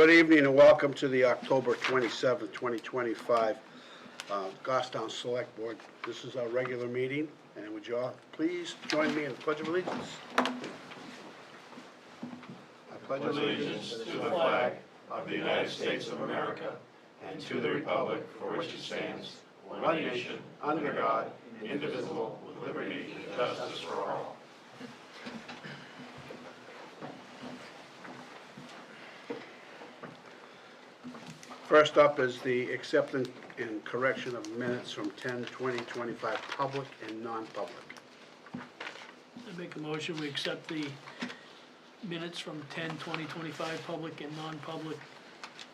Good evening and welcome to the October 27th, 2025 Goffstown Select Board. This is our regular meeting, and would you all please join me in the Pledge of Allegiance? I pledge allegiance to the flag of the United States of America and to the republic for which it stands, one nation, under God, indivisible, with liberty and justice for all. First up is the acceptance and correction of minutes from 10/20/25, public and non-public. I make a motion, we accept the minutes from 10/20/25, public and non-public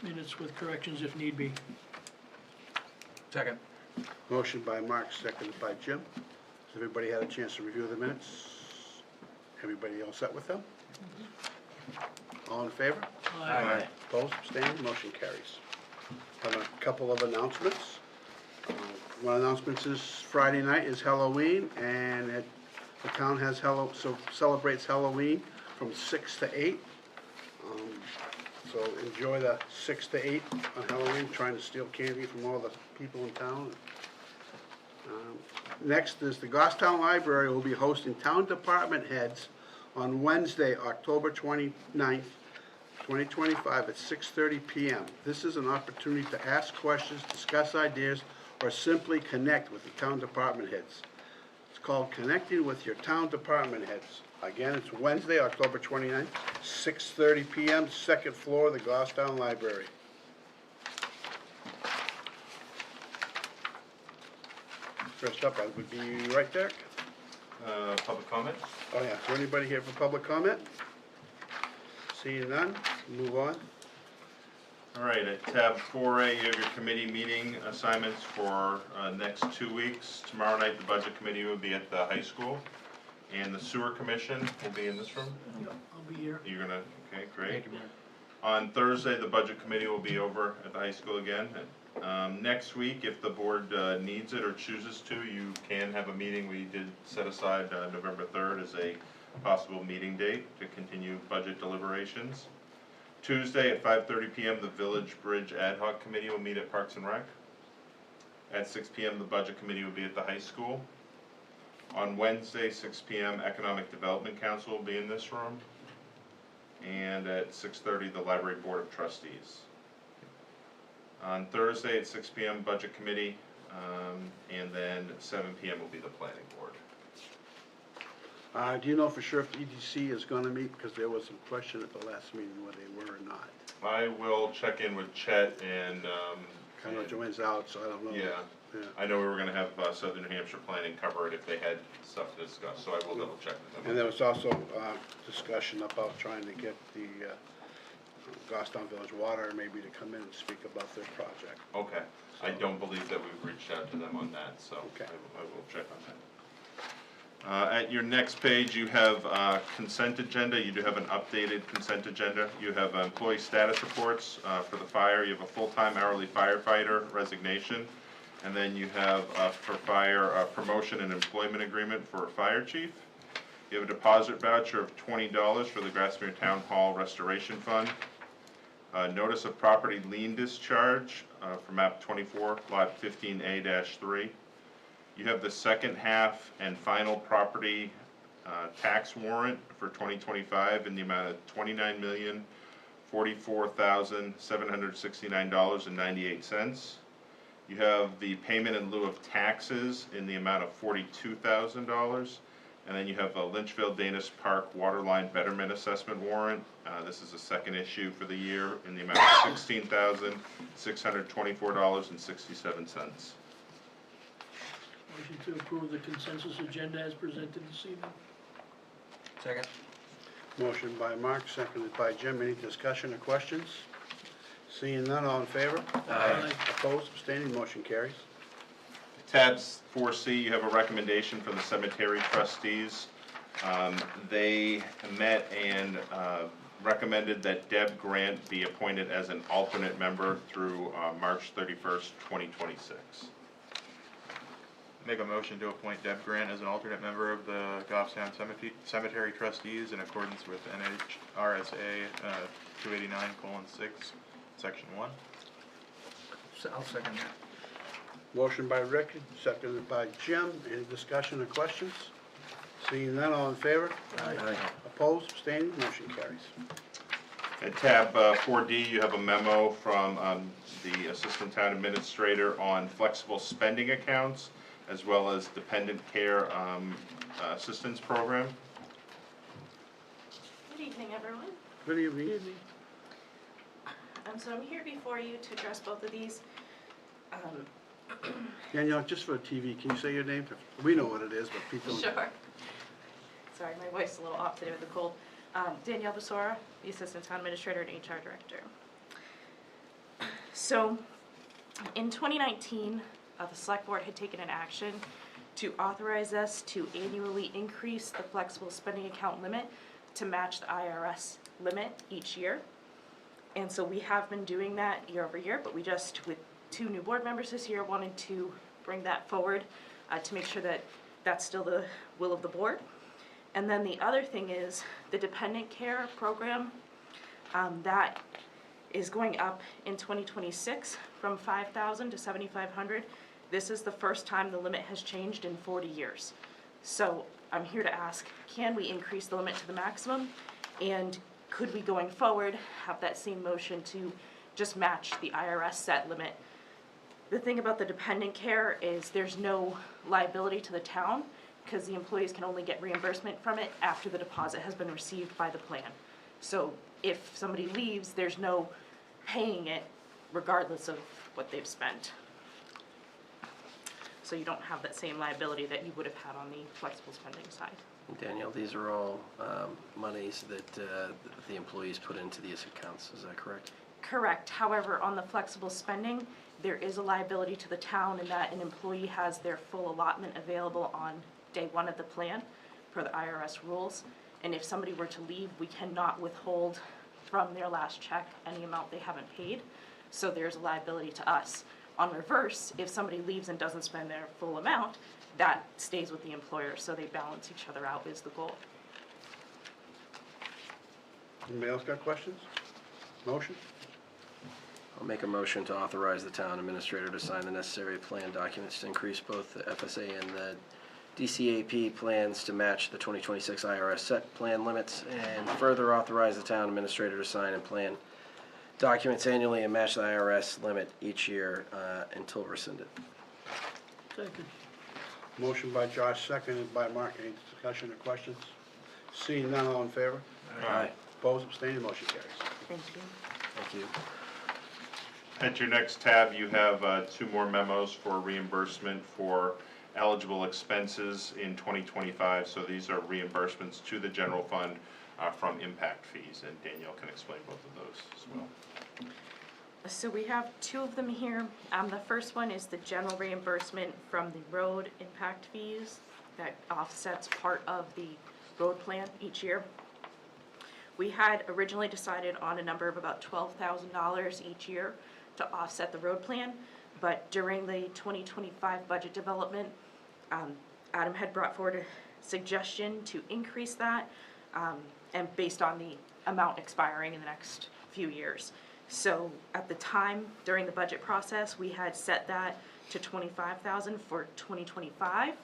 minutes with corrections if need be. Second. Motion by Mark, seconded by Jim. Has everybody had a chance to review the minutes? Everybody all set with them? All in favor? Aye. Opposed, abstained, motion carries. Have a couple of announcements. One announcement is Friday night is Halloween, and the town has celebrates Halloween from 6 to 8. So enjoy the 6 to 8 on Halloween, trying to steal candy from all the people in town. Next is the Goffstown Library will be hosting town department heads on Wednesday, October 29th, 2025 at 6:30 p.m. This is an opportunity to ask questions, discuss ideas, or simply connect with the town department heads. It's called Connecting with Your Town Department Heads. Again, it's Wednesday, October 29th, 6:30 p.m., second floor of the Goffstown Library. First up, I would be right there. Public comment? Oh, yeah. Is there anybody here for public comment? Seeing none, move on. All right, at tab 4A, you have your committee meeting assignments for next 2 weeks. Tomorrow night, the budget committee will be at the high school, and the sewer commission will be in this room. Yep, I'll be here. You're gonna, okay, great. Thank you, Mayor. On Thursday, the budget committee will be over at the high school again. Next week, if the board needs it or chooses to, you can have a meeting. We did set aside November 3rd as a possible meeting date to continue budget deliberations. Tuesday at 5:30 p.m., the Village Bridge Ad Hoc Committee will meet at Parks and Rec. At 6 p.m., the Budget Committee will be at the high school. On Wednesday, 6 p.m., Economic Development Council will be in this room. And at 6:30, the Library Board of Trustees. On Thursday at 6 p.m., Budget Committee, and then 7 p.m. will be the Planning Board. Do you know for sure if EDC is going to meet? Because there was some question at the last meeting whether they were or not. I will check in with Chet and, I know Joanne's out, so I don't know. yeah. I know we were gonna have Southern New Hampshire Planning cover it if they had stuff to discuss, so I will double check with them. And there was also discussion about trying to get the Goffstown Village Water maybe to come in and speak about their project. Okay, I don't believe that we've reached out to them on that, so Okay. I will check on that. At your next page, you have consent agenda. You do have an updated consent agenda. You have employee status reports for the fire. You have a full-time hourly firefighter resignation. And then you have for fire promotion and employment agreement for a fire chief. You have a deposit voucher of $20 for the Grassmere Town Hall Restoration Fund. Notice of property lien discharge for map 24, lot 15A-3. You have the second half and final property tax warrant for 2025 in the amount of $29,044,769.98. You have the payment in lieu of taxes in the amount of $42,000. And then you have a Lynchville Danis Park Waterline Betterment Assessment warrant. This is a second issue for the year in the amount of $16,624.67. Motion to approve the consensus agenda as presented this evening. Second. Motion by Mark, seconded by Jim. Any discussion or questions? Seeing none, all in favor? Aye. Opposed, abstaining, motion carries. Tabs 4C, you have a recommendation from the cemetery trustees. They met and recommended that Deb Grant be appointed as an alternate member through March 31st, 2026. Make a motion to appoint Deb Grant as an alternate member of the Goffstown Cemetery Trustees in accordance with NHRSA 289:6, Section 1. I'll second that. Motion by Rick, seconded by Jim. Any discussion or questions? Seeing none, all in favor? Aye. Opposed, abstaining, motion carries. At tab 4D, you have a memo from the Assistant Town Administrator on flexible spending accounts, as well as dependent care assistance program. Good evening, everyone. Good evening. So I'm here before you to address both of these. Danielle, just for the TV, can you say your name? We know what it is, but people don't. Sure. Sorry, my voice is a little off today with the cold. Danielle Besora, the Assistant Town Administrator and HR Director. So, in 2019, the Select Board had taken an action to authorize us to annually increase the flexible spending account limit to match the IRS limit each year. And so we have been doing that year over year, but we just, with 2 new board members this year, wanted to bring that forward to make sure that that's still the will of the board. And then the other thing is the dependent care program, that is going up in 2026 from 5,000 to 7,500. This is the first time the limit has changed in 40 years. So I'm here to ask, can we increase the limit to the maximum? And could we, going forward, have that same motion to just match the IRS set limit? The thing about the dependent care is there's no liability to the town, because the employees can only get reimbursement from it after the deposit has been received by the plan. So if somebody leaves, there's no paying it regardless of what they've spent. So you don't have that same liability that you would have had on the flexible spending side. Danielle, these are all monies that the employees put into these accounts, is that correct? Correct. However, on the flexible spending, there is a liability to the town in that an employee has their full allotment available on day 1 of the plan per the IRS rules. And if somebody were to leave, we cannot withhold from their last check any amount they haven't paid. So there's a liability to us. On reverse, if somebody leaves and doesn't spend their full amount, that stays with the employer, so they balance each other out is the goal. Anybody else got questions? Motion? I'll make a motion to authorize the town administrator to sign the necessary plan documents to increase both the FSA and the DCAP plans to match the 2026 IRS set plan limits, and further authorize the town administrator to sign and plan documents annually and match the IRS limit each year until rescinded. Second. Motion by Josh, seconded by Mark. Any discussion or questions? Seeing none, all in favor? Aye. Opposed, abstaining, motion carries. Thank you. Thank you. At your next tab, you have 2 more memos for reimbursement for eligible expenses in 2025. So these are reimbursements to the general fund from impact fees, and Danielle can explain both of those as well. So we have 2 of them here. The first one is the general reimbursement from the road impact fees that offsets part of the road plan each year. We had originally decided on a number of about $12,000 each year to offset the road plan, but during the 2025 budget development, Adam had brought forward a suggestion to increase that, and based on the amount expiring in the next few years. So at the time, during the budget process, we had set that to $25,000 for 2025,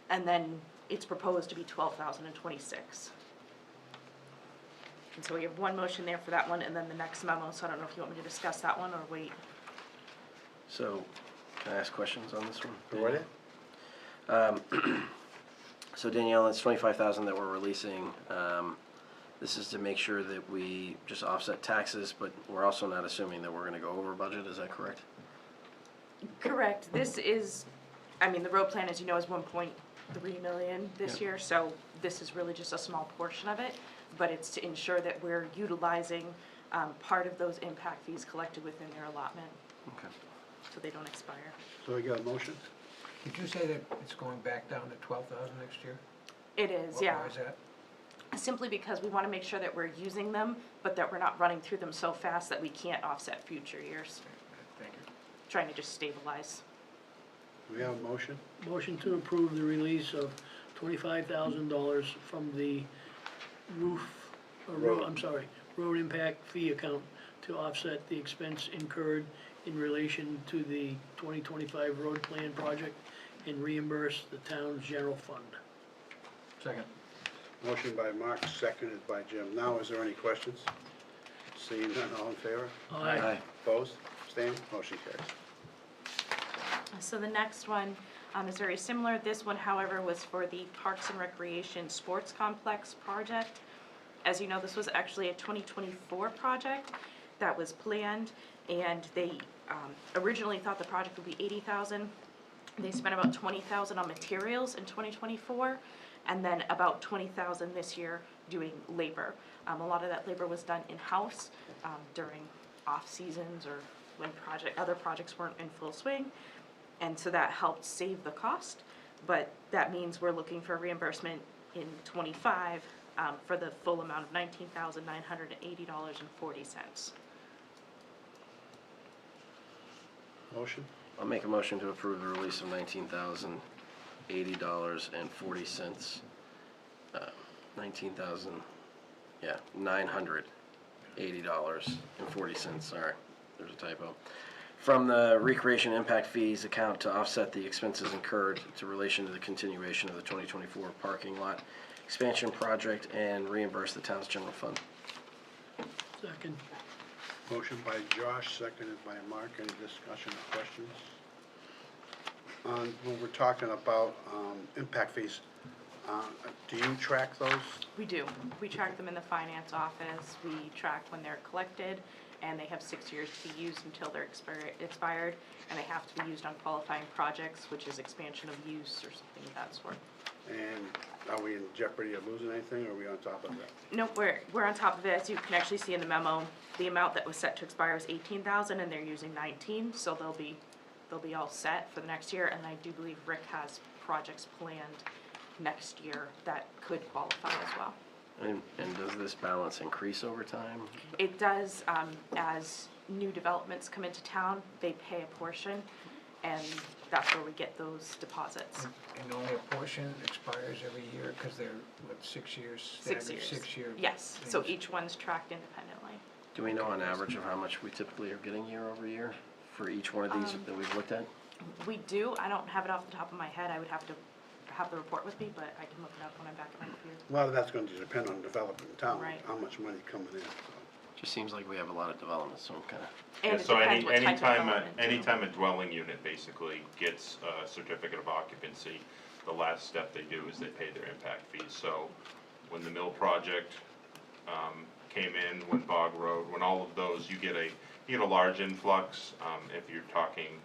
and then it's proposed to be $12,000 in 26. And so we have 1 motion there for that one, and then the next memo, so I don't know if you want me to discuss that one or wait. So, can I ask questions on this one? Go right ahead. So Danielle, it's 25,000 that we're releasing. This is to make sure that we just offset taxes, but we're also not assuming that we're gonna go over budget, is that correct? Correct. This is, I mean, the road plan, as you know, is 1.3 million this year, so this is really just a small portion of it, but it's to ensure that we're utilizing part of those impact fees collected within their allotment, Okay. so they don't expire. So we got a motion? Did you say that it's going back down to 12,000 next year? It is, yeah. Why is that? Simply because we want to make sure that we're using them, but that we're not running through them so fast that we can't offset future years. Thank you. Trying to just stabilize. Do we have a motion? Motion to approve the release of $25,000 from the road impact fee account to offset the expense incurred in relation to the 2025 road plan project and reimburse the town's general fund. Second. Motion by Mark, seconded by Jim. Now, is there any questions? Seeing none, all in favor? Aye. Opposed? Abstained? Motion carries. So the next one is very similar. This one, however, was for the Parks and Recreation Sports Complex project. As you know, this was actually a 2024 project that was planned, and they originally thought the project would be $80,000. They spent about $20,000 on materials in 2024, and then about $20,000 this year doing labor. A lot of that labor was done in-house during off-seasons or when other projects weren't in full swing, and so that helped save the cost, but that means we're looking for reimbursement in '25 for the full amount of $19,980.40. Motion? I'll make a motion to approve the release of $19,080.40. $980.40, sorry, there's a typo. From the Recreation Impact Fees account to offset the expenses incurred to relation to the continuation of the 2024 parking lot expansion project and reimburse the town's general fund. Second. Motion by Josh, seconded by Mark. Any discussion or questions? When we're talking about impact fees, do you track those? We do. We track them in the finance office. We track when they're collected, and they have 6 years to be used until they're expired, and they have to be used on qualifying projects, which is expansion of use or something of that sort. And are we in jeopardy of losing anything, or are we on top of that? Nope, we're on top of it. As you can actually see in the memo, the amount that was set to expire is $18,000, and they're using 19, so they'll be all set for the next year. And I do believe Rick has projects planned next year that could qualify as well. And does this balance increase over time? It does, as new developments come into town, they pay a portion, and that's where we get those deposits. And only a portion expires every year, because they're, 6 years? 6 staggered years. 6-year. Yes, so things. each one's tracked independently. Do we know on average of how much we typically are getting year over year for each one of these that we've looked at? We do, I don't have it off the top of my head, I would have to have the report with me, but I can look it up when I'm back at my computer. A lot of that's going to depend on development in town, Right. how much money coming in. So. Just seems like we have a lot of development, so I'm kind of, And it So depends what type of development, too. anytime a dwelling unit basically gets a certificate of occupancy, the last step they do is they pay their impact fees. So when the mill project came in, when Bog Road, when all of those, you get a large influx. If you're talking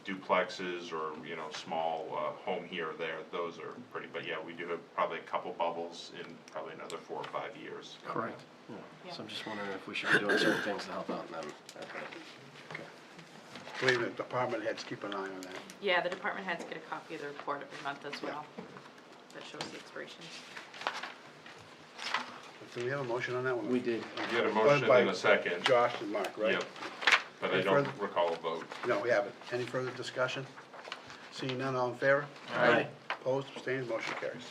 duplexes or, small home here or there, those are pretty, but yeah, we do have probably a couple bubbles in probably another 4 or 5 years. correct. Yeah. Yeah. So I'm just wondering if we should be doing certain things to help out in them. Okay. Believe me, department heads keep an eye on that. Yeah, the department heads get a copy of the report every month as well, that shows the expirations. Do we have a motion on that one? We did. You had a motion By and a second. Josh and Mark, right? Yep. But I Any don't further- recall a vote. No, we haven't. Any further discussion? Seeing none, all in favor? Aye. Opposed, abstained, motion carries.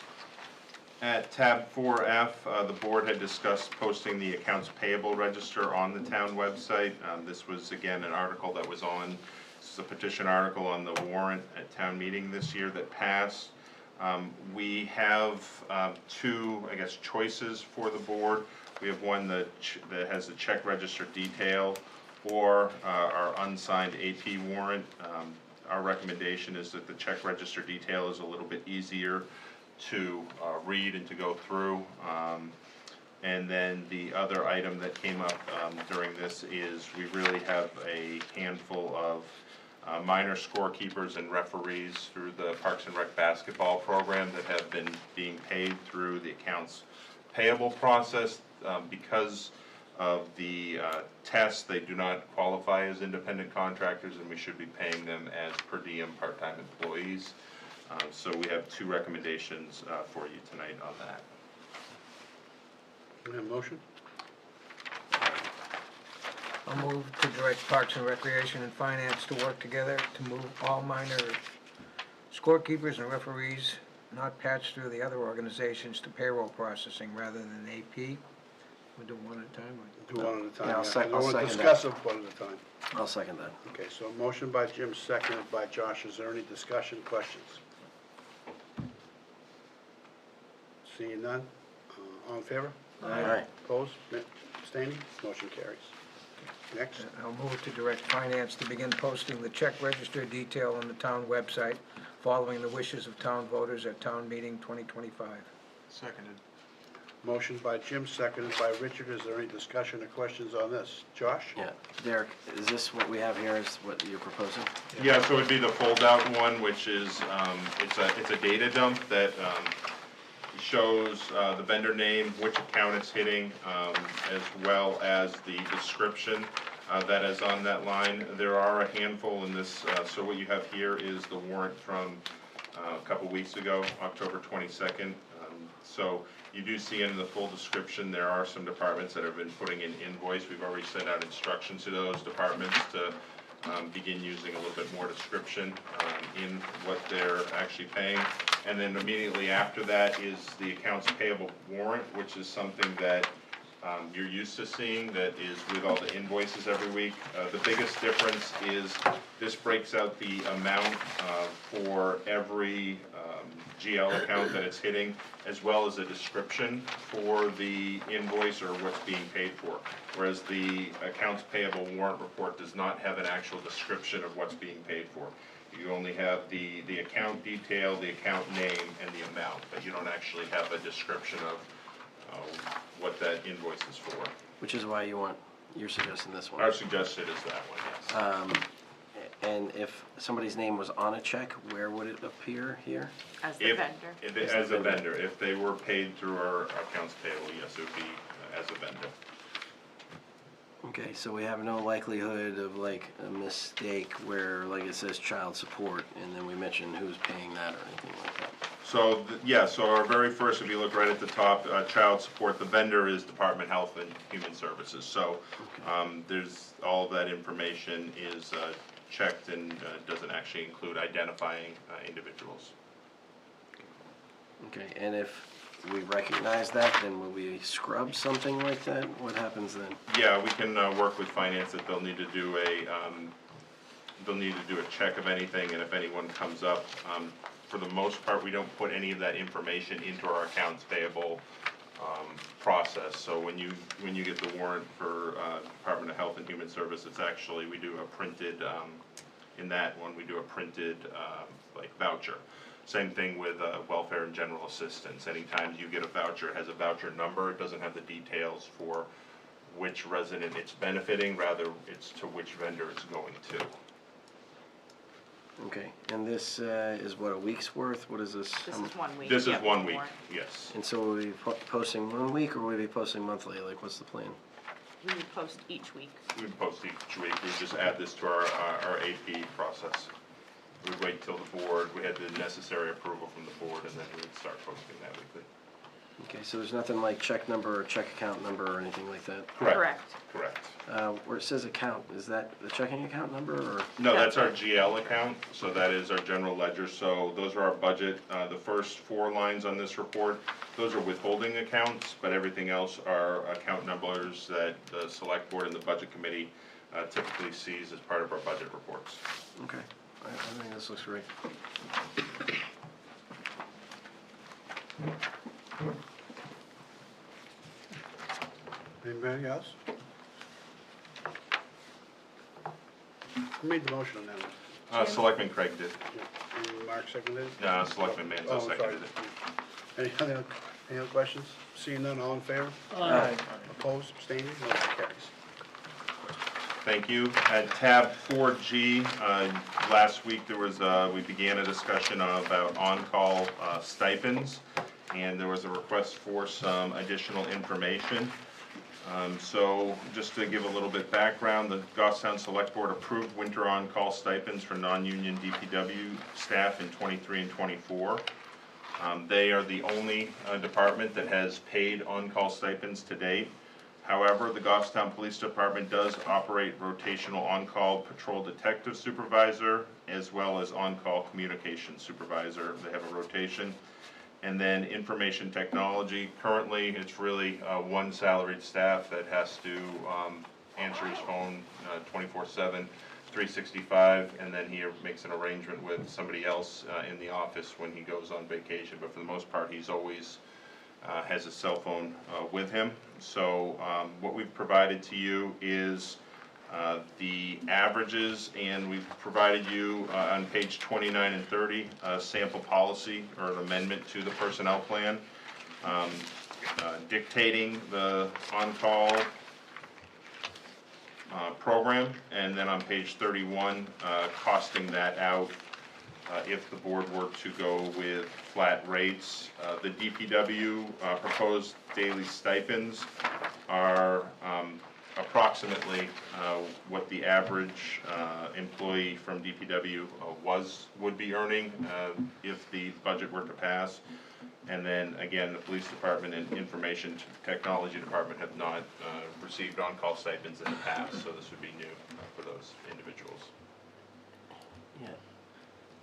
At tab 4F, the board had discussed posting the accounts payable register on the town website. This was, again, an article that was on, this is a petition article on the warrant at town meeting this year that passed. We have two, I guess, choices for the board. We have one that has the check register detail or our unsigned AP warrant. Our recommendation is that the check register detail is a little bit easier to read and to go through. And then the other item that came up during this is we really have a handful of minor scorekeepers and referees through the Parks and Rec basketball program that have been being paid through the accounts payable process. Because of the test, they do not qualify as independent contractors, and we should be paying them as per diem part-time employees. So we have two recommendations for you tonight on that. Do we have a motion? I'll move to direct Parks and Recreation and Finance to work together to move all minor Scorekeepers and referees not patched through the other organizations to payroll processing rather than AP. We'll do one at a time. Do one at a time. Yeah, I'll yeah. sec- I I'll want to second discuss them one at a time. I'll second that. Okay, so a motion by Jim, seconded by Josh. Is there any discussion, questions? Seeing none? All in favor? Aye. Opposed? Abstaining? Motion carries. Next. I'll move to direct finance to begin posting the check register detail on the town website following the wishes of town voters at town meeting 2025. Seconded. Motion by Jim, seconded by Richard. Is there any discussion or questions on this? Josh? Yeah. Derek, is this what we have here, is what you're proposing? Yeah, so it'd be the fold-out one, which is, it's a data dump that shows the vendor name, which account it's hitting, as well as the description that is on that line. There are a handful in this, so what you have here is the warrant from a couple weeks ago, October 22nd. So you do see in the full description, there are some departments that have been putting in invoice. We've already sent out instructions to those departments to begin using a little bit more description in what they're actually paying. And then immediately after that is the accounts payable warrant, which is something that you're used to seeing, that is with all the invoices every week. The biggest difference is this breaks out the amount for every GL account that it's hitting, as well as a description for the invoice or what's being paid for. Whereas the accounts payable warrant report does not have an actual description of what's being paid for. You only have the account detail, the account name, and the amount, but you don't actually have a description of what that invoice is for. Which is why you're suggesting this one. Our suggested is that one, yes. And if somebody's name was on a check, where would it appear here? As the vendor. As a vendor, if they were paid through our accounts payable, yes, it would be as a vendor. Okay, so we have no likelihood of like a mistake where like it says child support and then we mention who's paying that or anything like that. So, yeah, so our very first, if you look right at the top, child support, the vendor is Department of Health and Human Services. So, there's, all of that information is checked and doesn't actually include identifying individuals. Okay, and if we recognize that, then will we scrub something like that? What happens then? Yeah, we can work with finance that they'll need to do a check of anything, and if anyone comes up, for the most part, we don't put any of that information into our accounts payable process. So when you get the warrant for Department of Health and Human Services, it's actually, we do a printed, in that one, we do a printed like voucher. Same thing with welfare and general assistance. Anytime you get a voucher, it has a voucher number. It doesn't have the details for which resident it's benefiting, rather it's to which vendor it's going to. Okay, and this is what, a week's worth? What is this? This is 1 week. This is Yeah, 1 week, more. yes. And so will we be posting 1 week or will we be posting monthly? Like, what's the plan? We would post each week. We post each week, we just add this to our AP process. We'd wait till the board, we had the necessary approval from the board, and then we would start posting that weekly. Okay, so there's nothing like check number or check account number or anything like that? Correct. Correct. Where it says account, is that the checking account number or? No, that's our GL account, so that is our general ledger, so those are our budget. The first 4 lines on this report, those are withholding accounts, but everything else are account numbers that the select board and the budget committee typically sees as part of our budget reports. Okay, I think this looks great. Anybody else? Who made the motion on that one? Selectman Craig did. Yeah. And Mark seconded it? Selectman Oh, Manzo I'm sorry. seconded it. Any other questions? Seeing none, all in favor? Aye. Opposed, abstaining, motion carries. Thank you. At tab 4G, last week there was, we began a discussion about on-call stipends, and there was a request for some additional information. So just to give a little bit background, the Goffstown Select Board approved winter on-call stipends for non-union DPW staff in 23 and 24. They are the only department that has paid on-call stipends to date. However, the Goffstown Police Department does operate rotational on-call patrol detective supervisor as well as on-call communication supervisor. They have a rotation. And then information technology, currently it's really one salaried staff that has to answer his phone 24/7, 365, and then he makes an arrangement with somebody else in the office when he goes on vacation. But for the most part, he's always has a cell phone with him. So what we've provided to you is the averages, and we've provided you on page 29 and 30, a sample policy or an amendment to the personnel plan, dictating the on-call program, and then on page 31, costing that out if the board were to go with flat rates. The DPW proposed daily stipends are approximately what the average employee from DPW would be earning if the budget were to pass. And then again, the police department and information technology department have not received on-call stipends in the past, so this would be new for those individuals. Yeah.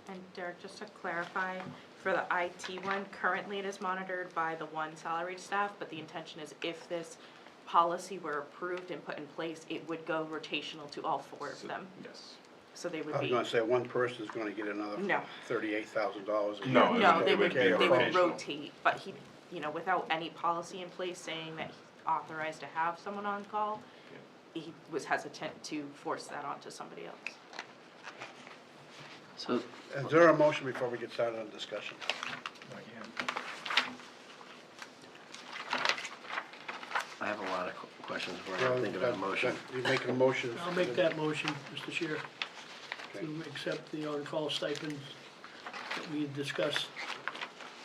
And Derek, just to clarify, for the IT one, currently it is monitored by the one salaried staff, but the intention is if this policy were approved and put in place, it would go rotational to all four of them. Yes. So they would I was be, gonna say, one person's gonna get another No. $38,000 a year. No, no, they it would, would be they would rotational. rotate, but he, without any policy in place saying that he's authorized to have someone on call, he was hesitant to force that onto somebody else. So, Is there a motion before we get started on discussion? Not yet. I have a lot of questions before I think about a motion. You making a motion? I'll make that motion, Mr. Chair, Okay. to accept the on-call stipends that we discussed,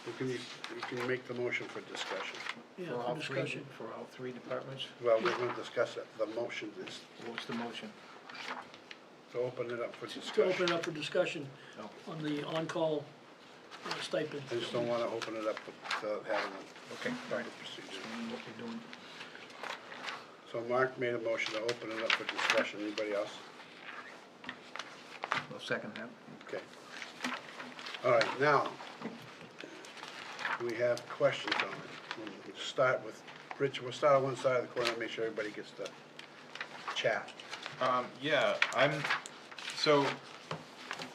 You can make the motion for discussion. yeah, For all for three, discussion. for all three departments? Well, we're gonna discuss it. The motion is What's the motion? to open it up for To discussion. open it up for discussion No. on the on-call stipend. I just don't wanna open it up to having Okay, a fine. procedure. What you're doing. So Mark made a motion to open it up for discussion. Anybody else? We'll second that. Okay. All right, now, we have questions on it. We'll start with, Rich, we'll start on one side of the corner, make sure everybody gets to chat. Yeah, so,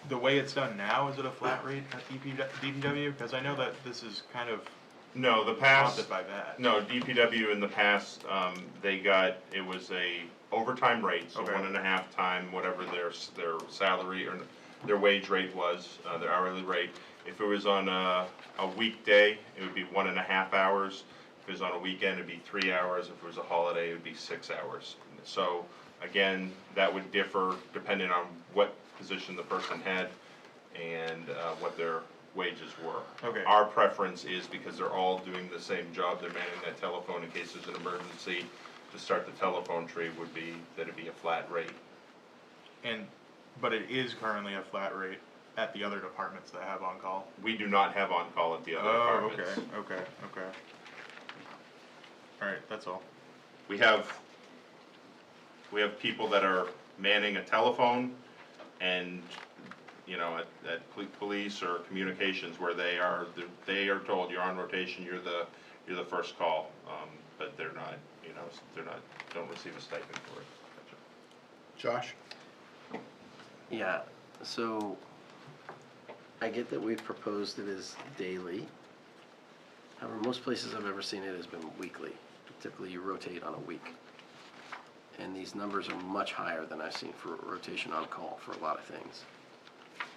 the way it's done now, is it a flat rate at DPW? Because I know that this is kind of No, the prompted past, by that. no, DPW in the past, it was a overtime rate, so Okay. 1.5 time, whatever their salary or their wage rate was, their hourly rate. If it was on a weekday, it would be 1.5 hours. If it was on a weekend, it'd be 3 hours. If it was a holiday, it would be 6 hours. So, again, that would differ depending on what position the person had and what their wages were. Okay. Our preference is, because they're all doing the same job, they're manning that telephone in case there's an emergency, to start the telephone tree would be, that it'd be a flat rate. But it is currently a flat rate at the other departments that have on-call? We do not have on-call at the other Oh, departments. okay. Alright, that's all. We have people that are manning a telephone and, at police or communications where they are told you're on rotation, you're the first call, but they're not, don't receive a stipend for it. Josh? Yeah, so I get that we've proposed it as daily. However, most places I've ever seen it has been weekly. Typically, you rotate on a week. And these numbers are much higher than I've seen for rotation on call for a lot of things.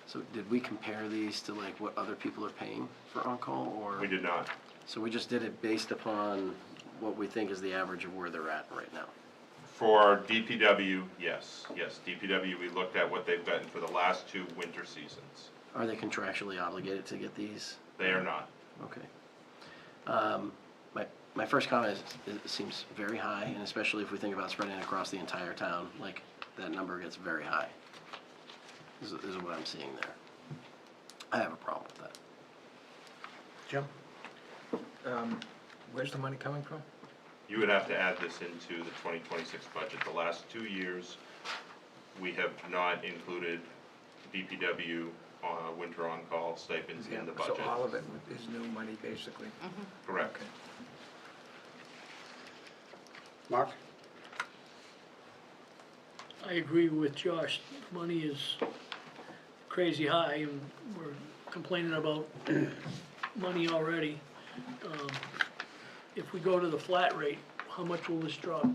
So did we compare these to like what other people are paying for on-call, or? We did not. So we just did it based upon what we think is the average of where they're at right now? For DPW, yes, DPW, we looked at what they've gotten for the last 2 winter seasons. Are they contractually obligated to get these? They are not. Okay. My first comment is, it seems very high, and especially if we think about spreading it across the entire town, like, that number gets very high. Is what I'm seeing there. I have a problem with that. Jim? Where's the money coming from? You would have to add this into the 2026 budget. The last 2 years, we have not included DPW winter on-call stipends in the So budget. all of it is new money, basically. Correct. Okay. Mark? I agree with Josh, money is crazy high, and we're complaining about money already. If we go to the flat rate, how much will this drop?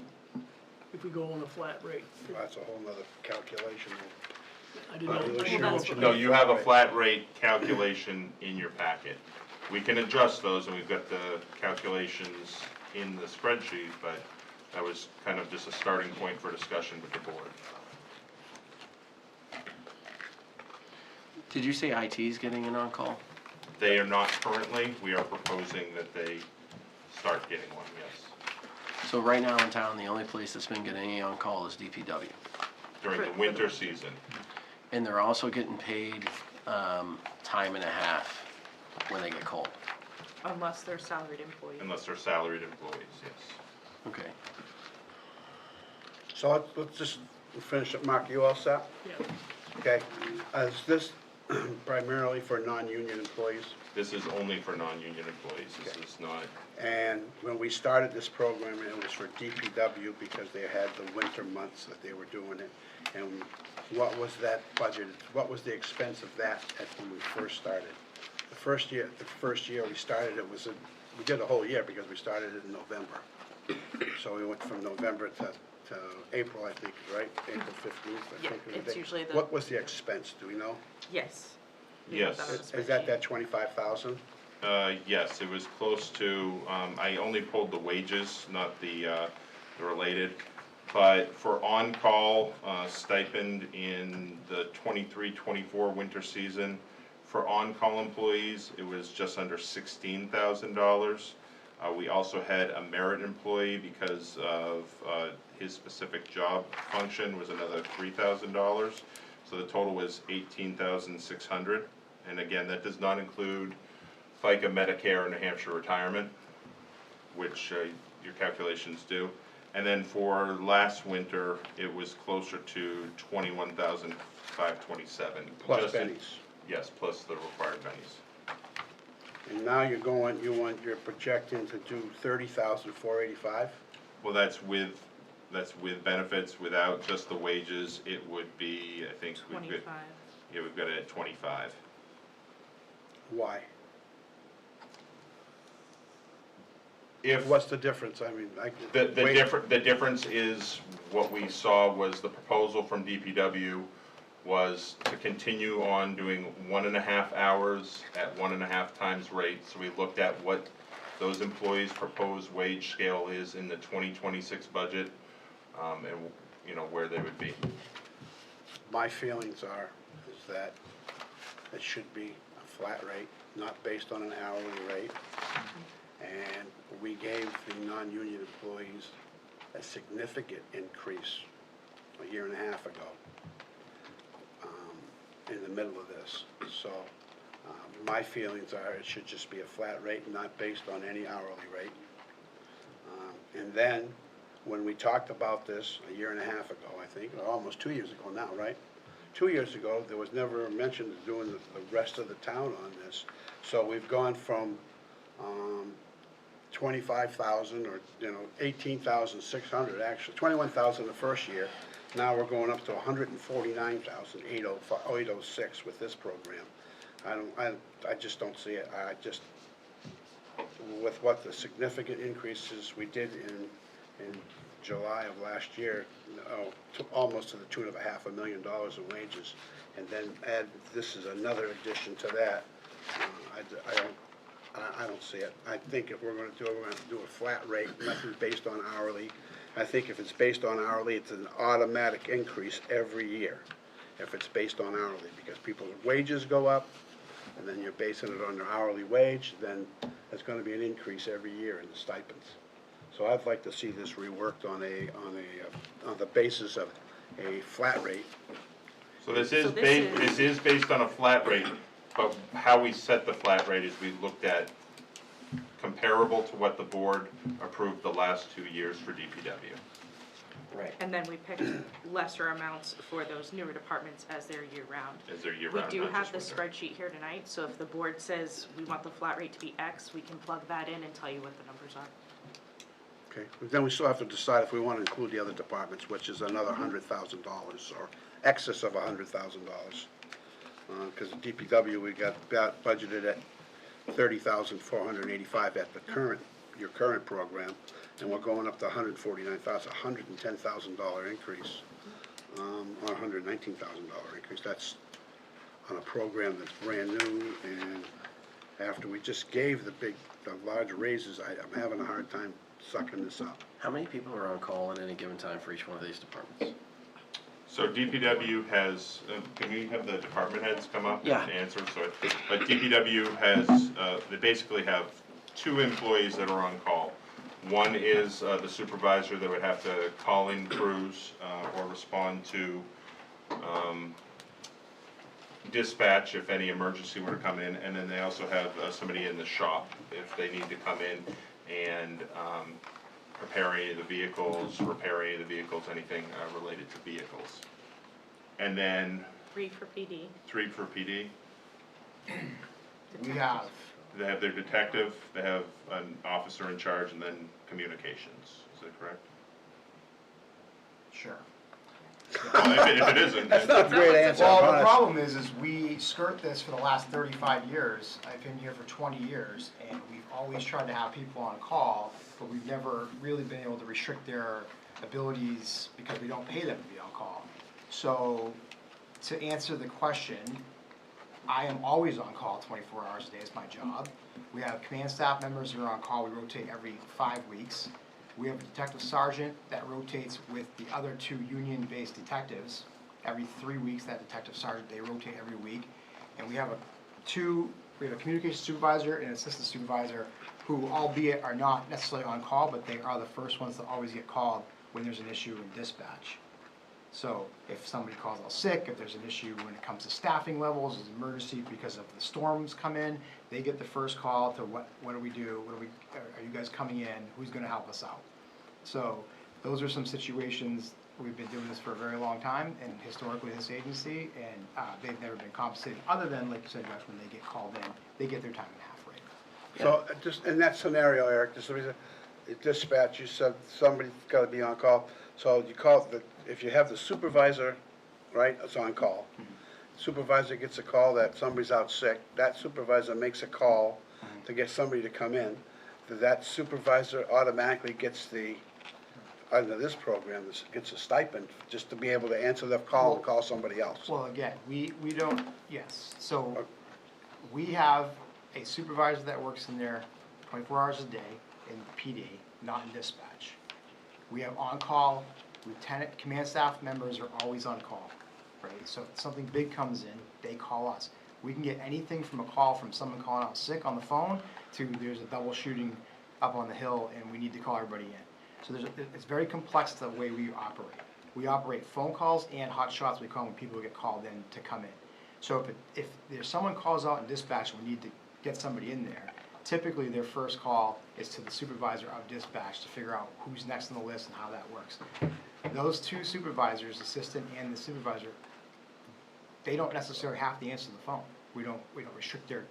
If we go on a flat rate? That's a whole nother calculation. I didn't know. Well, sure, that's- what No, mean. you have a flat rate calculation in your packet. We can adjust those, and we've got the calculations in the spreadsheet, but that was kind of just a starting point for discussion with the board. Did you say IT's getting an on-call? They are not currently, we are proposing that they start getting one, yes, So right now in town, the only place that's been getting any on-call is DPW. during the winter season. And they're also getting paid, time and a half when they get called. Unless they're salaried employees. Unless they're salaried employees, yes. Okay. So let's just finish it. Mark, you all set? Yeah, Okay. Is this primarily for non-union employees? This is only for non-union employees, this is not, And when we started this program, it was for DPW because they had the winter months that they were doing it. And what was that budgeted, what was the expense of that when we first started? The first year we started, we did a whole year because we started it in November. So we went from November to April, I think, right? April 15th, I Yeah, think. was the it's date. usually the- What was the expense, do we know? Yes. We have yes. that on the Is that spreadsheet. 25,000? Yes, it was close to, I only pulled the wages, not the related. But for on-call stipend in the 23-24 winter season, for on-call employees, it was just under $16,000. We also had a merit employee because of his specific job function was another $3,000. So the total was $18,600. And again, that does not include FICA, Medicare, and New Hampshire retirement, which your calculations do. And then for last winter, it was closer to $21,527. Plus Just in- bennies. Yes, plus the required bennies. And now you're projecting to do 30,485? Well, that's with benefits. Without just the wages, it would be, I think, we've got, 25. yeah, we've got it at 25. Why? If, What's the difference? I mean, the difference is, what we saw was the proposal from DPW was to continue on doing 1.5 hours at 1.5 times rate. So we looked at what those employees' proposed wage scale is in the 2026 budget, and, you know, where they would be. My feelings is that it should be a flat rate, not based on an hourly rate. And we gave the non-union employees a significant increase a year and a half ago, in the middle of this. So, my feelings are it should just be a flat rate, not based on any hourly rate. And then, when we talked about this a year and a half ago, I think, or almost 2 years ago now, right? 2 years ago, there was never a mention of doing the rest of the town on this. So we've gone from 25,000 or, 18,600 actually, 21,000 the first year. Now we're going up to 149,806 with this program. I just don't see it. With what the significant increases we did in July of last year, almost to the tune of $500,000 in wages, and then add, this is another addition to that, I don't see it. I think if we're gonna do it, we're gonna have to do a flat rate, nothing based on hourly. I think if it's based on hourly, it's an automatic increase every year, if it's based on hourly, because people's wages go up, and then you're basing it on their hourly wage, then there's gonna be an increase every year in the stipends. So I'd like to see this reworked on the basis of a flat rate. So this So is this is- based on a flat rate, but how we set the flat rate is we looked at comparable to what the board approved the last 2 years for DPW. Right. And then we picked lesser amounts for those newer departments as they're year-round. As they're We year-round, do not have just the winter. spreadsheet here tonight, so if the board says we want the flat rate to be X, we can plug that in and tell you what the numbers are. Okay, but then we still have to decide if we want to include the other departments, which is another $100,000 or excess of $100,000. Because the DPW, we got budgeted at $30,485 at your current program, and we're going up to $149,000, $110,000 increase, or $119,000 increase. That's on a program that's brand new, and after we just gave the large raises, I'm having a hard time sucking this up. How many people are on call at any given time for each one of these departments? So DPW has, can we have the department heads come up Yeah. and answer? So, but DPW has, they basically have 2 employees that are on call. One is the supervisor that would have to call in crews or respond to dispatch if any emergency were to come in, and then they also have somebody in the shop if they need to come in and repair any of the vehicles, repair any of the vehicles, anything related to vehicles. And then 3 for PD. 3 for PD. We have, They have their detective, they have an officer in charge, and then communications. Is that correct? sure. Well, if it isn't, That's not a great answer, I'm Well, the honest. problem is we skirt this for the last 35 years. I've been here for 20 years, and we've always tried to have people on call, but we've never really been able to restrict their abilities because we don't pay them to be on call. So, to answer the question, I am always on call 24 hours a day, it's my job. We have command staff members who are on call, we rotate every 5 weeks. We have a detective sergeant that rotates with the other 2 union-based detectives. Every 3 weeks, that detective sergeant, they rotate every week. And we have a communication supervisor and an assistant supervisor who albeit are not necessarily on call, but they are the first ones to always get called when there's an issue in dispatch. So if somebody calls out sick, if there's an issue when it comes to staffing levels, an emergency because of the storms come in, they get the first call to what do we do, are you guys coming in, who's gonna help us out? So those are some situations, we've been doing this for a very long time, and historically this agency, and they've never been compensated, other than, like you said, Josh, when they get called in, they get their time and a half rate. So, just in that scenario, Eric, just dispatch, you said somebody's gotta be on call, so you call, if you have the supervisor, right, it's on call. Supervisor gets a call that somebody's out sick, that supervisor makes a call to get somebody to come in, that supervisor automatically gets under this program, gets a stipend, just to be able to answer the call and call somebody else. Well, again, we don't, yes, so we have a supervisor that works in there 24 hours a day in PD, not in dispatch. We have on-call, lieutenant, command staff members are always on call, right? So if something big comes in, they call us. We can get anything from a call from someone calling out sick on the phone to there's a double shooting up on the hill and we need to call everybody in. So it's very complex the way we operate. We operate phone calls and hot shots, we call them when people get called in to come in. So if there's someone calls out in dispatch and we need to get somebody in there, typically their first call is to the supervisor of dispatch to figure out who's next on the list and how that works. Those 2 supervisors, assistant and the supervisor, they don't necessarily have to answer the phone. We don't restrict their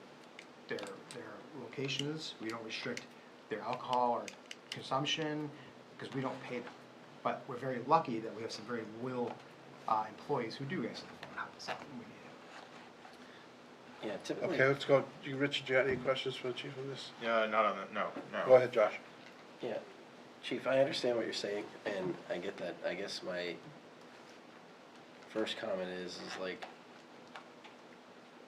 locations, we don't restrict their alcohol or consumption, because we don't pay them. But we're very lucky that we have some very loyal employees who do answer the phone, help us out when we need it. Yeah, typically. Okay, let's go, Richard, do you have any questions for the chief on this? Yeah, not on the, no. Go ahead, Josh. Yeah, Chief, I understand what you're saying, and I get that. I guess my first comment is like,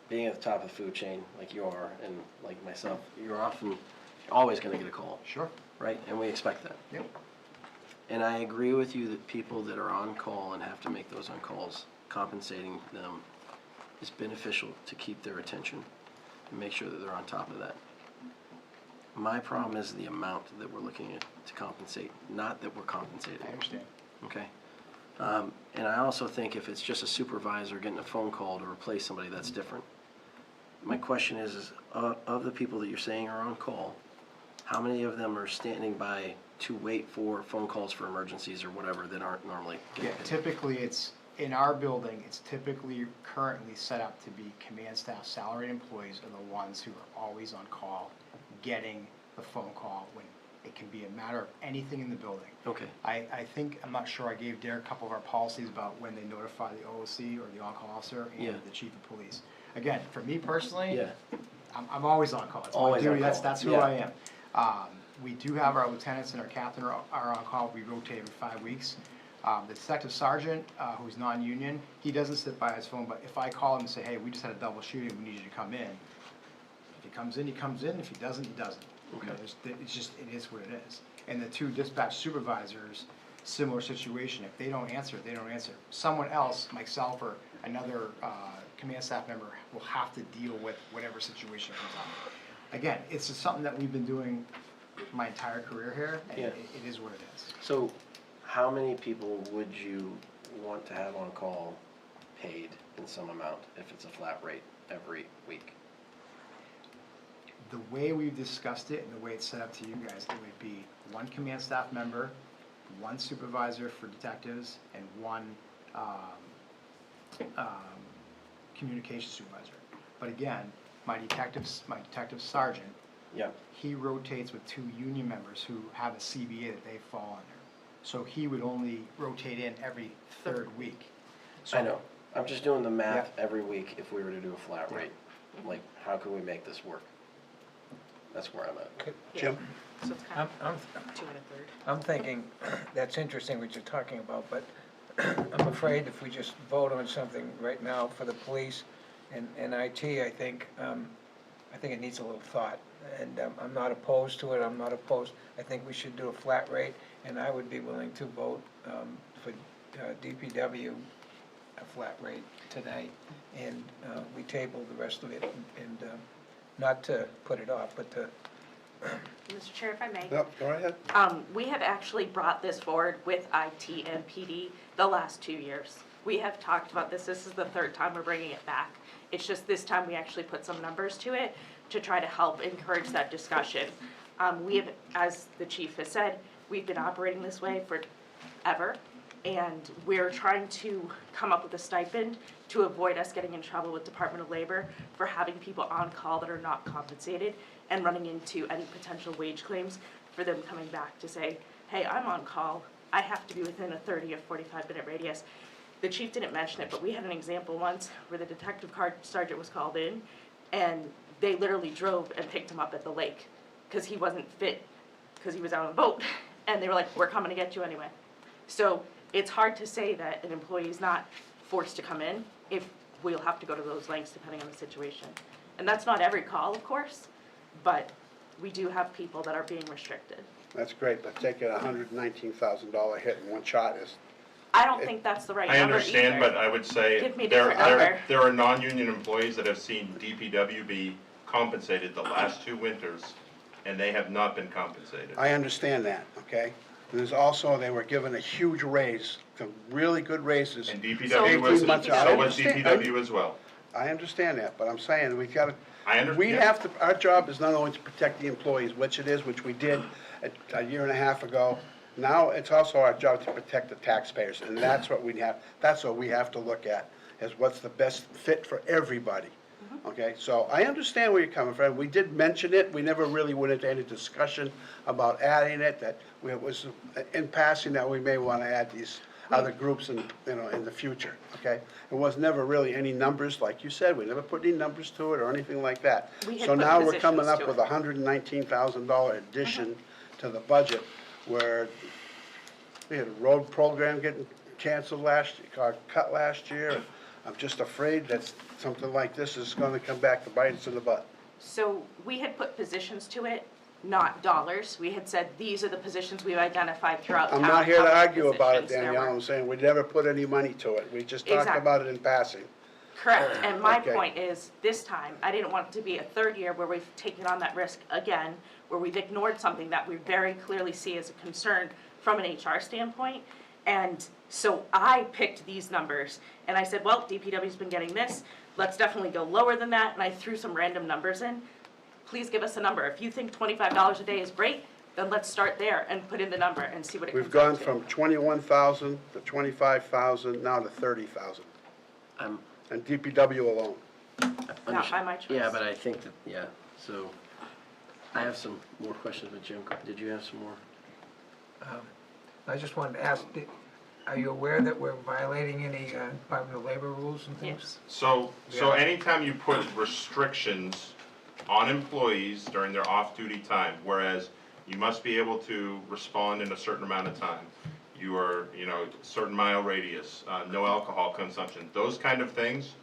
being at the top of the food chain, like you are, and like myself, you're always gonna get a call, Sure. right? And we expect that. Yep. And I agree with you that people that are on call and have to make those on calls, compensating them is beneficial to keep their attention and make sure that they're on top of that. My problem is the amount that we're looking at to compensate, not that we're compensating. I understand. Okay? And I also think if it's just a supervisor getting a phone call to replace somebody, that's different. My question is of the people that you're saying are on call, how many of them are standing by to wait for phone calls for emergencies or whatever that aren't normally Yeah, getting paid? typically, it's, in our building, it's typically currently set up to be command staff salaried employees are the ones who are always on call, getting the phone call when it can be a matter of anything in the building. Okay, I think, I'm not sure, I gave Derek a couple of our policies about when they notify the OOC or the on-call officer Yeah. and the chief of police. Again, for me personally, yeah, I'm always on call. It's my Always on duty. call. That's who Yeah. I am. We do have our lieutenants and our captain are on call. We rotate every 5 weeks. The detective sergeant, who's non-union, he doesn't sit by his phone, but if I call him and say, hey, we just had a double shooting, we need you to come in. If he comes in, he comes in. If he doesn't, he doesn't. Okay. It's just, it is what it is. And the two dispatch supervisors, similar situation. If they don't answer, they don't answer. Someone else, myself or another command staff member, will have to deal with whatever situation comes up. Again, it's just something that we've been doing my entire career here, and Yeah. it is what it is. so how many people would you want to have on call paid in some amount if it's a flat rate every week? The way we've discussed it and the way it's set up to you guys, it would be one command staff member, one supervisor for detectives, and one communication supervisor. But again, my detective sergeant, Yeah, he rotates with two union members who have a CBA that they fall under. So he would only rotate in every third week. So I know. I'm just doing the math every week if we were to do a flat rate. Like, how can we make this work? That's where I'm at. Jim? So it's kind I'm, of 2 and a third. I'm thinking, that's interesting what you're talking about, but I'm afraid if we just vote on something right now for the police and IT, I think it needs a little thought. And I'm not opposed to it, I think we should do a flat rate, and I would be willing to vote for DPW a flat rate tonight, and we table the rest of it, and not to put it off, but to, Mr. Chair, if I may. Yep, go ahead. We have actually brought this forward with IT and PD the last 2 years. We have talked about this. This is the third time we're bringing it back. It's just this time we actually put some numbers to it to try to help encourage that discussion. We have, as the chief has said, we've been operating this way forever, and we're trying to come up with a stipend to avoid us getting in trouble with Department of Labor for having people on call that are not compensated and running into any potential wage claims for them coming back to say, hey, I'm on call, I have to be within a 30 or 45-minute radius. The chief didn't mention it, but we had an example once where the detective sergeant was called in, and they literally drove and picked him up at the lake because he wasn't fit, because he was out on a boat, and they were like, we're coming to get you anyway. So it's hard to say that an employee is not forced to come in if we'll have to go to those lengths depending on the situation. And that's not every call, of course, but we do have people that are being restricted. That's great, but taking a $119,000 hit in one shot is, I don't think that's the right I number understand, either. but I would say Give me a there, different number. there are non-union employees that have seen DPW be compensated the last 2 winters, and they have not been compensated. I understand that, okay? And there's also, they were given a huge raise, some really good raises. And So- DPW was, 18 months out. so was I understand. DPW as well. I understand that, but I'm saying, we gotta, I understand. we have to, our job is not only to protect the employees, which it is, which we did a year and a half ago. Now, it's also our job to protect the taxpayers, and that's what we have to look at, is what's the best fit for everybody. Okay, so I understand where you're coming from. We did mention it. We never really went into any discussion about adding it, that it was in passing that we may want to add these other groups in, in the future, okay? It was never really any numbers, like you said. We never put any numbers to it or anything like that. We had So put now we're coming positions up to with it. a $119,000 addition to the budget, where we had a road program getting canceled cut last year. I'm just afraid that something like this is gonna come back to bite us in the butt. So we had put positions to it, not dollars. We had said, these are the positions we've identified throughout town. I'm not here how to many argue about it, positions there Danielle, were. I'm saying we never put any money to it, we just talked Exactly. about it in passing. Correct, and my Okay. point is, this time, I didn't want it to be a third year where we've taken on that risk again, where we've ignored something that we very clearly see as a concern from an HR standpoint. And so I picked these numbers, and I said, well, DPW's been getting this, let's definitely go lower than that, and I threw some random numbers in. please give us a number. If you think $25 a day is great, then let's start there and put in the number and see what it comes We've gone out to. from 21,000 to 25,000, now to 30,000, I'm, and DPW alone. Not by my choice. yeah, but I think that, yeah, so, I have some more questions, but Jim, did you have some more? I just wanted to ask, are you aware that we're violating any Department of Labor rules and things? Yes. So Yeah. anytime you put restrictions on employees during their off-duty time, whereas you must be able to respond in a certain amount of time, you are, certain mile radius, no alcohol consumption, those kind of things,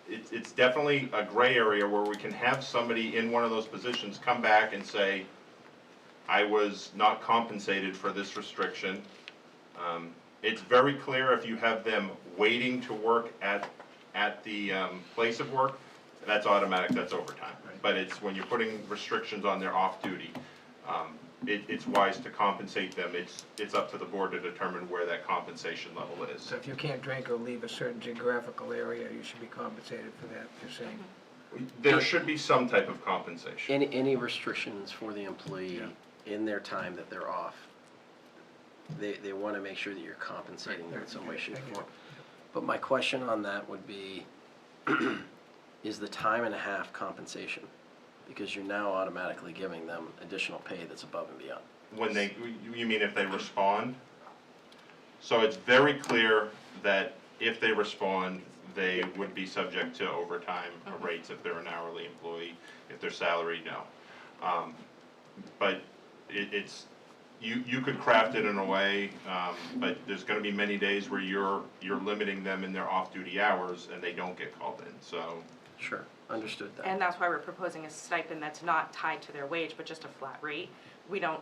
it's definitely a gray area where we can have somebody in one of those positions come back and say, I was not compensated for this restriction. It's very clear if you have them waiting to work at the place of work, that's automatic, that's overtime. But it's when you're putting restrictions on their off-duty, it's wise to compensate them. It's up to the board to determine where that compensation level is. So if you can't drink or leave a certain geographical area, you should be compensated for that, you're saying? There should be some type of compensation. Any restrictions for the employee in their time that they're off? They want to make sure that you're compensating them in some way, shape, or form. But my question on that would be, is the time and a half compensation? Because you're now automatically giving them additional pay that's above and beyond. When you mean if they respond? So it's very clear that if they respond, they would be subject to overtime rates if they're an hourly employee. If they're salaried, no. But you could craft it in a way, but there's gonna be many days where you're limiting them in their off-duty hours and they don't get called in, so. Sure, understood that. And that's why we're proposing a stipend that's not tied to their wage, but just a flat rate. We don't,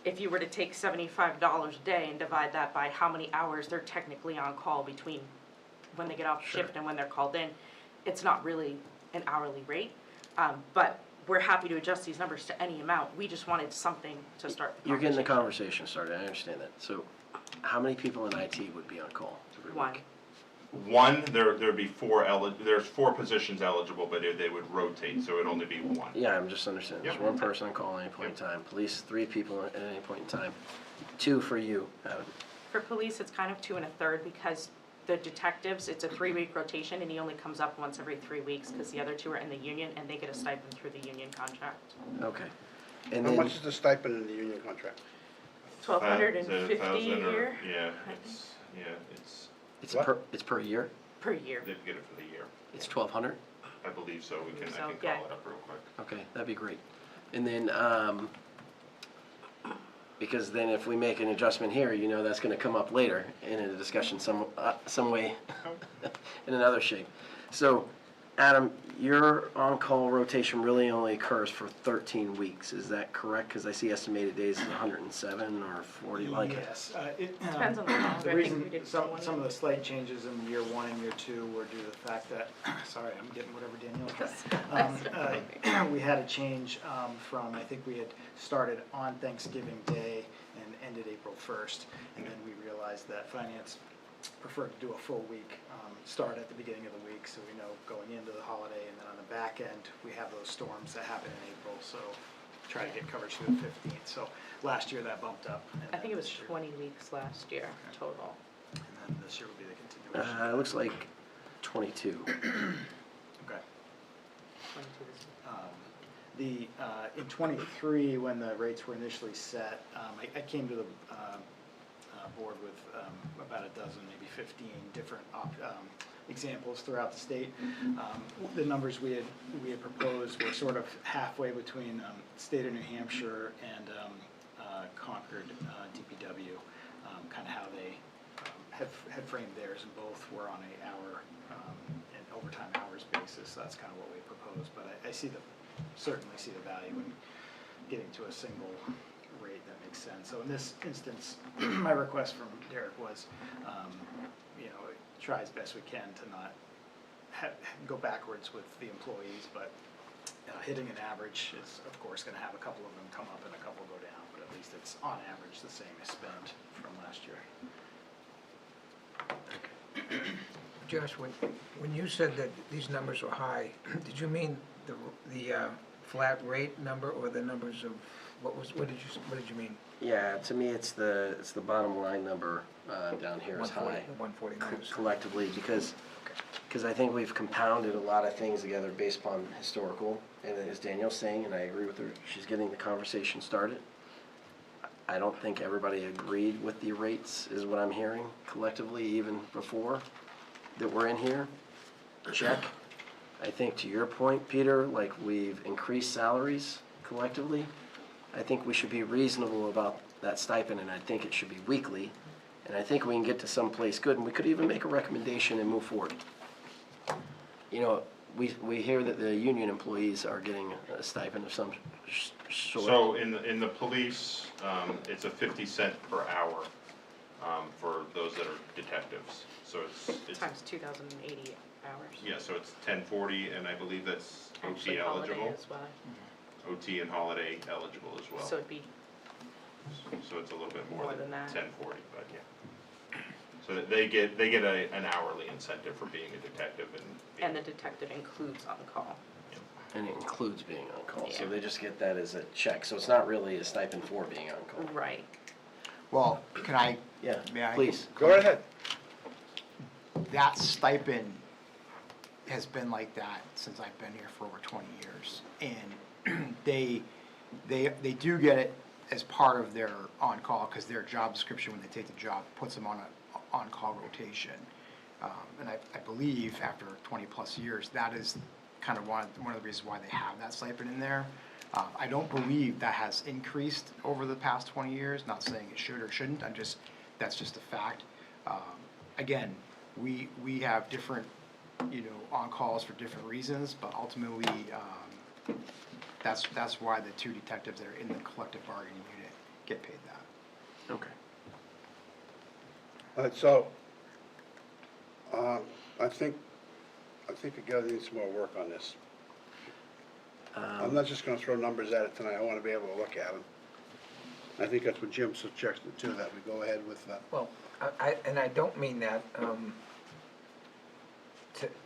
if you were to take $75 a day and divide that by how many hours they're technically on call between when they get off shift and when they're called in, it's not really an hourly rate. But we're happy to adjust these numbers to any amount. We just wanted something to start the You're getting the conversation. conversation started, I understand that. So, how many people in IT would be on call every One. week? One, there'd be there's 4 positions eligible, but they would rotate, so it'd only be one. Yeah, I'm just understanding. There's Yep. one person on call at any point in time. Police, 3 people at any point in time. 2 for you, Adam. For police, it's kind of 2 1/3 because the detectives, it's a 3-week rotation and he only comes up once every 3 weeks because the other 2 are in the union and they get a stipend through the union contract. Okay. And How then, much is the stipend in the union contract? Is it 1,250 a 1,000 or- year Yeah, I it's, it's What? per year? per year. they'd get it for the year. It's 1,200? I believe so, I can So, call yeah. it up real quick. Okay, that'd be great. And then, because then if we make an adjustment here, that's gonna come up later in a discussion some way, in another shape. So, Adam, your on-call rotation really only occurs for 13 weeks, is that correct? Because I see estimated days is 107 or 40, like. Yes, Depends on the contract. the I think we reason, did some one of year. the slight changes in year 1 and year 2 were due to the fact that, sorry, I'm getting whatever Danielle got. We had a change from, I think we had started on Thanksgiving Day and ended April 1st. And then we realized that finance preferred to do a full week, start at the beginning of the week, so we know going into the holiday, and then on the back end, we have those storms that happen in April, so try to get coverage through the 15th. So last year that bumped up. and I think it then was this year- 20 weeks last year total. And then this year will be the continuation. It looks like 22. Okay. 22 this The, in '23, when the rates were initially set, I came to the board with about a dozen, maybe 15 different examples throughout the state. The numbers we had proposed were sort of halfway between state of New Hampshire and Concord DPW, kind of how they had framed theirs, and both were on a hour and overtime hours basis. So that's kind of what we proposed, but I certainly see the value in getting to a single rate that makes sense. So in this instance, my request from Derek was, try as best we can to not go backwards with the employees, but hitting an average is, of course, going to have a couple of them come up and a couple go down, but at least it's on average the same as spent from last year. Josh, when you said that these numbers were high, did you mean the flat rate number or the numbers of, what did you mean? Yeah, to me, it's the bottom line number down here is high 149. collectively, because I think we've compounded a lot of things together based upon historical, and as Danielle's saying, and I agree with her, she's getting the conversation started. I don't think everybody agreed with the rates, is what I'm hearing collectively, even before that we're in here. Check. I think to your point, Peter, like we've increased salaries collectively. I think we should be reasonable about that stipend, and I think it should be weekly. And I think we can get to someplace good, and we could even make a recommendation and move forward. You know, we hear that the union employees are getting a stipend of some sort. So in the police, it's a 50 cent per hour for those that are detectives. So it's Times 2,080 hours. yeah, so it's 1040, and I believe that's Actually, OT holiday eligible. as well. OT and holiday eligible as well. So it'd be, So it's a little bit more More than than that. 1040, but yeah. So that they get an hourly incentive for being a detective and the detective includes on-call. And it includes being on call, so Yeah. they just get that as a check. So it's not really a stipend for being on call. Right. Well, can I, Yeah, may I? please. Go right ahead. That stipend has been like that since I've been here for over 20 years. And they do get it as part of their on-call, because their job description, when they take the job, puts them on a on-call rotation. And I believe after 20-plus years, that is kind of one of the reasons why they have that stipend in there. I don't believe that has increased over the past 20 years, not saying it should or shouldn't, that's just a fact. Again, we have different, on-calls for different reasons, but ultimately, that's why the two detectives that are in the collective bargaining unit get paid that. Okay. All right, so, I think the guy needs some more work on this. I'm not just gonna throw numbers at it tonight, I wanna be able to look at them. I think that's what Jim suggested too, that we go ahead with, Well, I don't mean that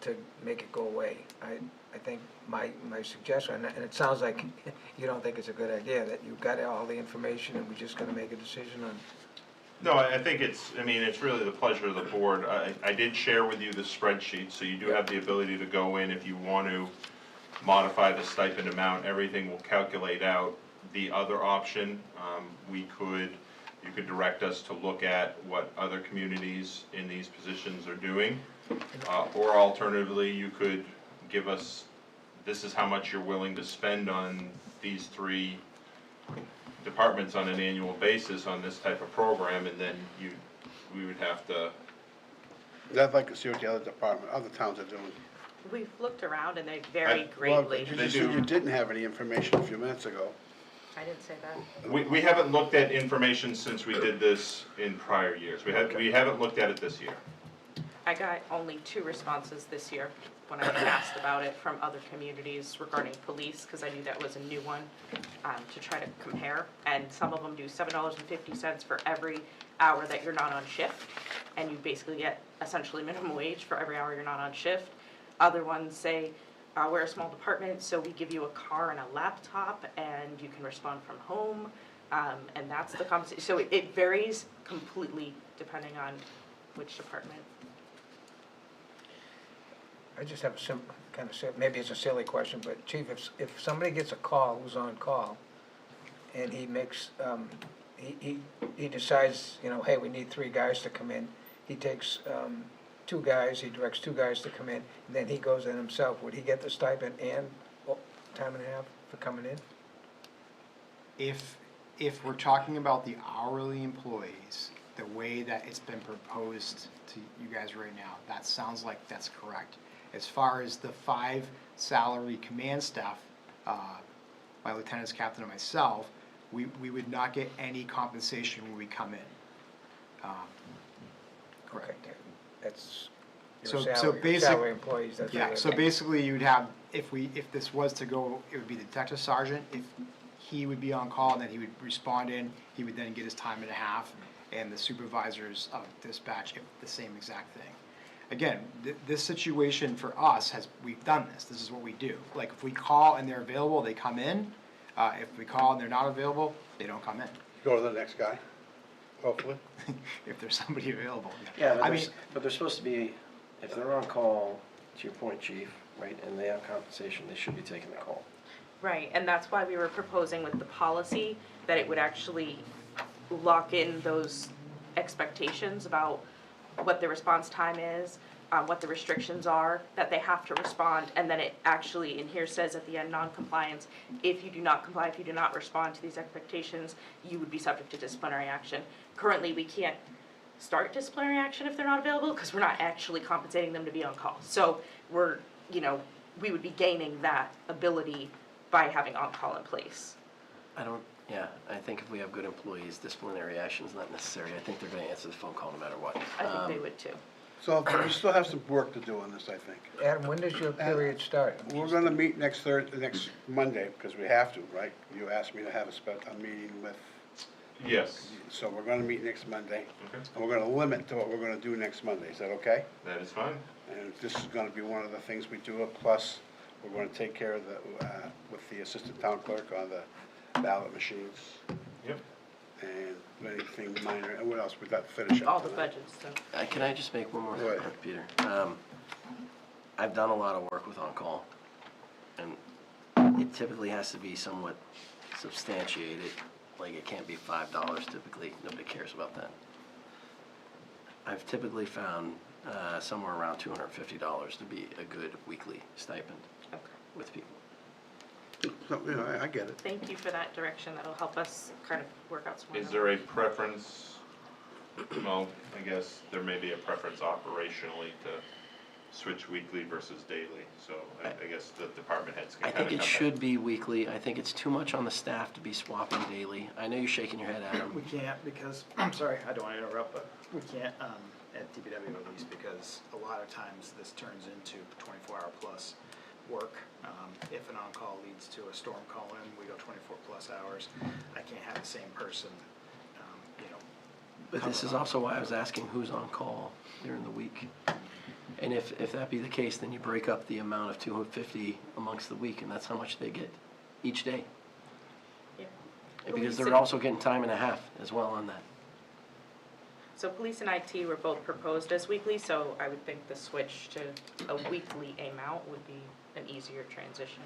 to make it go away. I think my suggestion, and it sounds like you don't think it's a good idea, that you've got all the information and we're just gonna make a decision on. No, I think it's really the pleasure of the board. I did share with you the spreadsheet, so you do have the ability to go in if you want to modify the stipend amount, everything will calculate out. The other option, you could direct us to look at what other communities in these positions are doing. Or alternatively, you could give us, this is how much you're willing to spend on these three departments on an annual basis on this type of program, and then we would have to. I'd like to see what the other towns are doing. We've looked around and they vary Well, greatly. you just said you didn't have any information a few minutes ago. I didn't say that. We haven't looked at information since we did this in prior years. We haven't looked at it this year. I got only 2 responses this year when I asked about it from other communities regarding police, because I knew that was a new one, to try to compare. And some of them do $7.50 for every hour that you're not on shift, and you basically get essentially minimum wage for every hour you're not on shift. Other ones say, we're a small department, so we give you a car and a laptop, and you can respond from home, and that's the conversation. So it varies completely depending on which department. I just have maybe it's a silly question, but Chief, if somebody gets a call, who's on call, and he makes, he decides, hey, we need 3 guys to come in, he takes, 2 guys, he directs 2 guys to come in, and then he goes in himself, would he get the stipend and time and a half for coming in? If we're talking about the hourly employees, the way that it's been proposed to you guys right now, that sounds like that's correct. As far as the 5 salary command staff, my lieutenant's captain and myself, we would not get any compensation when we come in. Correct. That's So- your so salary employees, that's what Yeah, they're so getting. basically you'd have, if this was to go, it would be the detective sergeant, if he would be on call, and then he would respond in, he would then get his time and a half, and the supervisors of dispatch, the same exact thing. again, this situation for us we've done this is what we do. Like, if we call and they're available, they come in. If we call and they're not available, they don't come in, Go to the next guy, hopefully. if there's somebody available. Yeah, I mean, but they're supposed to be, if they're on call, to your point, chief, right, and they have compensation, they should be taking the call. Right, and that's why we were proposing with the policy that it would actually lock in those expectations about what the response time is, what the restrictions are, that they have to respond, and then it actually, in here says at the end, non-compliance, if you do not comply, if you do not respond to these expectations, you would be subject to disciplinary action. Currently, we can't start disciplinary action if they're not available, because we're not actually compensating them to be on call. So we're, we would be gaining that ability by having on-call in place. Yeah, I think if we have good employees, disciplinary action is not necessary. I think they're gonna answer the phone call no matter what. I think they would too. So we still have some work to do on this, I think. Adam, when does your period start? We're gonna meet next Monday, because we have to, right? You asked me to have a meeting with, Yes, so we're gonna meet next Monday. okay, And we're gonna limit to what we're gonna do next Monday, is that okay? that is fine. And this is gonna be one of the things we do, plus we're gonna take care of with the assistant town clerk on the ballot machines Yep. and anything minor, and what else we got to finish up? All the tonight? budgets, so. Can I just make one more Go ahead. comment, Peter? I've done a lot of work with on-call, and it typically has to be somewhat substantiated, like it can't be $5 typically, nobody cares about that. I've typically found somewhere around $250 to be a good weekly stipend Okay. with people. So, I get it. Thank you for that direction. That'll help us kind of work out some more. Is there a preference, well, I guess there may be a preference operationally to switch weekly versus daily, so I guess the department heads can I kind of think it should be weekly. I think it's too much on the staff to be swapping daily. I know you're shaking your head, Adam. We can't because, I'm sorry, I don't want to interrupt, but we can't, at DPW at least, because a lot of times this turns into 24-hour plus work. If an on-call leads to a storm call-in, we go 24+ hours. I can't have the same person, But this is also why I was asking who's on call during the week. And if that be the case, then you break up the amount of 250 amongst the week, and that's how much they get each day. Yeah. Because Police they're and- also getting time and a half as well on that. So police and IT were both proposed as weekly, so I would think the switch to a weekly amount would be an easier transition.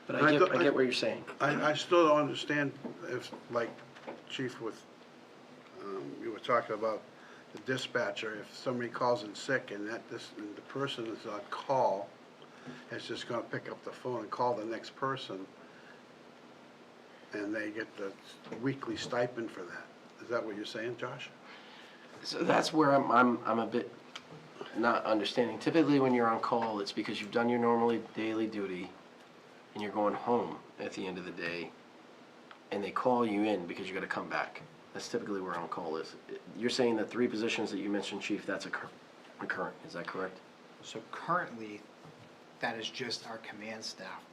But I I don't- get what you're saying. I still don't understand if, like, Chief, with, you were talking about the dispatcher, if somebody calls in sick and and the person is on call, is just gonna pick up the phone and call the next person, and they get the weekly stipend for that. Is that what you're saying, Josh? So that's where I'm a bit not understanding. Typically, when you're on call, it's because you've done your normally daily duty, and you're going home at the end of the day, and they call you in because you gotta come back. That's typically where on-call is. You're saying the 3 positions that you mentioned, Chief, that's recurrent, is that correct? So currently, that is just our command staff,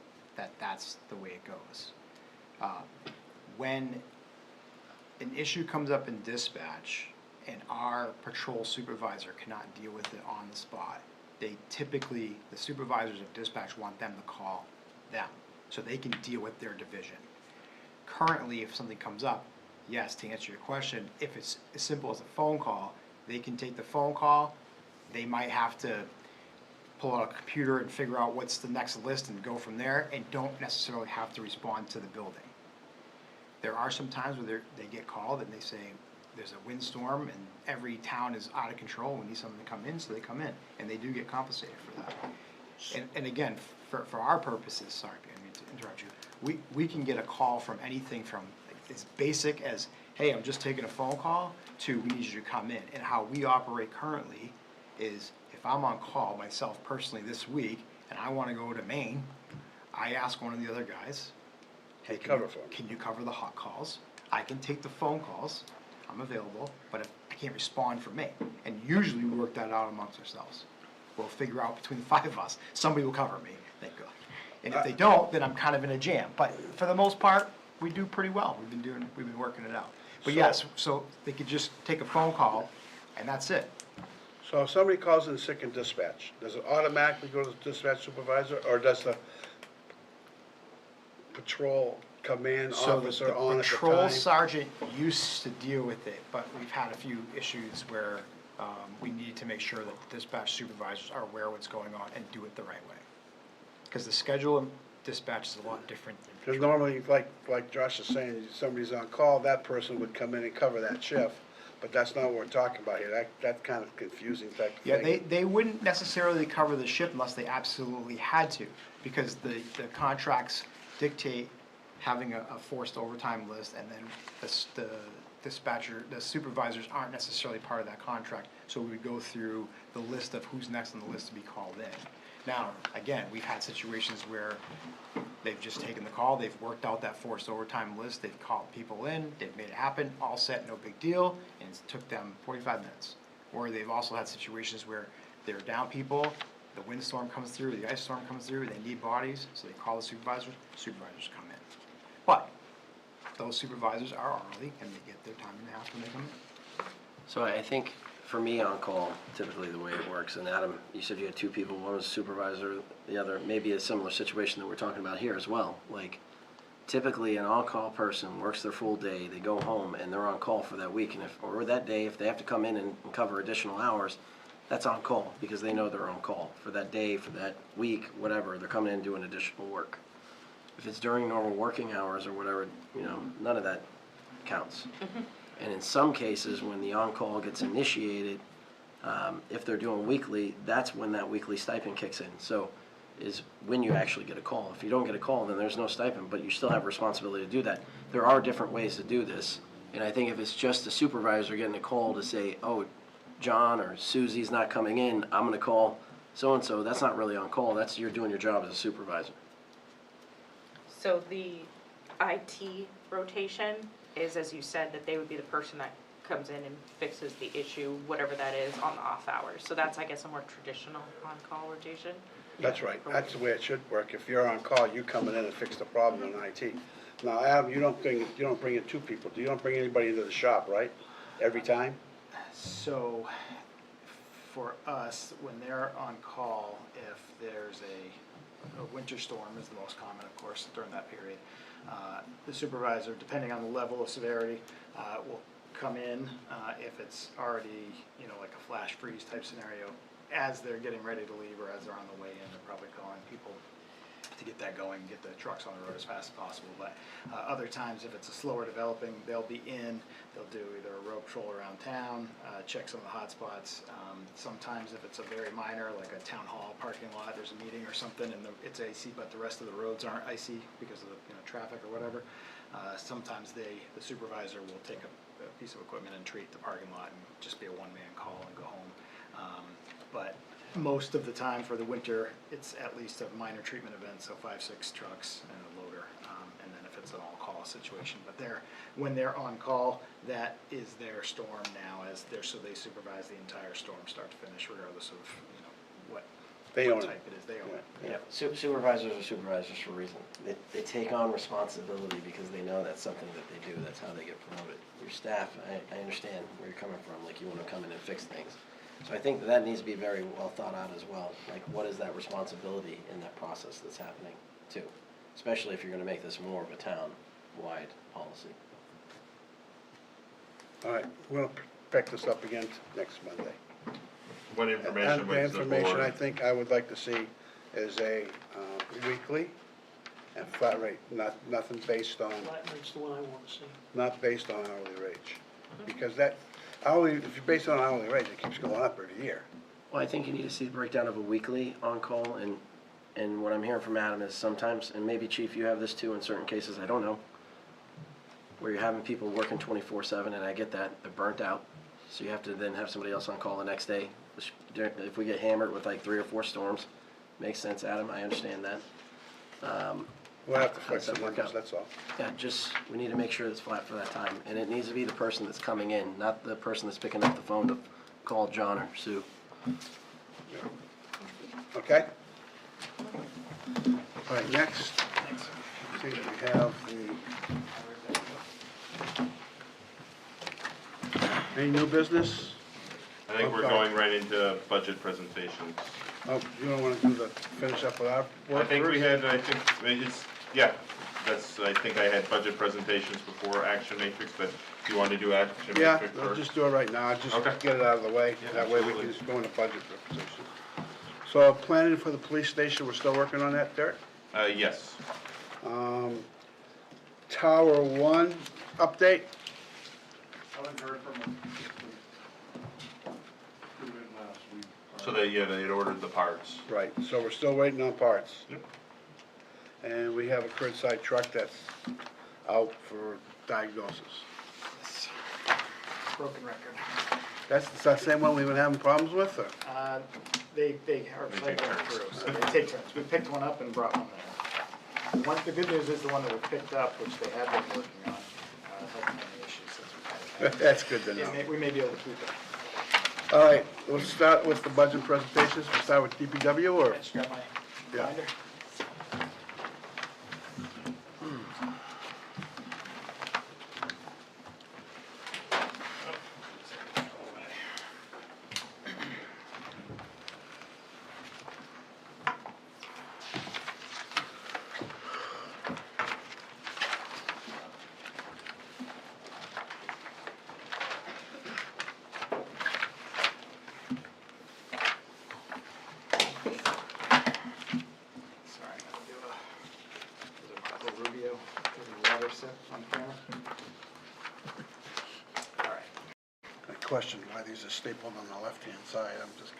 that's the way it goes. When an issue comes up in dispatch and our patrol supervisor cannot deal with it on the spot, the supervisors of dispatch want them to call them, so they can deal with their division. Currently, if something comes up, yes, to answer your question, if it's as simple as a phone call, they can take the phone call, they might have to pull out a computer and figure out what's the next list and go from there, and don't necessarily have to respond to the building. There are some times where they get called and they say, there's a windstorm and every town is out of control, we need someone to come in, so they come in, and they do get compensated for that. And again, for our purposes, sorry, I didn't mean to interrupt you, we can get a call from anything from as basic as, hey, I'm just taking a phone call, to we need you to come in. And how we operate currently is, if I'm on call myself personally this week, and I wanna go to Maine, I ask one of the other guys, hey, Cover for me. can you cover the hot calls? I can take the phone calls, I'm available, but if I can't respond for Maine. And usually we work that out amongst ourselves. We'll figure out between the 5 of us, somebody will cover me, thank God. And if they don't, then I'm kind of in a jam. But for the most part, we do pretty well. We've been working it out. But yes, so they could just take a phone call, and that's it. So if somebody calls in sick in dispatch, does it automatically go to the dispatch supervisor, or does the patrol command So the officer on at the patrol time? sergeant used to deal with it, but we've had a few issues where we need to make sure that the dispatch supervisors are aware of what's going on and do it the right way. Because the schedule of dispatch is a lot different than Because normally, like Josh is saying, somebody's on call, that person would come in and cover that shift, but that's not what we're talking about here. That's kind of confusing type of Yeah, thing. they wouldn't necessarily cover the shift unless they absolutely had to, because the contracts dictate having a forced overtime list, and then the dispatcher, the supervisors aren't necessarily part of that contract, so we would go through the list of who's next on the list to be called in. Now, again, we've had situations where they've just taken the call, they've worked out that forced overtime list, they've called people in, they've made it happen, all set, no big deal, and it took them 45 minutes. Or they've also had situations where they're down people, the windstorm comes through, the ice storm comes through, they need bodies, so they call the supervisors come in. But those supervisors are hourly, and they get their time and a half when they come in. So I think for me on call, typically the way it works, and Adam, you said you had two people, one was a supervisor, the other maybe a similar situation that we're talking about here as well. Like typically an on-call person works their full day, they go home and they're on call for that week, and or that day, if they have to come in and cover additional hours, that's on call because they know they're on call for that day, for that week, whatever, they're coming in doing additional work. If it's during normal working hours or whatever, none of that counts. And in some cases, when the on-call gets initiated, if they're doing weekly, that's when that weekly stipend kicks in. So is when you actually get a call. If you don't get a call, then there's no stipend, but you still have responsibility to do that. There are different ways to do this. And I think if it's just a supervisor getting a call to say, oh, John or Susie's not coming in, I'm gonna call so-and-so, that's not really on call. That's you're doing your job as a supervisor. So the IT rotation is, as you said, that they would be the person that comes in and fixes the issue, whatever that is, on the off hours. So that's, I guess, a more traditional on-call rotation. That's right, that's the way it should work. If you're on call, you come in and fix the problem in IT. Now, Adam, you don't bring in two people, you don't bring anybody into the shop, right? Every time? So, for us, when they're on call, if there's a winter storm is the most common, of course, during that period, the supervisor, depending on the level of severity, will come in, if it's already, like a flash freeze type scenario, as they're getting ready to leave or as they're on the way in, they're probably calling people to get that going, get the trucks on the road as fast as possible. But other times, if it's a slower developing, they'll be in, they'll do either a road patrol around town, check some of the hot spots. Sometimes if it's a very minor, like a town hall parking lot, there's a meeting or something and it's icy, but the rest of the roads aren't icy because of the traffic or whatever. Sometimes the supervisor will take a piece of equipment and treat the parking lot and just be a one-man call and go home. But most of the time for the winter, it's at least a minor treatment event, so 5-6 trucks and a loader, and then if it's an all-call situation. But when they're on call, that is their storm now, so they supervise the entire storm, start to finish, regardless of what They own it. type it is. They own it. Yeah, supervisors are supervisors for a reason. They take on responsibility because they know that's something that they do, that's how they get promoted. Your staff, I understand where you're coming from, like you want to come in and fix things. So I think that needs to be very well thought out as well. Like, what is that responsibility in that process that's happening too? Especially if you're going to make this more of a town-wide policy. All right, we'll pick this up again next Monday. What information And was the the information I board? think I would like to see is a weekly and flat rate, nothing based on, That's the one I want to see. not based on hourly wage. Because that hourly, if you're based on hourly wage, it keeps going up every year. Well, I think you need to see the breakdown of a weekly on-call, and what I'm hearing from Adam is sometimes, and maybe Chief, you have this too in certain cases, I don't know, where you're having people working 24/7, and I get that, they're burnt out, so you have to then have somebody else on call the next day. If we get hammered with like 3 or 4 storms, makes sense, Adam, I understand that. We'll have to How does fix that the work numbers, out? that's all. Yeah, we need to make sure it's flat for that time, and it needs to be the person that's coming in, not the person that's picking up the phone to call John or Sue. Okay? All right, next, see, we have any new business? I I think we're Okay. going right into budget presentations. Oh, you don't want to do the, finish up with our work? I think we first? had, it's, yeah, that's, I think I had budget presentations before Action Matrix, but do you want to do Action Yeah, Matrix let's first? just do it right now, just Okay. get it out of the way. Yeah, That way we absolutely. can just go into budget presentation. So planning for the police station, we're still working on that, Derek? Yes. Tower 1 update? Haven't heard from them. Due in last week. So they, yeah, they had ordered the parts. Right, so we're still waiting on parts. Yep. And we have a curbside truck that's out for diagnosis. Broken record. That's the same one we've been having problems with, or? They are They take cycling turns. through, so they take turns. We picked one up and brought one there. The good news is the one that we picked up, which they have been working on, hasn't had any issues since we've had it. That's good to know. We may be able to keep it. All right, we'll start with the budget presentations. We'll start with DPW, or? I just got my Yeah. binder. Sorry, I'm gonna do a Paco Rubio, do the water sip on camera. All right. I question why these are stapled on the left-hand side. I'm just.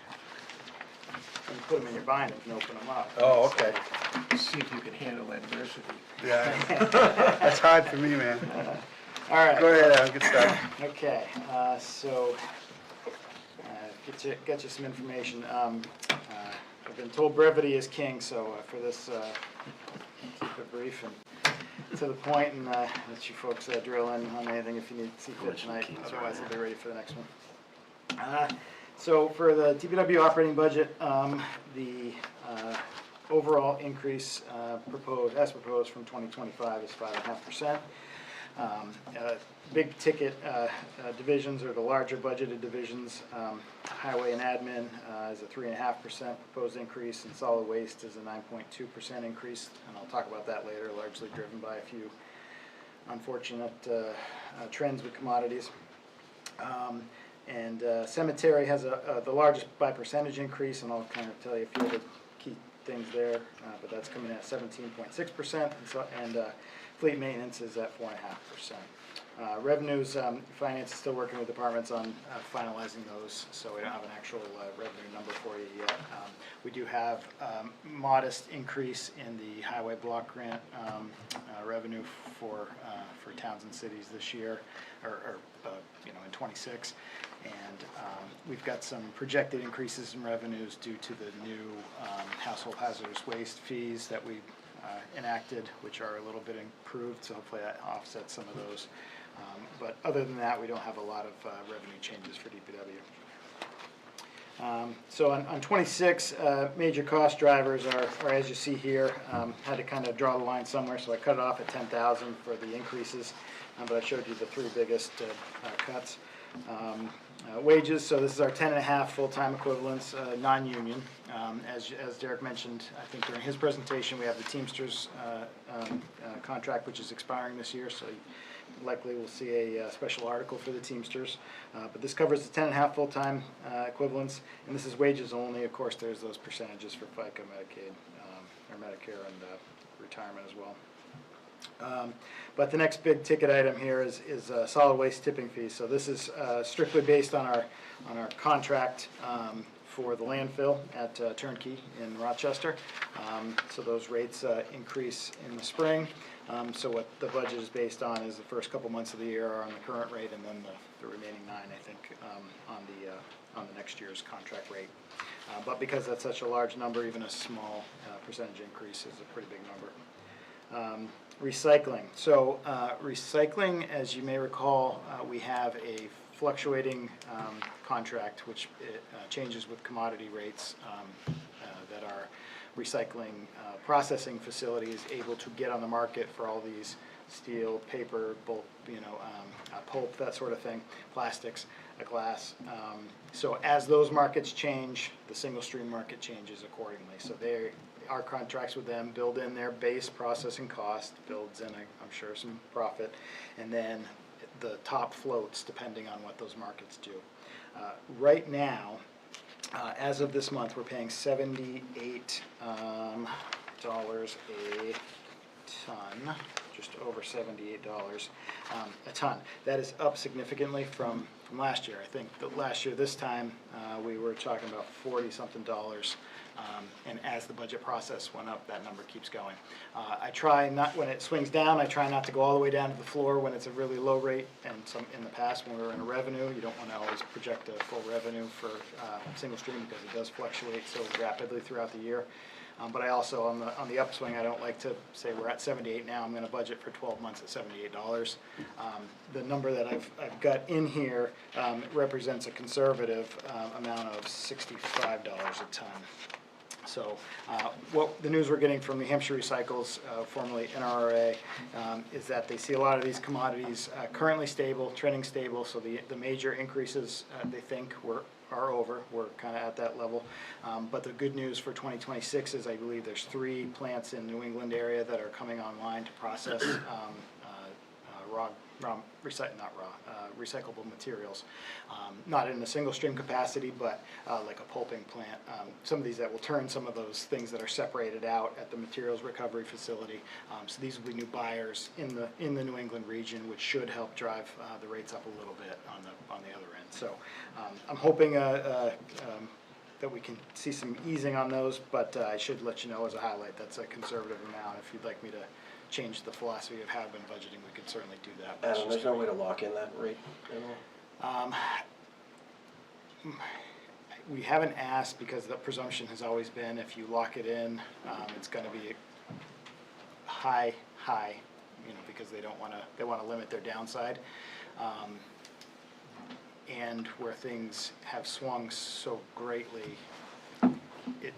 When you put them in your binder, you can open them up. Oh, okay. See if you can handle adversity. Yeah. That's hard for me, man. All right. Go ahead, Adam, get started. Okay, so, get you some information. I've been told brevity is king, so for this, keep it brief and to the point, and let you folks drill in on anything if you need to see fit tonight. Otherwise, I'll be ready for the next one. So for the DPW operating budget, the overall increase as proposed from 2025 is 5.5%. Big ticket divisions are the larger budgeted divisions. Highway and admin is a 3.5% proposed increase, and solid waste is a 9.2% increase. And I'll talk about that later, largely driven by a few unfortunate trends with commodities. And cemetery has the largest by percentage increase, and I'll kind of tell you a few of the key things there, but that's coming in at 17.6%, and fleet maintenance is at 4.5%. Revenues, finance is still working with departments on finalizing those, so we don't have an actual revenue number for you yet. We do have modest increase in the highway block grant revenue for towns and cities this year, or in '26. And we've got some projected increases in revenues due to the new household hazardous waste fees that we enacted, which are a little bit improved, so hopefully that offsets some of those. But other than that, we don't have a lot of revenue changes for DPW. So on 26, major cost drivers are as you see here. Had to kind of draw the line somewhere, so I cut it off at 10,000 for the increases, but I showed you the three biggest cuts. Wages, so this is our 10.5 full-time equivalents, non-union. As Derek mentioned, I think during his presentation, we have the Teamsters contract, which is expiring this year, so likely we'll see a special article for the Teamsters. But this covers the 10.5 full-time equivalents, and this is wages only. Of course, there's those percentages for FICA, Medicaid, or Medicare, and retirement as well. But the next big ticket item here is solid waste tipping fees. So this is strictly based on our contract for the landfill at Turnkey in Rochester. So those rates increase in the spring. So what the budget is based on is the first couple months of the year are on the current rate, and then the remaining 9, I think, on the next year's contract rate. But because that's such a large number, even a small percentage increase is a pretty big number. Recycling. So recycling, as you may recall, we have a fluctuating contract which changes with commodity rates that our recycling processing facility is able to get on the market for all these steel, paper, bulk, pulp, that sort of thing, plastics, glass. So as those markets change, the single stream market changes accordingly. So our contracts with them build in their base processing cost, builds in, I'm sure, some profit, and then the top floats depending on what those markets do. Right now, as of this month, we're paying $78 a ton, just over $78 a ton. That is up significantly from last year. I think that last year, this time, we were talking about 40-something dollars. And as the budget process went up, that number keeps going. I try not, when it swings down, I try not to go all the way down to the floor when it's a really low rate. And in the past, when we were in a revenue, you don't want to always project a full revenue for single stream because it does fluctuate so rapidly throughout the year. But I also, on the upswing, I don't like to say we're at 78 now, I'm going to budget for 12 months at $78. The number that I've got in here represents a conservative amount of $65 a ton. So what the news we're getting from New Hampshire Recycles, formerly NRRA, is that they see a lot of these commodities currently stable, trending stable, so the major increases they think are over. We're kind of at that level. But the good news for 2026 is I believe there's 3 plants in New England area that are coming online to process recyclable materials. Not in a single stream capacity, but like a pulping plant. Some of these that will turn some of those things that are separated out at the materials recovery facility. So these will be new buyers in the New England region, which should help drive the rates up a little bit on the other end. So I'm hoping that we can see some easing on those, but I should let you know as a highlight, that's a conservative amount. If you'd like me to change the philosophy of how I've been budgeting, we could certainly do that. Adam, there's no way to lock in that rate at all? We haven't asked because the presumption has always been if you lock it in, it's going to be high, because they want to limit their downside. And where things have swung so greatly,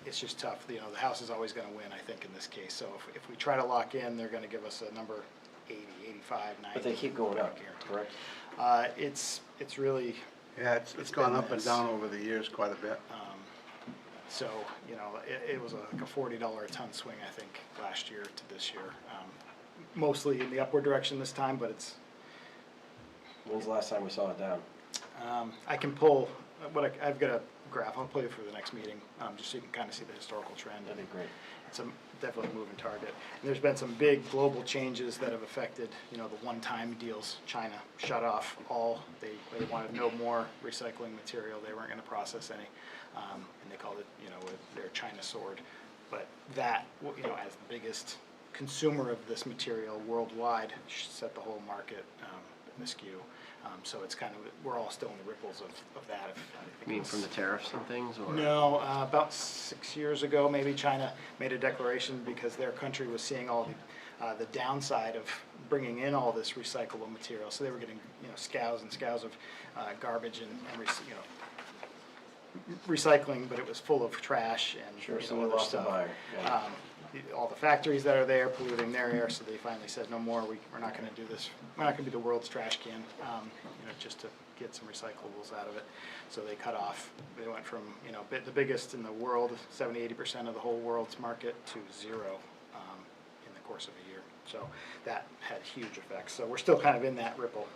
it's just tough. The house is always going to win, I think, in this case. So if we try to lock in, they're going to give us a number 80, 85, 90. But they keep going up, correct? It's really... Yeah, it's gone up and down over the years quite a bit. So, it was like a $40 a ton swing, I think, last year to this year. Mostly in the upward direction this time, but it's... When's the last time we saw it down? I can pull, I've got a graph, I'll play it for the next meeting, just so you can kind of see the historical trend. That'd be great. It's definitely a moving target. And there's been some big global changes that have affected, the one-time deals. China shut off all, they wanted no more recycling material, they weren't going to process any, and they called it, their China sword. But that, as the biggest consumer of this material worldwide, set the whole market askew. So it's kind of, we're all still in the ripples of that. You mean from the tariffs and things, or? No, about 6 years ago, maybe China made a declaration because their country was seeing all the downside of bringing in all this recyclable material. So they were getting, scows and scows of garbage and recycling, but it was full of trash and Sure, so other lost a stuff. buyer. Yeah. All the factories that are there polluting their air, so they finally said, no more, we're not gonna do this, we're not gonna be the world's trash can, just to get some recyclables out of it. So they cut off, they went from, the biggest in the world, 70-80% of the whole world's market, to 0 in the course of a year. So that had huge effects. So we're still kind of in that ripple.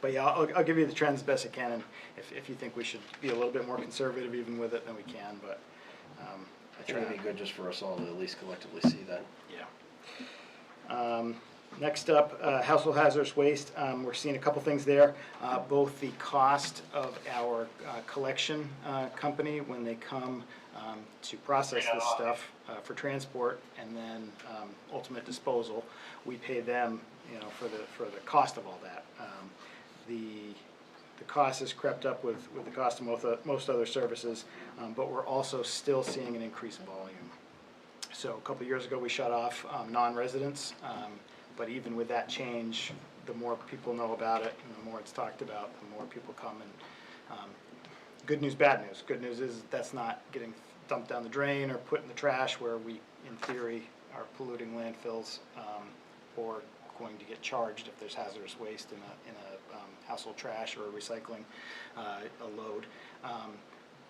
But yeah, I'll give you the trends best I can, and if you think we should be a little bit more conservative even with it, then we can, but I think it'd be good just for us all to at least collectively see that. Yeah. Next up, household hazardous waste. We're seeing a couple things there. Both the cost of our collection company when they come to process this stuff for transport, and then ultimate disposal. We pay them, for the cost of all that. The cost has crept up with the cost of most other services, but we're also still seeing an increased volume. So a couple of years ago, we shut off non-residents, but even with that change, the more people know about it and the more it's talked about, the more people come. And good news, bad news. Good news is that's not getting dumped down the drain or put in the trash where we, in theory, are polluting landfills. or going to get charged if there's hazardous waste in a household trash or a recycling a load.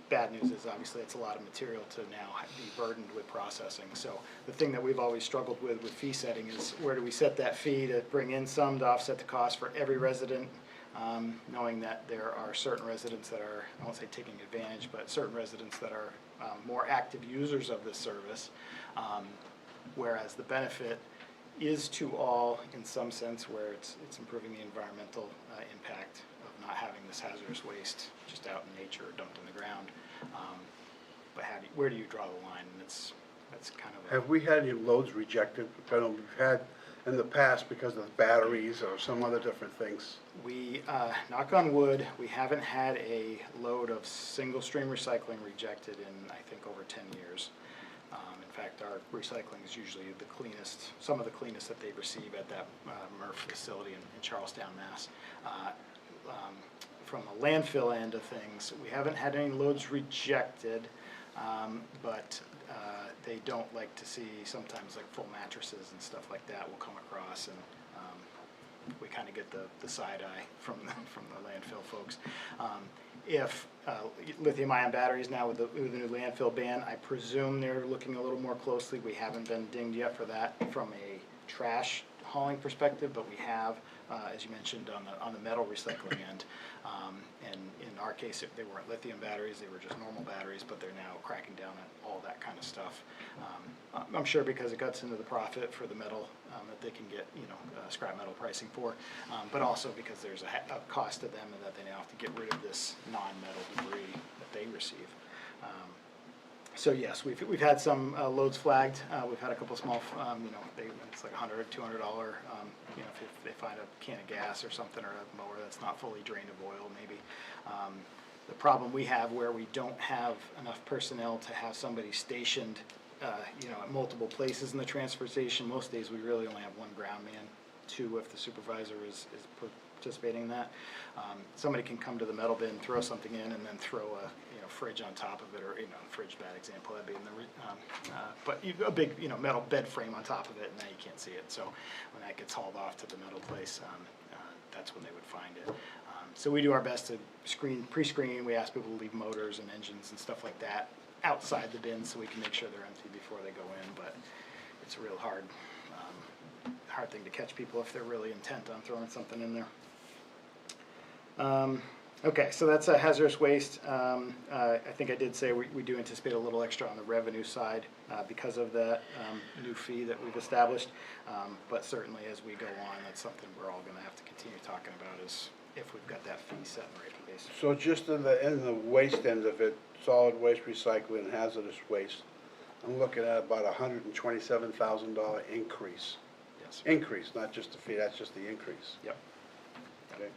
Bad news is obviously it's a lot of material to now be burdened with processing. So the thing that we've always struggled with fee setting is where do we set that fee to bring in some to offset the cost for every resident, knowing that there are certain residents that are, I won't say taking advantage, but certain residents that are more active users of this service, whereas the benefit is to all in some sense where it's improving the environmental impact of not having this hazardous waste just out in nature or dumped in the ground. But where do you draw the line? And that's kind of Have we had any loads rejected? I know we've had in the past because of batteries or some other different things. we, knock on wood, we haven't had a load of single stream recycling rejected in, I think, over 10 years. In fact, our recycling is usually the cleanest, some of the cleanest that they receive at that MRF facility in Charlestown, Mass. From the landfill end of things, we haven't had any loads rejected, but they don't like to see sometimes like full mattresses and stuff like that will come across, and we kind of get the side eye from the landfill folks. If lithium-ion batteries now with the new landfill ban, I presume they're looking a little more closely. We haven't been dinged yet for that from a trash hauling perspective, but we have, as you mentioned, on the metal recycling end. And in our case, they weren't lithium batteries, they were just normal batteries, but they're now cracking down on all that kind of stuff. I'm sure because it cuts into the profit for the metal that they can get, scrap metal pricing for, but also because there's a cost to them and that they now have to get rid of this non-metal debris that they receive. So yes, we've had some loads flagged. We've had a couple small, it's like $100, $200. If they find a can of gas or something, or a mower that's not fully drained of oil, maybe. The problem we have where we don't have enough personnel to have somebody stationed, at multiple places in the transfer station. Most days we really only have one ground man, two if the supervisor is participating in that. Somebody can come to the metal bin, throw something in, and then throw a fridge on top of it, or fridge, bad example, that'd be in the but a big metal bed frame on top of it, and now you can't see it. So when that gets hauled off to the metal place, that's when they would find it. So we do our best to pre-screen. We ask people to leave motors and engines and stuff like that outside the bin so we can make sure they're empty before they go in. But it's a real hard thing to catch people if they're really intent on throwing something in there. Okay, so that's a hazardous waste. I think I did say we do anticipate a little extra on the revenue side because of that new fee that we've established. But certainly as we go on, that's something we're all going to have to continue talking about, is if we've got that fee set in the right place. So just in the waste end of it, solid waste, recycling, and hazardous waste, I'm looking at about $127,000 increase. Yes. Increase, not just the fee, that's just the increase. Yep. Okay.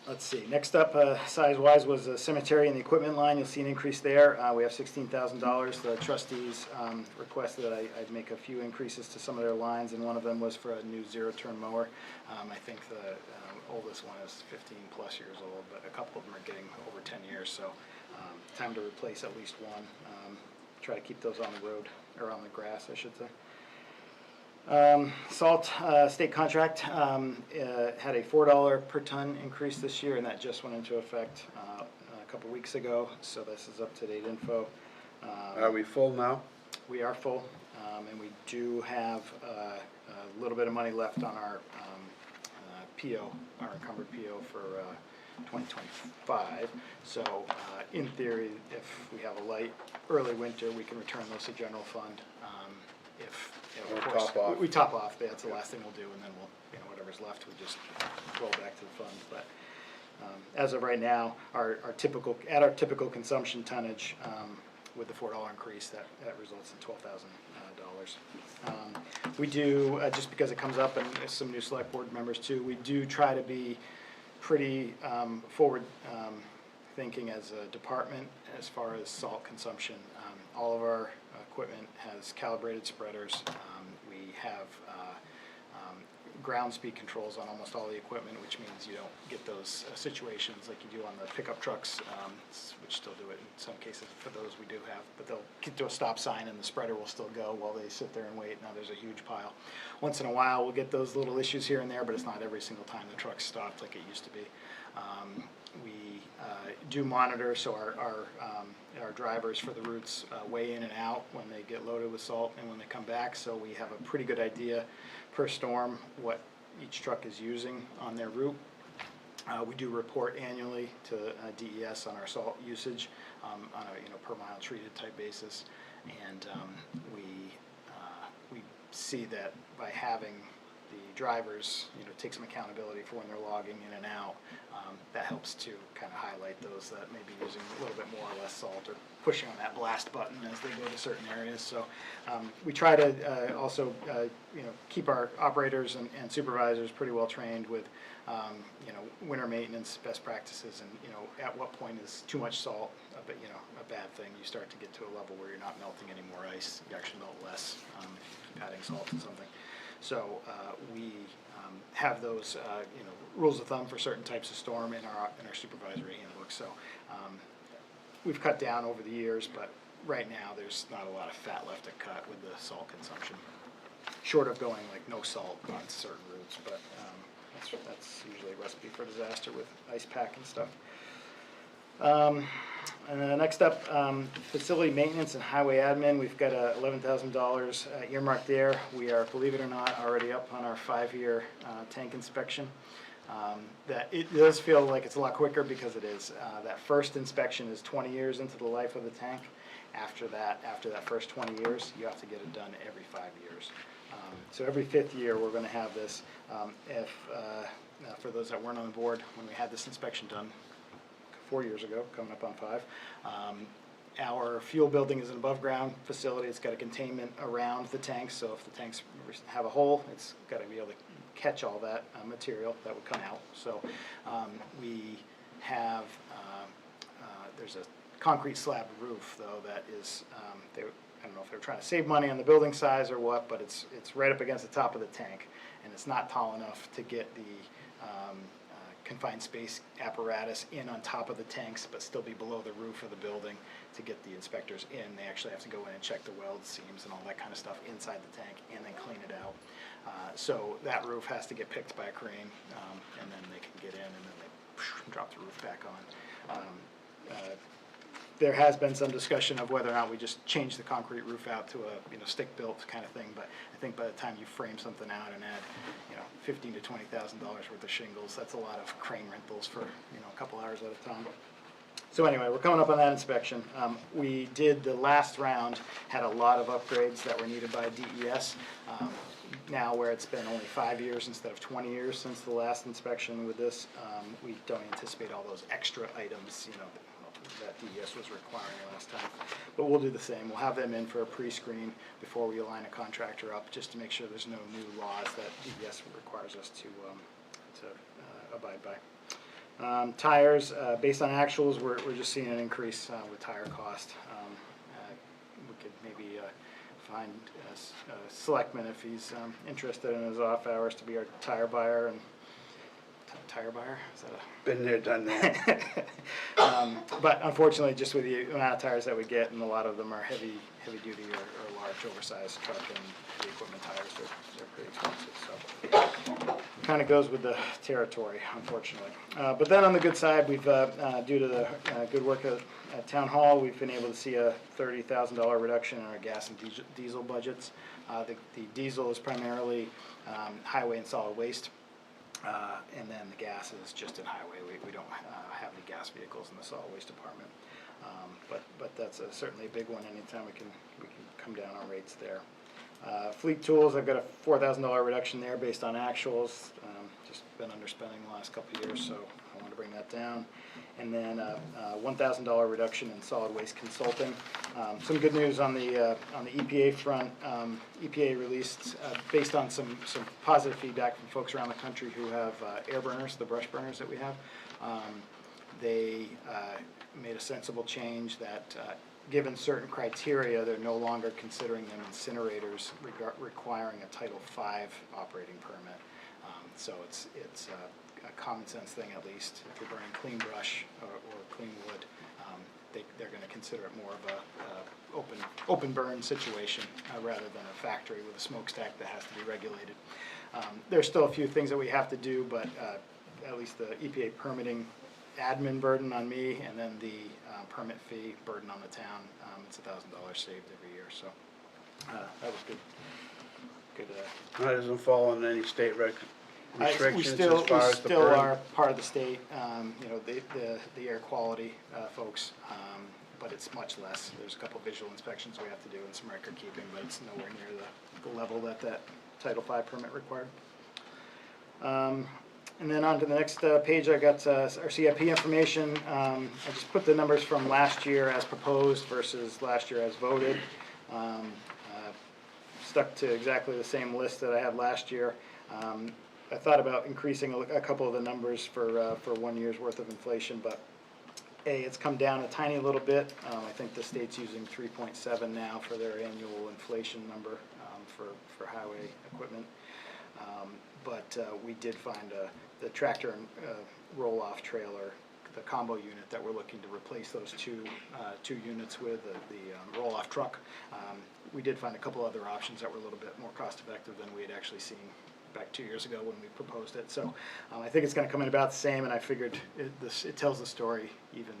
Let's see, next up, size-wise, was the cemetery and the equipment line. You'll see an increase there. We have $16,000. The trustees requested that I make a few increases to some of their lines, and one of them was for a new zero-turn mower. I think the oldest one is 15-plus years old, but a couple of them are getting over 10 years, so time to replace at least one. Try to keep those on the road, or on the grass, I should say. Salt state contract had a $4 per ton increase this year, and that just went into effect a couple weeks ago, so this is up-to-date info. Are we full now? We are full, and we do have a little bit of money left on our PO, our encumbered PO for 2025. So in theory, if we have a light early winter, we can return those to general fund. Of course, top off. we top off. That's the last thing we'll do, and then we'll, whatever's left, we just roll back to the fund. But as of right now, our typical consumption tonnage with the $4 increase, that results in $12,000. We do just because it comes up, and some new select board members too. We do try to be pretty forward thinking as a department as far as salt consumption. All of our equipment has calibrated spreaders. We have ground speed controls on almost all the equipment, which means you don't get those situations like you do on the pickup trucks, which still do it in some cases. For those we do have, but they'll get to a stop sign and the spreader will still go while they sit there and wait. Now there's a huge pile. Once in a while, we'll get those little issues here and there, but it's not every single time the truck's stopped like it used to be. We do monitor, so our drivers for the routes weigh in and out when they get loaded with salt and when they come back, so we have a pretty good idea per storm what each truck is using on their route. We do report annually to DES on our salt usage on a per mile treated type basis, and we see that by having the drivers, take some accountability for when they're logging in and out. That helps to kind of highlight those that may be using a little bit more or less salt or pushing on that blast button as they go to certain areas. So we try to also keep our operators and supervisors pretty well trained with winter maintenance best practices, and at what point is too much salt a bad thing. You start to get to a level where you're not melting any more ice. You actually melt less if you keep adding salt to something. So we have those rules of thumb for certain types of storm in our supervisory handbook. So we've cut down over the years, but right now there's not a lot of fat left to cut with the salt consumption, short of going like no salt on certain routes. But that's usually a recipe for disaster with ice pack and stuff. And next up, facility maintenance and highway admin. We've got $11,000 earmarked there. We are, believe it or not, already up on our 5-year tank inspection. That it does feel like it's a lot quicker because it is. That first inspection is 20 years into the life of the tank. After that first 20 years, you have to get it done every 5 years. So every 5th year, we're going to have this. For those that weren't on the board, when we had this inspection done 4 years ago, coming up on 5. Our fuel building is an above ground facility. It's got a containment around the tanks, so if the tanks have a hole, it's got to be able to catch all that material that would come out. So we have, there's a concrete slab roof though that is, I don't know if they're trying to save money on the building size or what, but it's right up against the top of the tank, and it's not tall enough to get the confined space apparatus in on top of the tanks, but still be below the roof of the building to get the inspectors in. They actually have to go in and check the weld seams and all that kind of stuff inside the tank and then clean it out. So that roof has to get picked by a crane, and then they can get in and then they drop the roof back on. There has been some discussion of whether or not we just change the concrete roof out to a stick-built kind of thing, but I think by the time you frame something out and add $15,000 to $20,000 worth of shingles, that's a lot of crane rentals for a couple hours at a time. So anyway, we're coming up on that inspection. We did the last round, had a lot of upgrades that were needed by DES. Now where it's been only 5 years instead of 20 years since the last inspection with this, we don't anticipate all those extra items that DES was requiring last time. But we'll do the same. We'll have them in for a pre-screen before we align a contractor up, just to make sure there's no new laws that DES requires us to abide by. Tires, based on actuals, we're just seeing an increase with tire cost. We could maybe find a selectman if he's interested in his off hours to be our tire buyer. And tire buyer? Is that a... Been there, done that. But unfortunately, just with the amount of tires that we get, and a lot of them are heavy duty or large oversized truck and heavy equipment tires, they're pretty expensive. So kind of goes with the territory, unfortunately. But then on the good side, we've due to the good work at Town Hall, we've been able to see a $30,000 reduction in our gas and diesel budgets. The diesel is primarily highway and solid waste. And then the gas is just in highway. We don't have any gas vehicles in the solid waste department. But that's certainly a big one. Anytime we can come down on rates there. Fleet tools, I've got a $4,000 reduction there based on actuals. Just been underspending the last couple of years, so I want to bring that down. And then $1,000 reduction in solid waste consulting. Some good news on the EPA front. EPA released, based on some positive feedback from folks around the country who have air burners, the brush burners that we have. They made a sensible change that given certain criteria, they're no longer considering them incinerators requiring a Title V operating permit. So it's a common sense thing, at least. If you're burning clean brush or clean wood, they're gonna consider it more of a open burn situation rather than a factory with a smokestack that has to be regulated. There's still a few things that we have to do, but at least the EPA permitting admin burden on me, and then the permit fee burden on the town. It's $1,000 saved every year, so that was good. Good. That doesn't fall under any state restrictions as We far as the still burn? are part of the state, you know, the air quality folks, but it's much less. There's a couple visual inspections we have to do and some record keeping, but it's nowhere near the level that Title V permit required. And then on to the next page, I got our CIP information. I just put the numbers from last year as proposed versus last year as voted. Stuck to exactly the same list that I had last year. I thought about increasing a couple of the numbers for 1 year's worth of inflation, but it's come down a tiny little bit. I think the state's using 3.7 now for their annual inflation number for highway equipment. But we did find the tractor and roll-off trailer, the combo unit that we're looking to replace those two units with, the roll-off truck. We did find a couple other options that were a little bit more cost-effective than we had actually seen back 2 years ago when we proposed it. So I think it's going to come in about the same, and I figured it tells the story even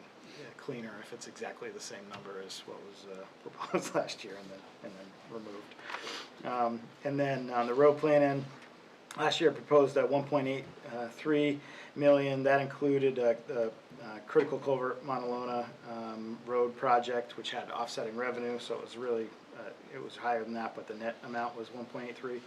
cleaner if it's exactly the same number as what was proposed last year and then removed. And then on the road plan end, last year I proposed 1.83 million. That included the critical culvert Montalona road project, which had offsetting revenue, so it was really it was higher than that, but the net amount was 1.83.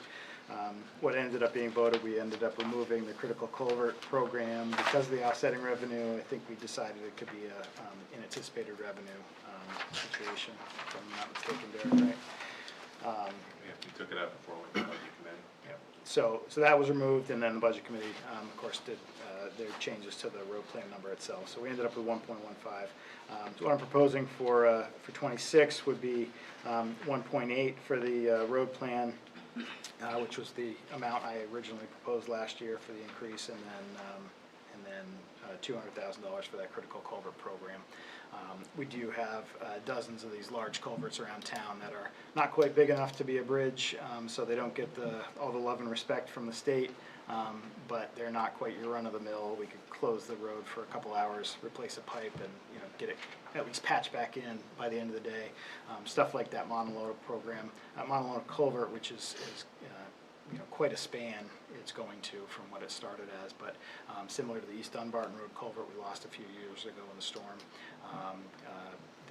What ended up being voted, we ended up removing the critical culvert program because of the offsetting revenue. I think we decided it could be a unanticipated revenue situation, if I'm not mistaken, Derek, right? We took it out before we went to the budget committee. So that was removed, and then the budget committee, of course, did their changes to the road plan number itself. So we ended up with 1.15. So what I'm proposing for 26 would be 1.8 for the road plan, which was the amount I originally proposed last year for the increase, and then $200,000 for that critical culvert program. We do have dozens of these large culverts around town that are not quite big enough to be a bridge, so they don't get all the love and respect from the state, but they're not quite your run-of-the-mill. We could close the road for a couple hours, replace a pipe, and get it at least patched back in by the end of the day. Stuff like that Montalona program, Montalona culvert, which is quite a span it's going to from what it started as, but similar to the East Dunbarton Road culvert we lost a few years ago in the storm.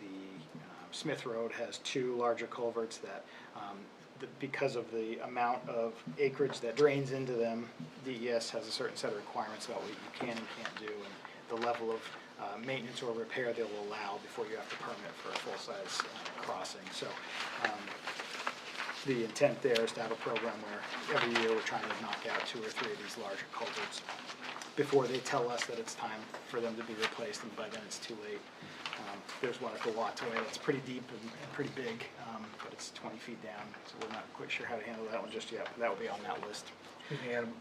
The Smith Road has two larger culverts that because of the amount of acreage that drains into them, DES has a certain set of requirements about what you can and can't do, and the level of maintenance or repair they will allow before you have to permit for a full-size crossing. So the intent there is to have a program where every year we're trying to knock out 2 or 3 of these larger culverts before they tell us that it's time for them to be replaced, and by then it's too late. There's one at the Wattaway that's pretty deep and pretty big, but it's 20 feet down, so we're not quite sure how to handle that one just yet, but that will be on that list. Excuse me, Adam,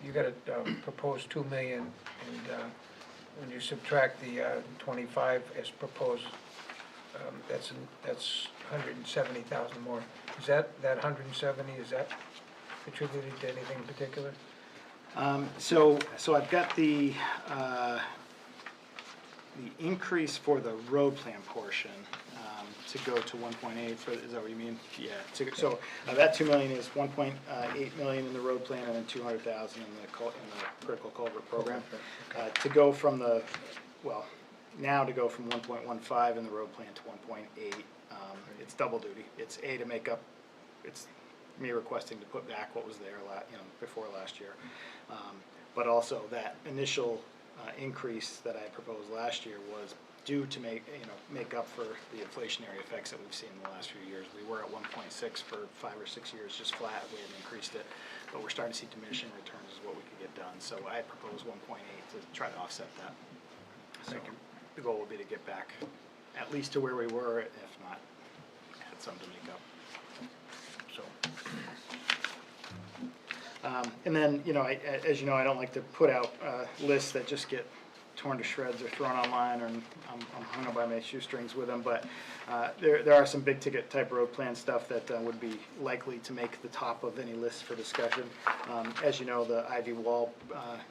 you got a proposed 2 million, and when you subtract the 25 as proposed, that's 170,000 more. Is that 170, is that attributed to anything in particular? So I've got the increase for the road plan portion to go to 1.8. Is that what you mean? Yeah. So that 2 million is 1.8 million in the road plan, and then 200,000 in the critical culvert program. To go from now to go from 1.15 in the road plan to 1.8, it's double duty. It's to make up. It's me requesting to put back what was there, before last year, but also that initial increase that I proposed last year was due to make up for the inflationary effects that we've seen in the last few years. We were at 1.6 for 5 or 6 years, just flat. We hadn't increased it, but we're starting to see diminishing returns is what we could get done. So I proposed 1.8 to try to offset that. So the goal would be to get back at least to where we were, if not, had some to make up. So. And then, you know, as you know, I don't like to put out lists that just get torn to shreds or thrown online, or I'm hung up by my shoestrings with them, but there are some big ticket type road plan stuff that would be likely to make the top of any list for discussion. As you know, the Ivy Wall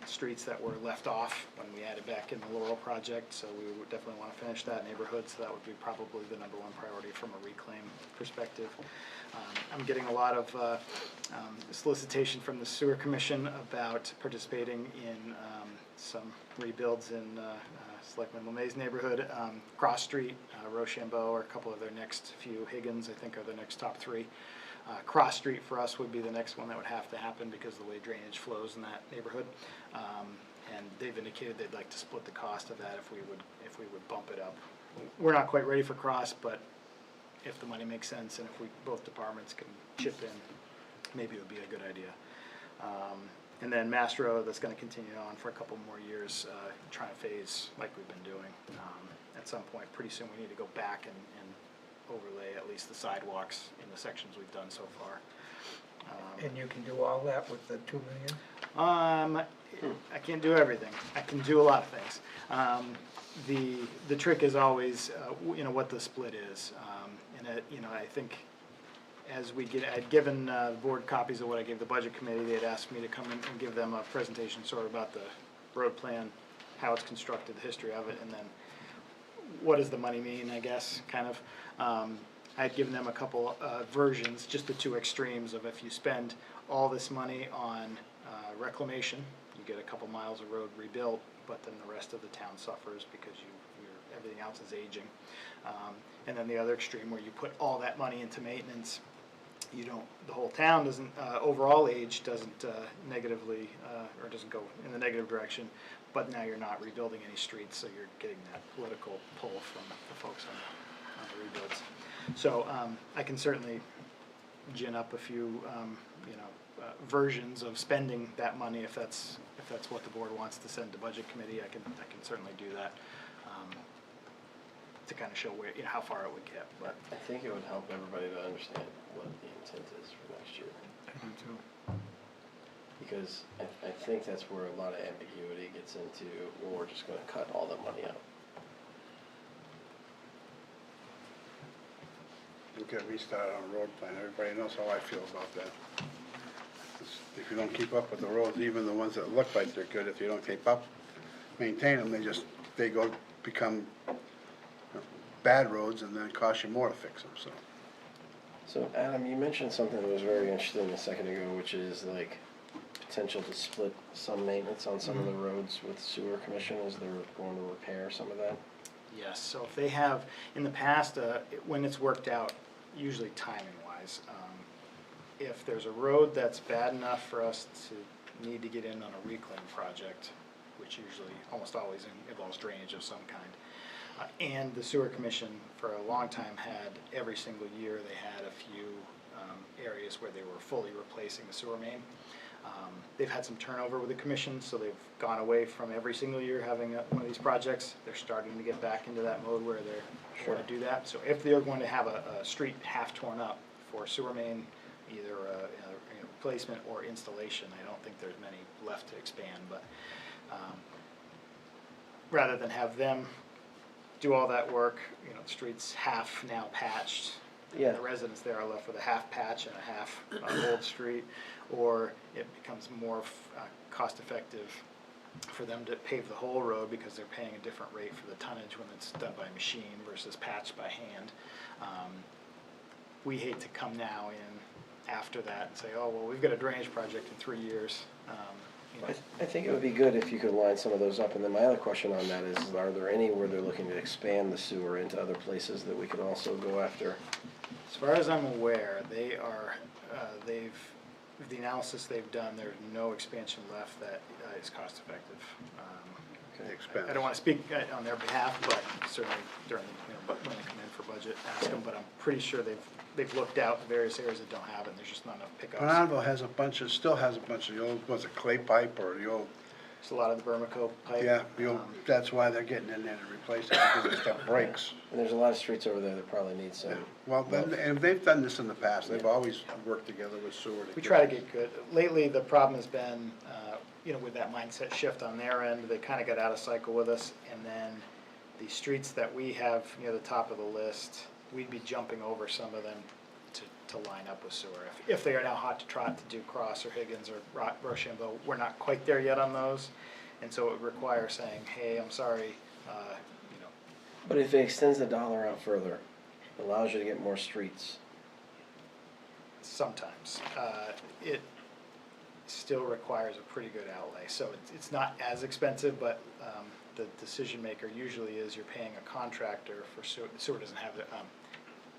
streets that were left off when we added back in the Laurel project, so we would definitely want to finish that neighborhood, so that would be probably the #1 priority from a reclaim perspective. I'm getting a lot of solicitation from the Sewer Commission about participating in some rebuilds in Selectman Lemay's neighborhood. Cross Street, Rochambeau are a couple of their next few. Higgins, I think, are the next top 3. Cross Street for us would be the next one that would have to happen because of the way drainage flows in that neighborhood. And they've indicated they'd like to split the cost of that if we would bump it up. We're not quite ready for Cross, but if the money makes sense and if both departments can chip in, maybe it would be a good idea. And then Mass Road, that's going to continue on for a couple more years, trying to phase like we've been doing. At some point, pretty soon, we need to go back and overlay at least the sidewalks in the sections we've done so far. And you can do all that with the 2 million? I can't do everything. I can do a lot of things. The trick is always, you know, what the split is. You know, I think as I'd given the board copies of what I gave the budget committee. They had asked me to come in and give them a presentation sort of about the road plan, how it's constructed, the history of it, and then what does the money mean, I guess, kind of. I'd given them a couple versions, just the 2 extremes of if you spend all this money on reclamation, you get a couple miles of road rebuilt, but then the rest of the town suffers because everything else is aging. And then the other extreme where you put all that money into maintenance, the whole town doesn't, overall age doesn't negatively, or doesn't go in the negative direction, but now you're not rebuilding any streets, so you're getting that political pull from the folks on the rebuilds. So I can certainly gin up a few, versions of spending that money if that's what the board wants to send to budget committee. I can certainly do that to kind of show where, how far it would get. But I think it would help everybody to understand what the intent is for next year. I do too. Because I think that's where a lot of ambiguity gets into, well, we're just gonna cut all the money out. Don't get me started on a road plan. Everybody knows how I feel about that. If you don't keep up with the roads, even the ones that look like they're good, if you don't keep up, maintain them, they become bad roads and then cost you more to fix them, so. So Adam, you mentioned something that was very interesting a second ago, which is like potential to split some maintenance on some of the roads with sewer commission as they're going to repair some of that. yes, so if they have, in the past, when it's worked out, usually timing-wise, if there's a road that's bad enough for us to need to get in on a reclaim project, which usually almost always involves drainage of some kind, and the sewer commission for a long time had, every single year, they had a few areas where they were fully replacing the sewer main. They've had some turnover with the commission, so they've gone away from every single year having one of these projects. They're starting to get back into that mode where they're going to do that. So if they're going to have a street half torn up for sewer main, either replacement or installation, I don't think there's many left to expand, but rather than have them do all that work, the street's half now patched. Yeah. The residents there are left with a half patch and a half old street, or it becomes more cost effective for them to pave the whole road because they're paying a different rate for the tonnage when it's done by machine versus patched by hand. We hate to come now in after that and say, oh, well, we've got a drainage project in 3 years. I think it would be good if you could line some of those up, and then my other question on that is, are there any where they're looking to expand the sewer into other places that we could also go after? As far as I'm aware, they are, the analysis they've done, there's no expansion left that is cost effective. I don't want to speak on their behalf, but certainly during, when they come in for budget, ask them, but I'm pretty sure they've looked out the various areas that don't have it, and there's just not enough pickups. Bonneville still has a bunch of the old, was it clay pipe or the old It's a lot of the Bermico pipe. Yeah, that's why they're getting in there to replace it, because the stuff breaks. And there's a lot of streets over there that probably need some. Well, then, and they've done this in the past, they've always worked together with sewer. We try to get good. Lately, the problem has been, with that mindset shift on their end, they kind of got out of cycle with us. And then the streets that we have near the top of the list, we'd be jumping over some of them to line up with sewer. If they are now hot to trot to do Cross or Higgins or Rochambeau, we're not quite there yet on those. And so it would require saying, hey, I'm sorry, But if it extends the dollar out further, allows you to get more streets. sometimes. It still requires a pretty good outlay. So it's not as expensive, but the decision maker usually is you're paying a contractor for sewer. Sewer doesn't have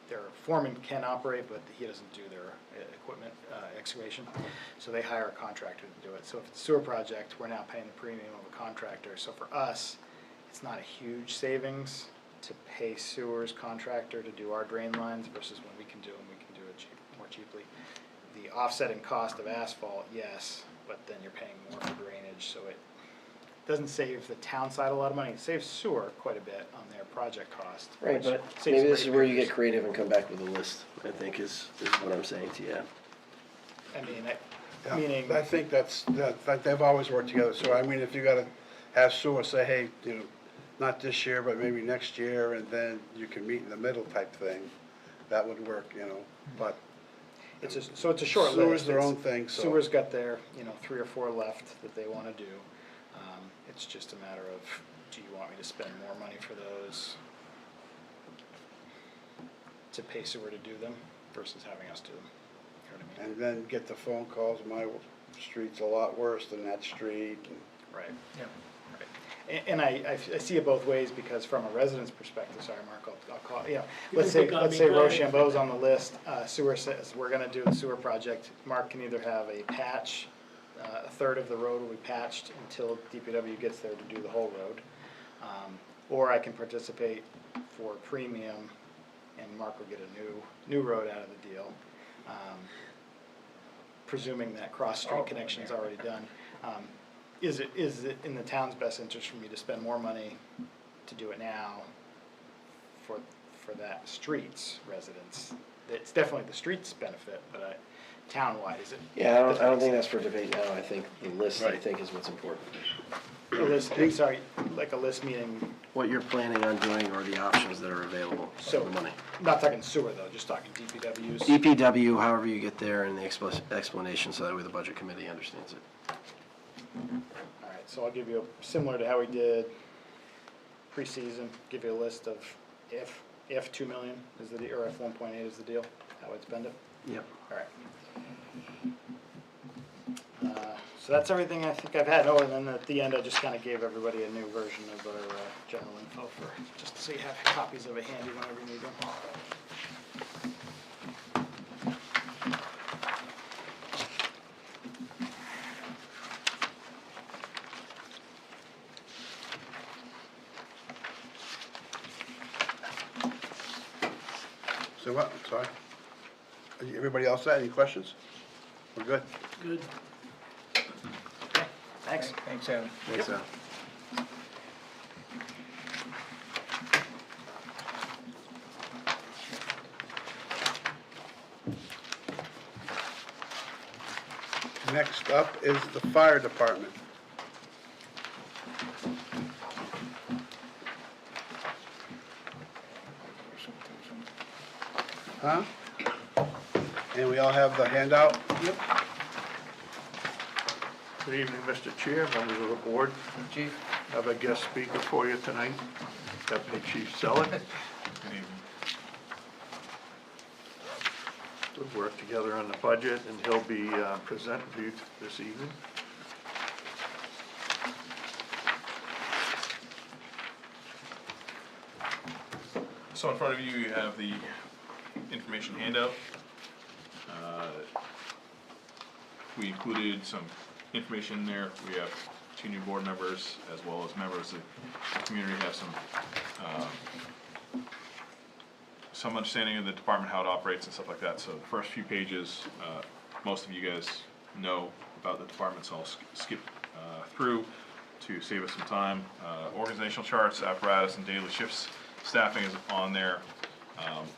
their foreman can operate, but he doesn't do their equipment excavation. So they hire a contractor to do it. So if it's a sewer project, we're now paying the premium of a contractor. So for us, it's not a huge savings to pay sewer's contractor to do our drain lines versus when we can do them, we can do it more cheaply. The offsetting cost of asphalt, yes, but then you're paying more for drainage, so it doesn't save the town side a lot of money. It saves sewer quite a bit on their project cost. Right, which but saves maybe this is where you ratepayers. get creative and come back with a list, I think is what I'm saying to you. I mean, Yeah, meaning, I think like they've always worked together, so I mean, if you gotta have sewer, say, hey, not this year, but maybe next year, and then you can meet in the middle type thing, that would work, but so it's a short list. sewer's their It's- own thing, so. Sewer's got their, 3 or 4 left that they wanna do. It's just a matter of, do you want me to spend more money for those to pay sewer to do them versus having us do them? You know what I mean? And then get the phone calls, my street's a lot worse than that street, and Right. Yeah. Right. And I see it both ways, because from a resident's perspective, sorry, Mark, I'll call, let's say Rochambeau's on the list, sewer says, we're gonna do a sewer project. Mark can either have a patch, a third of the road will be patched until DPW gets there to do the whole road. Or I can participate for premium, and Mark will get a new road out of the deal. Presuming that cross-street connection's already done. Is it in the town's best interest for me to spend more money to do it now for that street's residents? It's definitely the street's benefit, but town-wide, is it? Yeah, I don't think that's for debate now, I think the list, I Right. think, is what's important. A list, sorry, like a list meaning, What you're planning on doing or the options that are available for so, the money. not talking sewer though, just talking DPWs. DPW, however you get there, and the explanation, so that way the budget committee understands it. Alright, so I'll give you, similar to how we did preseason, give you a list of if 2 million is the, or if 1.8 is the deal, how I'd spend it. Yep. Alright. So that's everything I think I've had. Oh, and then at the end, I just kinda gave everybody a new version of our general info for, just so you have copies of it handy whenever you need them. So what, sorry? Everybody else got any questions? We're good? Good. Thanks. Thanks, Adam. Thanks, Al. Next up is the fire department. Huh? And we all have the handout? Yep. Good evening, Mr. Chair, members of the board. Chief? I have a guest speaker for you tonight, Deputy Chief Selleck. We've worked together on the budget, and he'll be presenting to you this evening. So in front of you, you have the information handout. We included some information in there. We have 2 new board members, as well as members of the community have some understanding of the department, how it operates and stuff like that. So the first few pages, most of you guys know about the department, so I'll skip through. to save us some time. Organizational charts, apparatus, and daily shifts. Staffing is on there.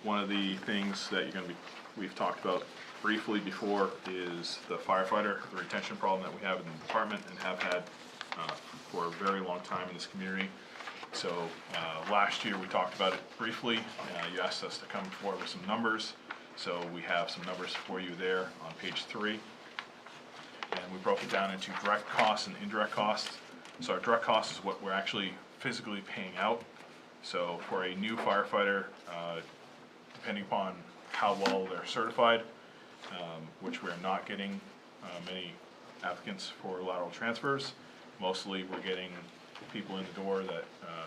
One of the things that we've talked about briefly before is the firefighter, the retention problem that we have in the department and have had for a very long time in this community. So last year we talked about it briefly. You asked us to come forward with some numbers. So we have some numbers for you there on page 3. And we broke it down into direct costs and indirect costs. So our direct cost is what we're actually physically paying out. So for a new firefighter, depending upon how well they're certified, which we're not getting many applicants for lateral transfers. Mostly we're getting people in the door that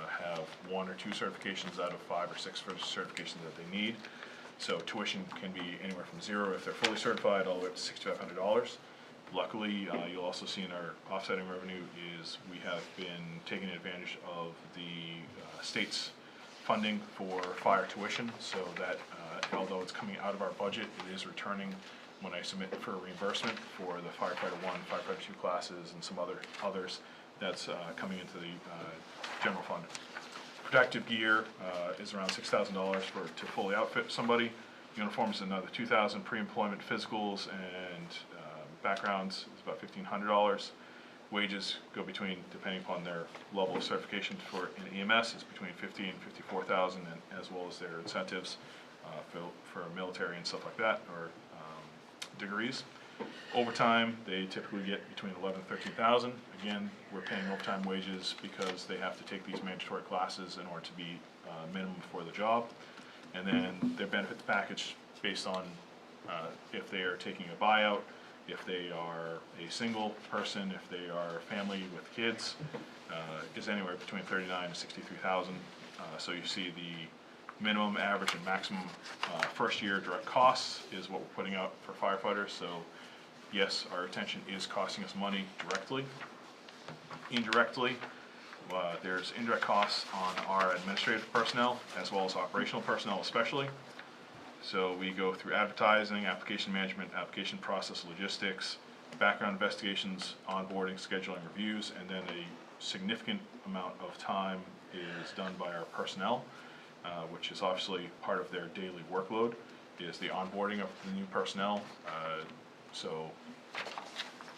have 1 or 2 certifications out of 5 or 6 certifications that they need. So tuition can be anywhere from 0 if they're fully certified all the way up to $6,500. Luckily, you'll also see in our offsetting revenue is we have been taking advantage of the state's funding for fire tuition, so that although it's coming out of our budget, it is returning when I submit for reimbursement for the firefighter 1, firefighter 2 classes and some others that's coming into the general fund. Protective gear is around $6,000 to fully outfit somebody. Uniforms is another $2,000. Pre-employment physicals and backgrounds is about $1,500. Wages go between, depending upon their level of certification for an EMS, is between $50,000 and $54,000, and as well as their incentives for military and stuff like that, or degrees. Overtime, they typically get between $11,000 and $13,000. Again, we're paying overtime wages because they have to take these mandatory classes in order to be minimum for the job. And then their benefits package based on if they are taking a buyout, if they are a single person, if they are a family with kids, is anywhere between $39,000 and $63,000. So you see the minimum, average, and maximum first year direct costs is what we're putting out for firefighters. So yes, our retention is costing us money directly. Indirectly, there's indirect costs on our administrative personnel as well as operational personnel especially. So we go through advertising, application management, application process logistics, background investigations, onboarding, scheduling, reviews, and then a significant amount of time is done by our personnel, which is obviously part of their daily workload, is the onboarding of the new personnel. So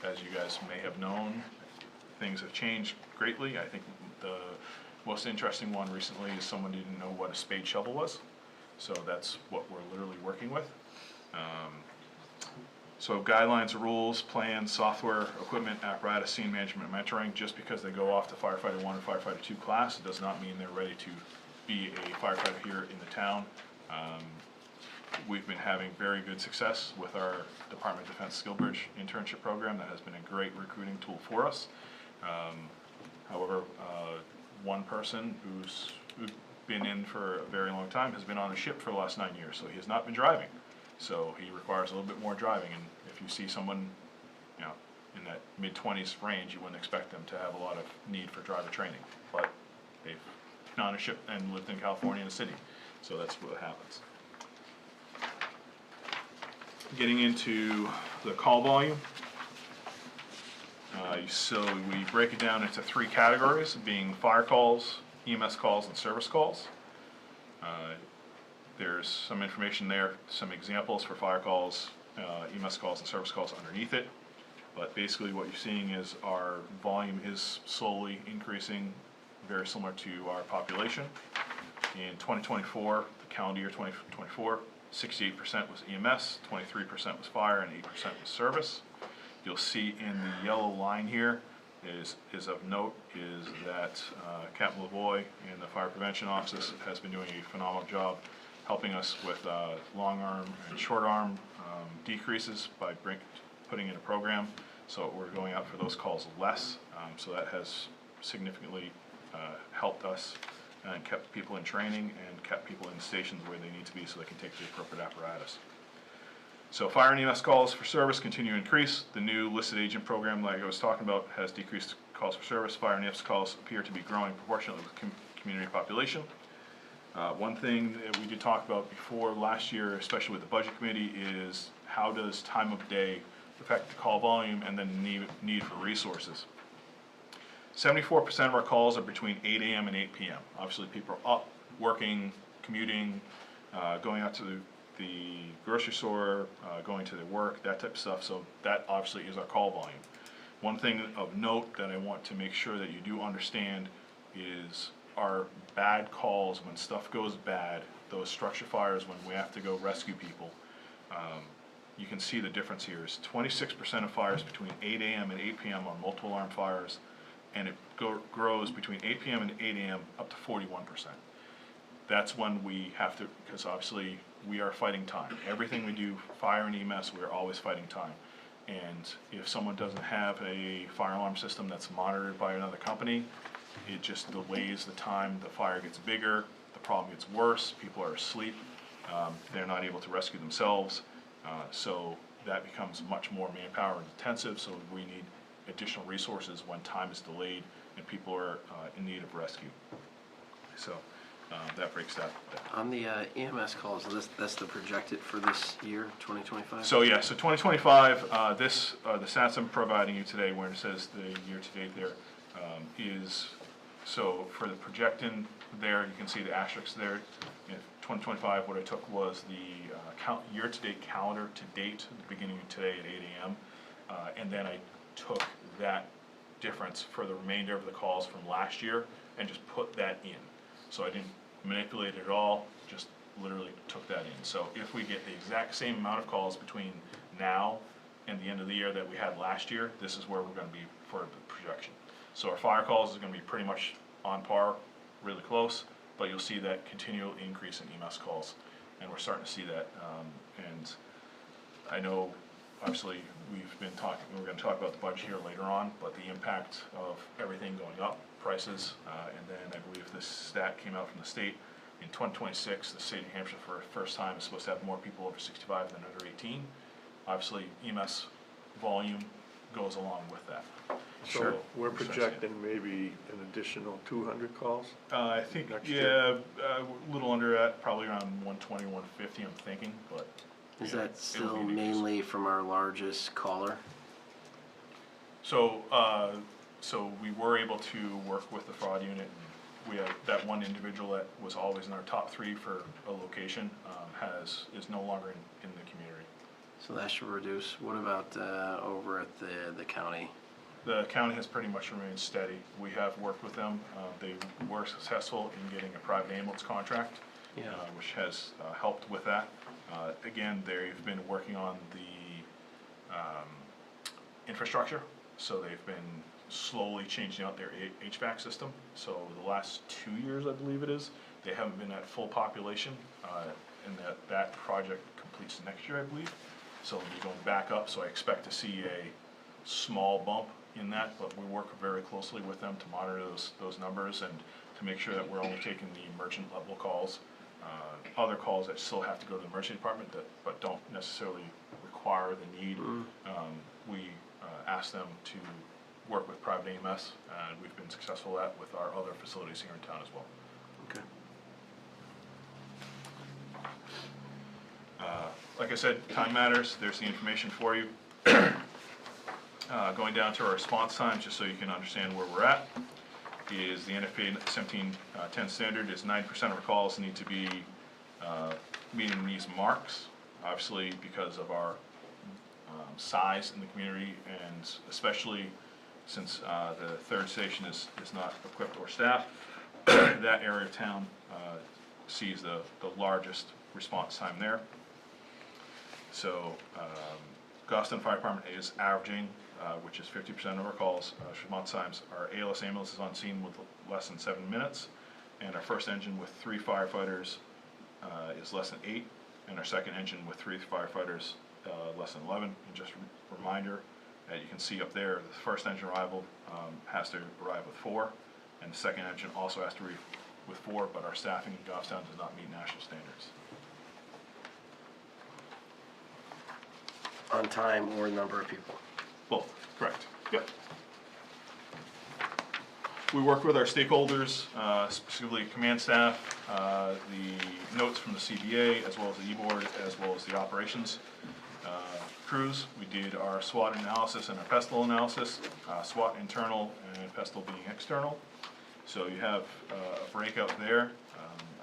as you guys may have known, things have changed greatly. I think the most interesting one recently is someone didn't know what a spade shovel was. So that's what we're literally working with. So guidelines, rules, plans, software, equipment, apparatus, scene management, mentoring. Just because they go off to firefighter 1 or firefighter 2 class, it does not mean they're ready to be a firefighter here in the town. We've been having very good success with our Department of Defense SkillBridge internship program. That has been a great recruiting tool for us. However, one person who's been in for a very long time has been on a ship for the last 9 years, so he has not been driving. So he requires a little bit more driving, and if you see someone, in that mid-20s range, you wouldn't expect them to have a lot of need for driver training. But they've been on a ship and lived in California in the city, so that's what happens. Getting into the call volume. So we break it down into 3 categories, being fire calls, EMS calls, and service calls. There's some information there, some examples for fire calls, EMS calls, and service calls underneath it. But basically what you're seeing is our volume is slowly increasing, very similar to our population. In 2024, the calendar year 2024, 68% was EMS, 23% was fire, and 8% was service. You'll see in the yellow line here is of note is that Captain Lavoie and the Fire Prevention Office has been doing a phenomenal job helping us with long arm and short arm decreases by putting in a program. So we're going out for those calls less. So that has significantly helped us and kept people in training and kept people in stations where they need to be so they can take the appropriate apparatus. So fire and EMS calls for service continue to increase. The new listed agent program, like I was talking about, has decreased calls for service. Fire and EMS calls appear to be growing proportionately with community population. One thing that we did talk about before last year, especially with the budget committee, is how does time of day affect the call volume and then need for resources. 74% of our calls are between 8 AM and 8 PM. Obviously, people are up, working, commuting, going out to the grocery store, going to their work, that type of stuff, so that obviously is our call volume. One thing of note that I want to make sure that you do understand is our bad calls, when stuff goes bad, those structure fires, when we have to go rescue people, you can see the difference here is 26% of fires between 8 AM and 8 PM are multiple alarm fires, and it grows between 8 PM and 8 AM up to 41%. That's when we have to, because obviously we are fighting time. Everything we do, fire and EMS, we're always fighting time. And if someone doesn't have a fire alarm system that's monitored by another company, it just delays the time, the fire gets bigger, the problem gets worse, people are asleep, they're not able to rescue themselves. So that becomes much more manpower intensive, so we need additional resources when time is delayed and people are in need of rescue. So that breaks that down. On the EMS calls, that's the projected for this year, 2025? So yeah, so 2025, the stats I'm providing you today, where it says the year-to-date there, is, so for the projecting there, you can see the asterisks there. In 2025, what I took was the year-to-date calendar to date, beginning of today at 8 AM, and then I took that difference for the remainder of the calls from last year and just put that in. So I didn't manipulate it at all, just literally took that in. So if we get the exact same amount of calls between now and the end of the year that we had last year, this is where we're gonna be for the projection. So our fire calls is gonna be pretty much on par, really close, but you'll see that continual increase in EMS calls. And we're starting to see that, and I know, obviously, we're gonna talk about the budget here later on, but the impact of everything going up, prices, and then I believe this stat came out from the state. In 2026, the state of New Hampshire, for the first time, is supposed to have more people over 65 than under 18. Obviously, EMS volume goes along with that. So we're starting to see it. projecting maybe an additional 200 calls? I think, next yeah, year? a little under that, probably around 120, 150, I'm thinking, but. Is yeah, that it'll still be an increase. mainly from our largest caller? So, so we were able to work with the fraud unit. We have that one individual that was always in our top 3 for a location, is no longer in the community. So that should reduce. What about over at the county? The county has pretty much remained steady. We have worked with them. They were successful in getting a private ambulance contract, Yeah. which has helped with that. Again, they've been working on the infrastructure, so they've been slowly changing out their HVAC system. So the last 2 years, I believe it is, they haven't been at full population, and that project completes next year, I believe. So they'll be going back up, so I expect to see a small bump in that, but we work very closely with them to monitor those numbers and to make sure that we're only taking the emergent level calls. Other calls that still have to go to the emergency department but don't necessarily require the need. We ask them to work with private EMS, and we've been successful at with our other facilities here in town as well. Okay. Like I said, time matters. There's the information for you. Going down to our response times, just so you can understand where we're at, is the NFPA 1710 standard is 9% of our calls need to be meeting these marks. Obviously, because of our size in the community, and especially since the third station is not equipped or staffed, that area of town sees the largest response time there. So Goffstown Fire Department is averaging, which is 50% of our calls, response times. Our ALS ambulance is on scene with less than 7 minutes, and our first engine with 3 firefighters is less than 8, and our second engine with 3 firefighters less than 11. And just a reminder, you can see up there, the first engine arrival has to arrive with 4, and the second engine also has to arrive with 4, but our staffing in Goffstown does not meet national standards. On time or number of people? Both, correct. Yep. We work with our stakeholders, specifically command staff, the notes from the CBA, as well as the E-board, as well as the operations crews. We did our SWOT analysis and our PESTEL analysis, SWOT internal and PESTEL being external. So you have a breakout there.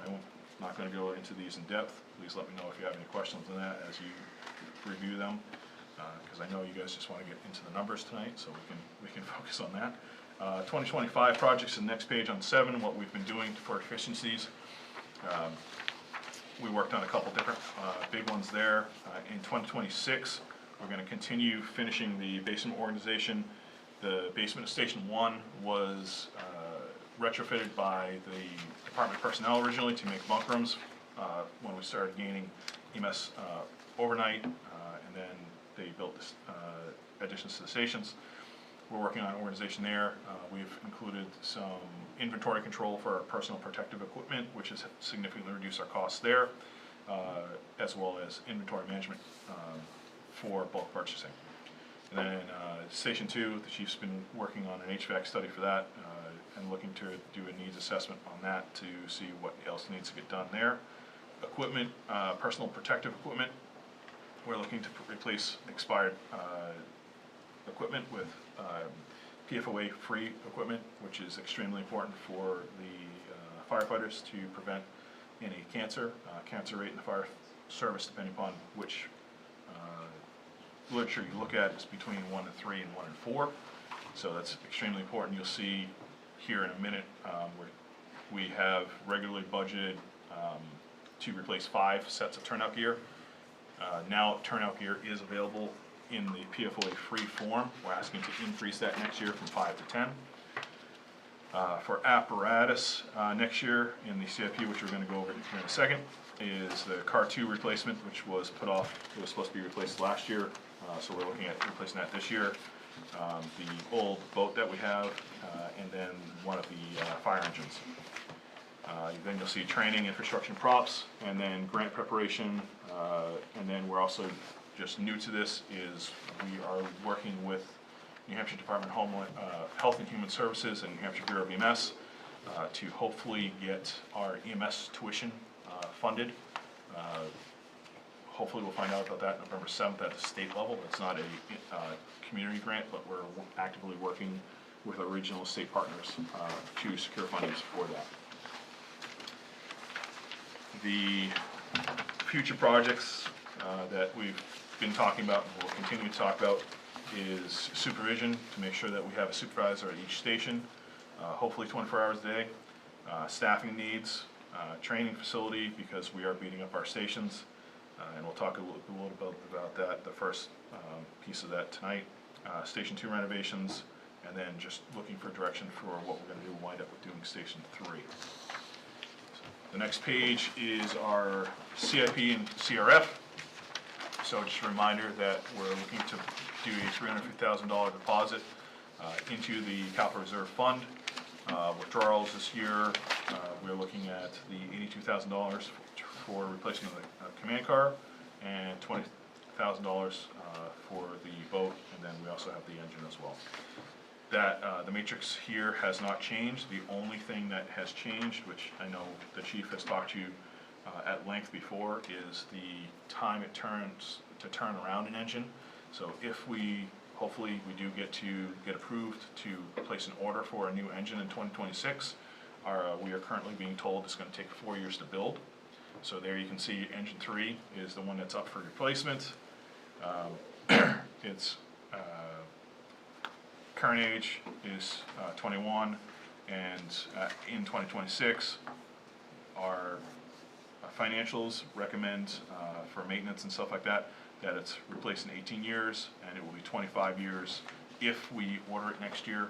I'm not going to go into these in depth. Please let me know if you have any questions on that as you review them, because I know you guys just want to get into the numbers tonight, so we can focus on that. 2025 projects, the next page on 7, what we've been doing for efficiencies. We worked on a couple different big ones there. In 2026, we're going to continue finishing the basement organization. The basement of Station 1 was retrofitted by the department personnel originally to make bunk rooms when we started gaining EMS overnight, and then they built this, additions to the stations. We're working on organization there. We've included some inventory control for our personal protective equipment, which has significantly reduced our costs there, as well as inventory management for bulk purchasing. And then Station 2, the chief's been working on an HVAC study for that, and looking to do a needs assessment on that to see what else needs to get done there. Equipment, personal protective equipment, we're looking to replace expired equipment with PFOA-free equipment, which is extremely important for the firefighters to prevent any cancer. Cancer rate in the fire service, depending upon which literature you look at, is between 1 in 3 and 1 in 4. So that's extremely important. You'll see here in a minute where we have regularly budgeted to replace 5 sets of turnout gear. Now turnout gear is available in the PFOA-free form. We're asking to increase that next year from 5 to 10. For apparatus, next year in the CIP, which we're going to go over here in a second, is the Car 2 replacement, which was put off. It was supposed to be replaced last year, so we're looking at replacing that this year. The old boat that we have, and then one of the fire engines. Then you'll see training, infrastructure, and props, and then grant preparation, and then we're also just new to this is we are working with New Hampshire Department of Homeland, Health and Human Services and New Hampshire Bureau of EMS to hopefully get our EMS tuition funded. Hopefully we'll find out about that November 7th at the state level. It's not a community grant, but we're actively working with our regional state partners to secure fundings for that. The future projects that we've been talking about and will continue to talk about is supervision, to make sure that we have a supervisor at each station, hopefully 24 hours a day. Staffing needs, training facility, because we are beating up our stations, and we'll talk a little bit about that, the first piece of that tonight. Station 2 renovations, and then just looking for direction for what we're going to do, wind up with doing Station 3. The next page is our CIP and CRF. So just a reminder that we're looking to do a $350,000 deposit into the capital reserve fund. Withdrawals this year, we're looking at the $82,000 for replacement of the command car and $20,000 for the boat, and then we also have the engine as well. That the matrix here has not changed. The only thing that has changed, which I know the chief has talked to you at length before, is the time it turns to turn around an engine. So if we, hopefully we do get approved to place an order for a new engine in 2026, we are currently being told it's going to take 4 years to build. So there you can see engine 3 is the one that's up for replacement. Its current age is 21, and in 2026, our financials recommend for maintenance and stuff like that it's replaced in 18 years, and it will be 25 years. If we order it next year,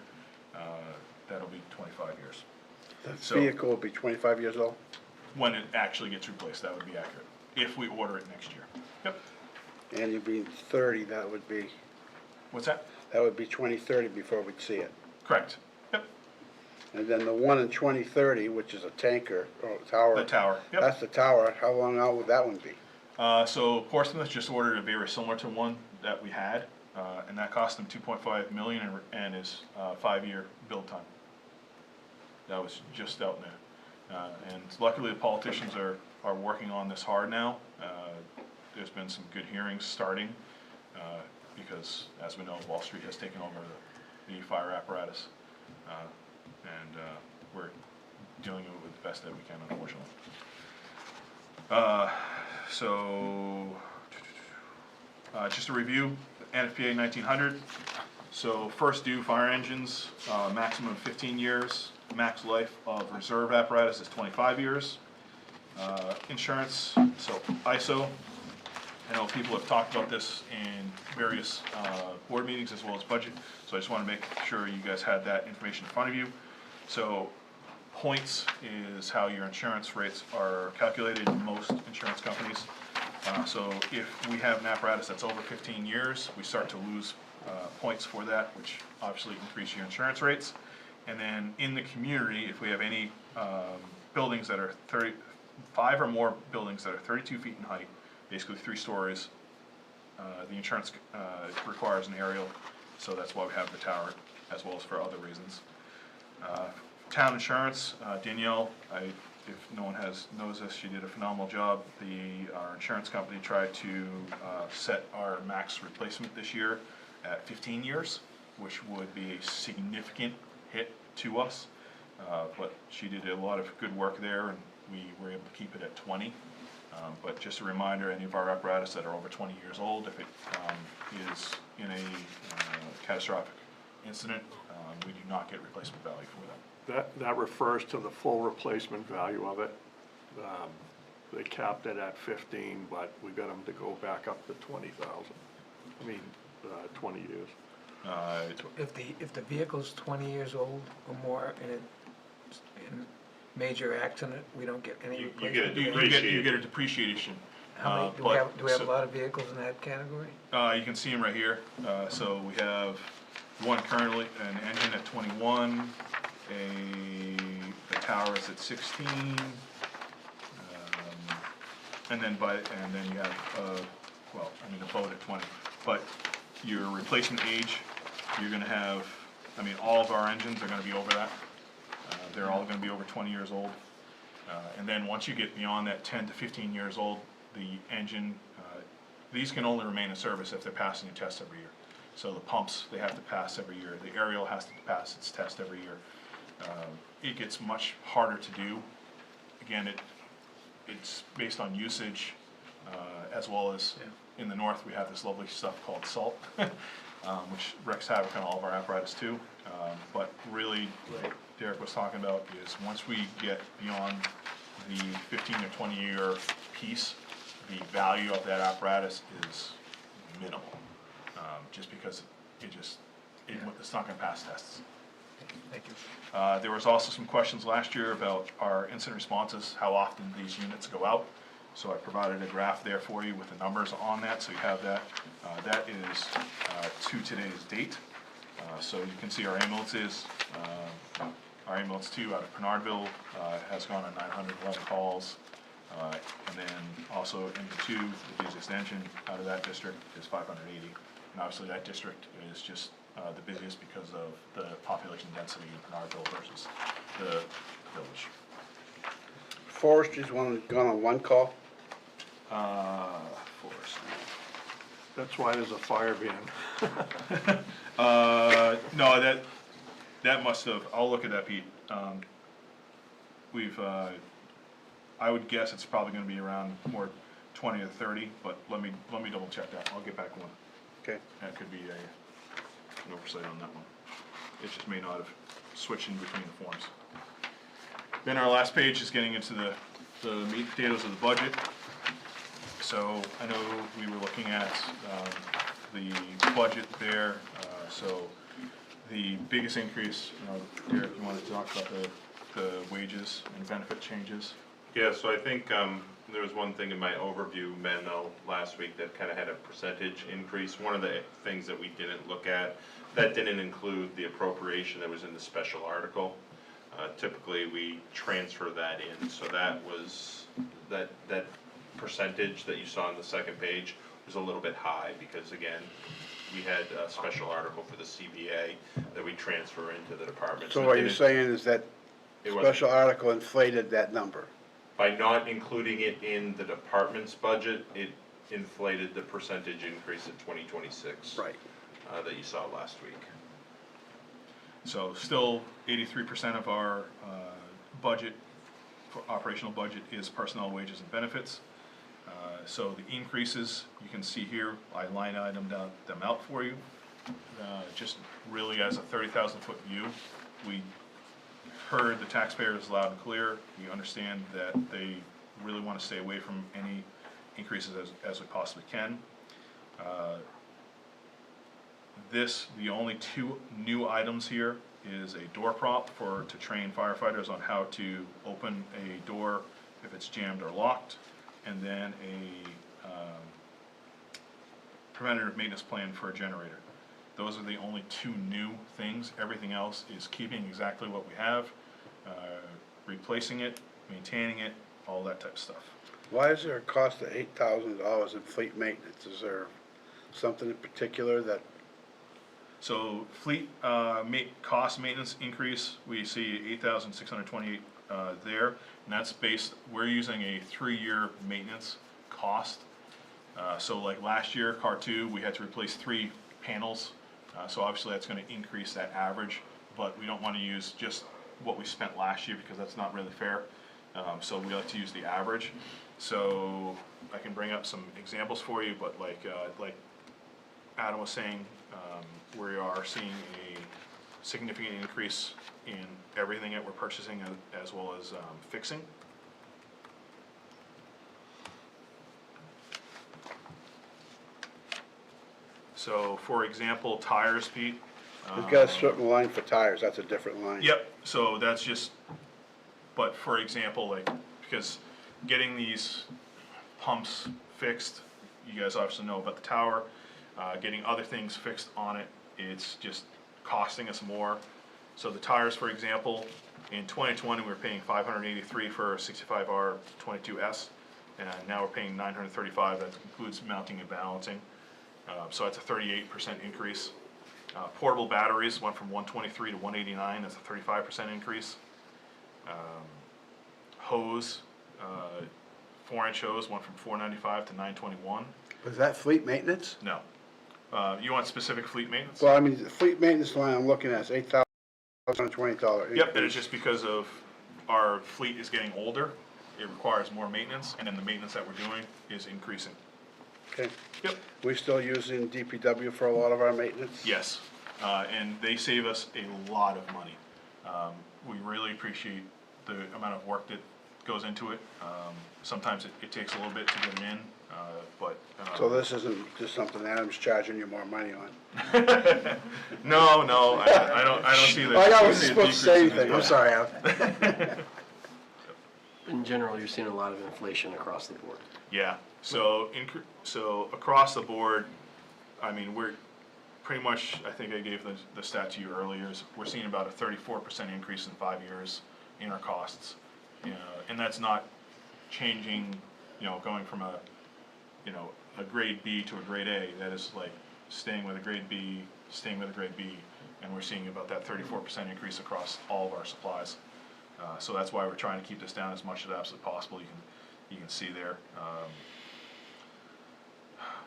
that'll be 25 years. The vehicle will be 25 years old? When it actually gets replaced, that would be accurate, if we order it next year. Yep. And you'd be 30, that would be, What's that? that would be 2030 before we'd see it. Correct. Yep. And then the one in 2030, which is a tanker, or tower. The tower. Yep. That's the tower. How long out would that one be? So Portsmouth just ordered a very similar to one that we had, and that cost them $2.5 million and is 5-year build time. That was just out there. And luckily the politicians are working on this hard now. there's been some good hearings starting, because as we know, Wall Street has taken over the fire apparatus. And we're dealing with the best that we can, unfortunately. Just a review, NFPA 1900. So first due fire engines, maximum 15 years. Max life of reserve apparatus is 25 years. Insurance, so ISO. I know people have talked about this in various board meetings as well as budget, so I just want to make sure you guys had that information in front of you. So points is how your insurance rates are calculated in most insurance companies. So if we have an apparatus that's over 15 years, we start to lose points for that, which obviously increase your insurance rates. And then in the community, if we have any buildings that are 5 or more buildings that are 32 feet in height, basically 3 stories, the insurance requires an aerial, so that's why we have the tower, as well as for other reasons. Town insurance, Danielle, if no one knows this, she did a phenomenal job. Our insurance company tried to set our max replacement this year at 15 years, which would be a significant hit to us. But she did a lot of good work there, and we were able to keep it at 20. But just a reminder, any of our apparatus that are over 20 years old, if it is in a catastrophic incident, we do not get replacement value for that. That refers to the full replacement value of it. They capped it at 15, but we got them to go back up to 20,000. I mean, 20 years. If the vehicle's 20 years old or more and it's in major accident, we don't get any You replacement? get You get a depreciation. How many, do we have a lot of vehicles in that category? You can see them right here. So we have one currently, an engine at 21, the tower is at 16, and then you have a boat at 20. But your replacement age, you're going to have, all of our engines are going to be over that. They're all going to be over 20 years old. And then once you get beyond that 10 to 15 years old, the engine, these can only remain in service if they're passing a test every year. So the pumps, they have to pass every year. The aerial has to pass its test every year. It gets much harder to do. Again, it's based on usage, as well as in the north we have this lovely stuff called salt, which wreaks havoc on all of our apparatus too. But really, like Derek was talking about, is once we get beyond the 15 or 20 year piece, the value of that apparatus is minimal, just because it's not going to pass tests. Thank you. There was also some questions last year about our incident responses, how often these units go out. So I provided a graph there for you with the numbers on that, so you have that. That is to today's date. So you can see our ambulances, our ambulance 2 out of Bernardville has gone on 911 calls. And then also MU2, the busiest engine out of that district, is 580. And obviously that district is just the busiest because of the population density in Bernardville versus the village. Forestry's gone on 1 call. Forestry. That's why there's a fire ban. No, that must have, I'll look at that, Pete. I would guess it's probably gonna be around more 20 or 30, but let me double check that. I'll get back one. Okay. That could be an oversight on that one. It just may not have switched in between the forms. Then our last page is getting into the meat and potatoes of the budget. So I know we were looking at the budget there. So the biggest increase, Derek, you wanted to talk about the wages and benefit changes? Yeah, so I think there was one thing in my overview memo last week that kind of had a percentage increase. One of the things that we didn't look at, that didn't include the appropriation that was in the special article. Typically, we transfer that in, so that was, that percentage that you saw on the second page was a little bit high, because again, we had a special article for the CBA that we transfer into the department. So it what you're didn't- saying is that it wasn't- special article inflated that number? By not including it in the department's budget, it inflated the percentage increase in 2026. Right. That you saw last week. So still 83% of our budget, for operational budget, is personnel, wages, and benefits. So the increases, you can see here, I line item them out for you. Just really as a 30,000-foot view, we heard the taxpayers loud and clear. We understand that they really want to stay away from any increases as we possibly can. The only two new items here is a door prop to train firefighters on how to open a door if it's jammed or locked, and then a preventative maintenance plan for a generator. Those are the only two new things. Everything else is keeping exactly what we have, replacing it, maintaining it, all that type of stuff. Why is there a cost of $8,000 in fleet maintenance? Is there something in particular that, So fleet cost maintenance increase, we see 8,628 there, and that's based, we're using a 3-year maintenance cost. So like last year, car 2, we had to replace 3 panels, so obviously that's gonna increase that average, but we don't wanna use just what we spent last year because that's not really fair. So we like to use the average. So I can bring up some examples for you, but like Adam was saying, we are seeing a significant increase in everything that we're purchasing as well as fixing. So for example, tires, Pete. we've got a certain line for tires, that's a different line. Yep, so that's just, but for example, like, because getting these pumps fixed, you guys obviously know about the tower, getting other things fixed on it, it's just costing us more. So the tires, for example, in 2020, we were paying $583 for a 65R 22S, and now we're paying $935, that includes mounting and balancing. So that's a 38% increase. Portable batteries went from 123 to 189, that's a 35% increase. Hose, 4-inch hose went from 495 to 921. Was that fleet maintenance? No. You want specific fleet maintenance? Well, I mean, the fleet maintenance line I'm looking at is $8,020. Yep, and it's just because of our fleet is getting older, it requires more maintenance, and then the maintenance that we're doing is increasing. Okay. Yep. We still using DPW for a lot of our maintenance? Yes, and they save us a lot of money. We really appreciate the amount of work that goes into it. Sometimes it takes a little bit to get it in, but. So this isn't just something Adam's charging you more money on? No, I don't see that. I wasn't supposed to say anything, I'm sorry, Adam. In general, you're seeing a lot of inflation across the board. Yeah, so across the board, I mean, we're pretty much, I think I gave the stat to you earlier, is we're seeing about a 34% increase in 5 years in our costs. And that's not changing, going from a grade B to a grade A. That is like staying with a grade B, staying with a grade B, and we're seeing about that 34% increase across all of our supplies. So that's why we're trying to keep this down as much as absolutely possible. You can see there.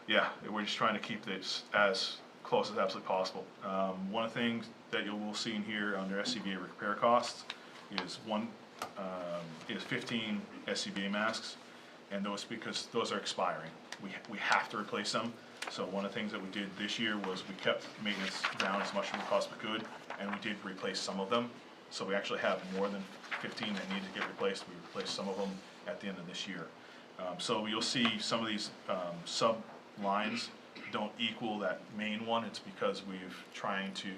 Yeah, we're just trying to keep this as close as absolutely possible. One of the things that you will see in here under SCBA repair costs is 15 SCBA masks, and because those are expiring. We have to replace them. So one of the things that we did this year was we kept maintenance down as much as we possibly could, and we did replace some of them. So we actually have more than 15 that need to get replaced. We replaced some of them at the end of this year. So you'll see some of these sub lines don't equal that main one. It's because we've trying to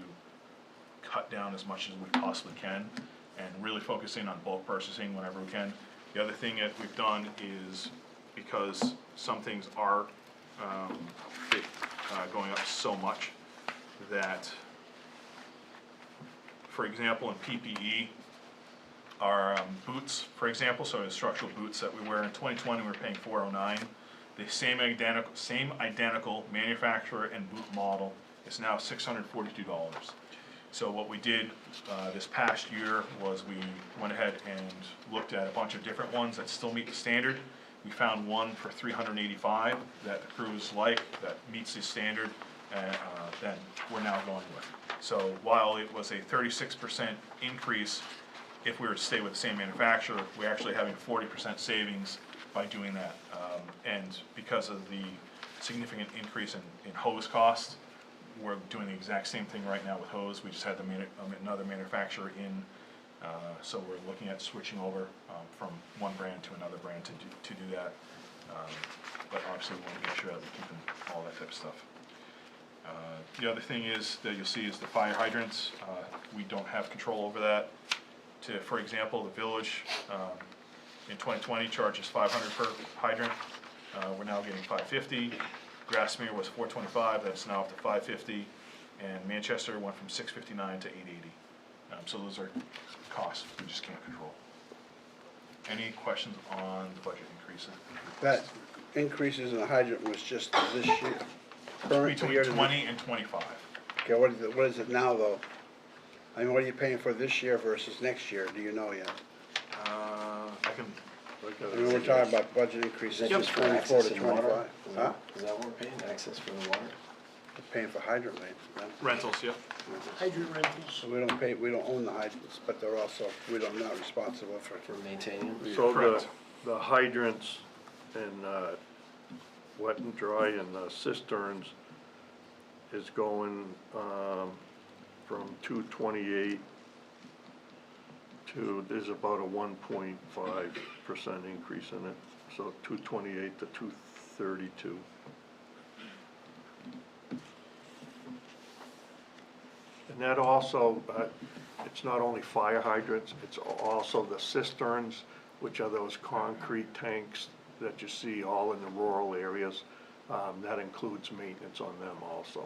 cut down as much as we possibly can and really focusing on bulk purchasing whenever we can. The other thing that we've done is, because some things are going up so much, that, for example, in PPE, our boots, for example, so the structural boots that we wear in 2020, we were paying $409. The same identical manufacturer and boot model is now $642. So what we did this past year was we went ahead and looked at a bunch of different ones that still meet the standard. We found one for 385 that the crews like, that meets the standard, then we're now going with. So while it was a 36% increase, if we were to stay with the same manufacturer, we're actually having 40% savings by doing that. And because of the significant increase in hose costs, we're doing the exact same thing right now with hose. We just had another manufacturer in, so we're looking at switching over from one brand to another brand to do that. But obviously we want to make sure that we're keeping all that type of stuff. The other thing is that you'll see is the fire hydrants. We don't have control over that. For example, the village in 2020 charges $500 per hydrant. We're now getting $550. Grassmere was $425. That's now up to $550. And Manchester went from $659 to $880. So those are costs we just can't control. Any questions on the budget increases? That increases in the hydrant was just this year, current year. Between 20 and 25. Okay, what is it now, though? I mean, what are you paying for this year versus next year? Do you know yet? I can, I mean, we're talking about budget increases Is that from just for 24 access to and water? 25. Huh? Is that what we're paying, access for the water? We're paying for hydrant rates, no? rentals, yep. Hydrant rentals. So we don't own the hydrants, but they're also, I'm not responsible for. For maintaining them? So Correct. the hydrants and wet and dry and the cisterns is going from 228 to, there's about a 1.5% increase in it, so 228 to 232. And that also, it's not only fire hydrants, it's also the cisterns, which are those concrete tanks that you see all in the rural areas. That includes maintenance on them also.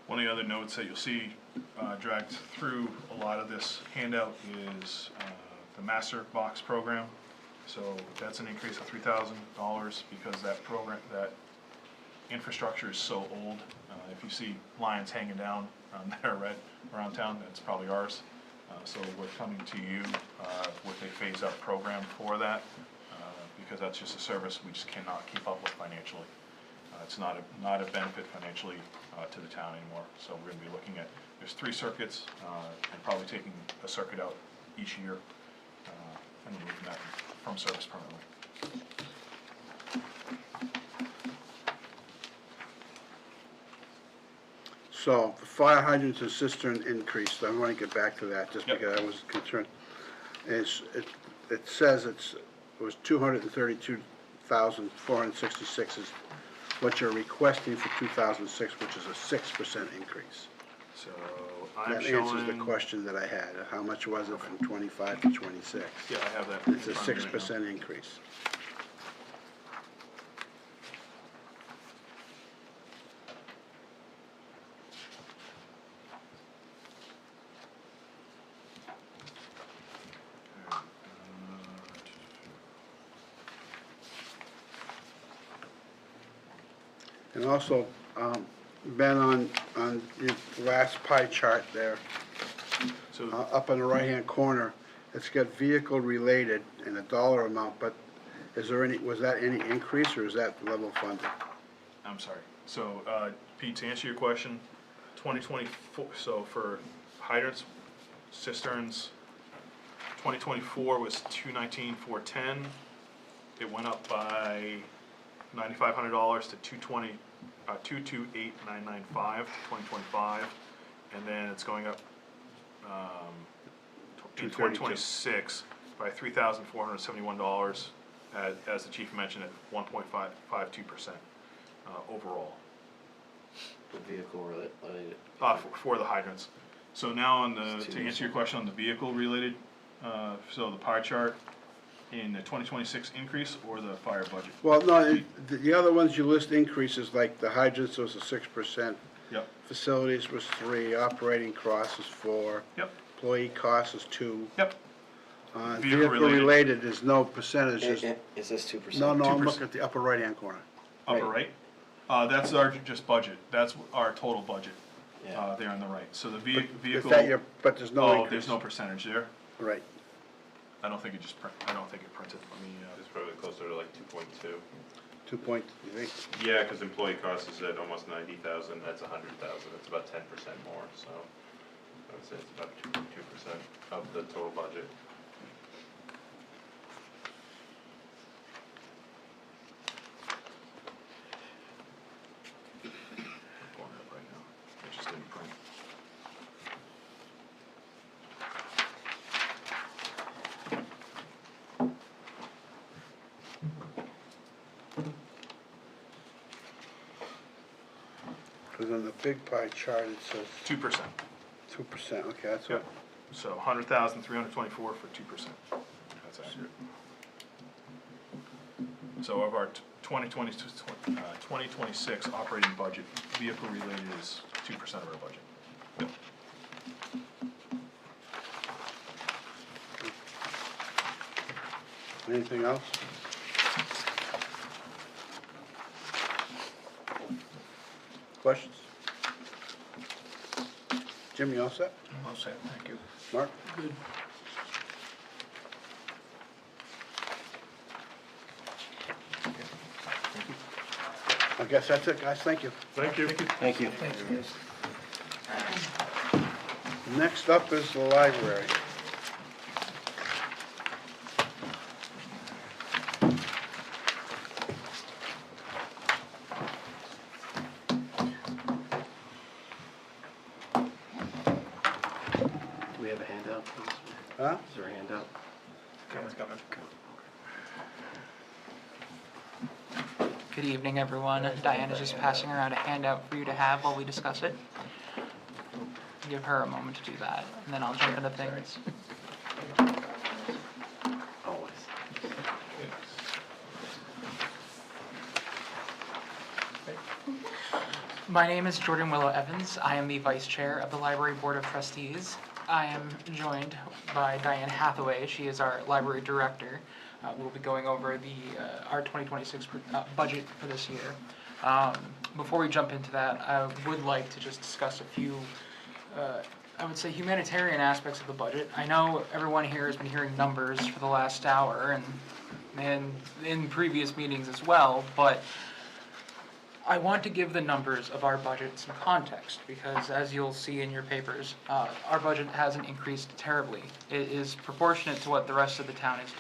One of the other notes that you'll see dragged through a lot of this handout is the Master Box program. So that's an increase of $3,000 because that program, that infrastructure is so old. If you see lines hanging down that are red around town, that's probably ours. So we're coming to you with a phase-out program for that because that's just a service we just cannot keep up with financially. It's not a benefit financially to the town anymore. So we're going to be looking at, there's 3 circuits and probably taking a circuit out each year and removing that from service permanently. So the fire hydrants and cistern increased. I want to get back to that just Yep. because I was concerned. It says it was 232,466 is what you're requesting for 2006, which is a 6% increase. So I'm That showing. answers the question that I had. How much was it from 25 to 26? Yeah, I have that. It's a in front of me right now. 6% increase. And also, Ben, on your last pie chart there, So up in the right-hand corner, it's got vehicle-related and a dollar amount, but was that any increase, or is that level funded? I'm sorry. So, Pete, to answer your question, 2024, so for hydrants, cisterns, 2024 was 219,410. It went up by $9,500 to 228,995 to 2025, and then it's going up in 2026 by $3,471, as the chief mentioned, at 1.52% overall. The vehicle related? For the hydrants. So now on to answer your question on the vehicle related, so the pie chart in the 2026 increase or the fire budget? Well, no, the other ones you list increases, like the hydrants was a 6%, Yep, facilities was 3, operating costs is 4, yep, employee costs is 2. yep. Vehicle-related is no percentage, Is this 2%? no, I'm 2%. looking at the upper right-hand corner. Upper right. That's our just budget. That's our total budget. Yeah. There on the right. So the Is vehicle. that but there's no Oh, increase? there's no percentage there. Right. I don't think it printed. Let me. probably closer to like 2.2. 2 point, you think? Yeah, because employee cost is at almost 90,000, that's 100,000, that's about 10% more, so I would say it's about 2.2% of the total budget. Pulling it up right now. It just didn't print. Because on the big pie chart, it says 2%. 2%, okay, that's Yep. what, So 100,324 for 2%. That's accurate. So of our 2026 operating budget, vehicle related is 2% of our budget. Yep. anything else? Questions? Jim, you all set? I'm all set, thank you. Mark? Good. I guess that's it, guys, thank you. Thank you. Thank you. Thanks, guys. Next up is the library. Do we have a handout? Huh? Is there a handout? Good evening, everyone. Diana's just passing around a handout for you to have while we discuss it. Give her a moment to do that, and then I'll jump into things. Always. My name is Jordan Willow Evans. I am the Vice Chair of the Library Board of Trustees. I am joined by Diane Hathaway. She is our Library Director. We'll be going over our 2026 budget for this year. Before we jump into that, I would like to just discuss a few, I would say, humanitarian aspects of the budget. I know everyone here has been hearing numbers for the last hour and in previous meetings as well, but I want to give the numbers of our budget some context because, as you'll see in your papers, our budget hasn't increased terribly. It is proportionate to what the rest of the town is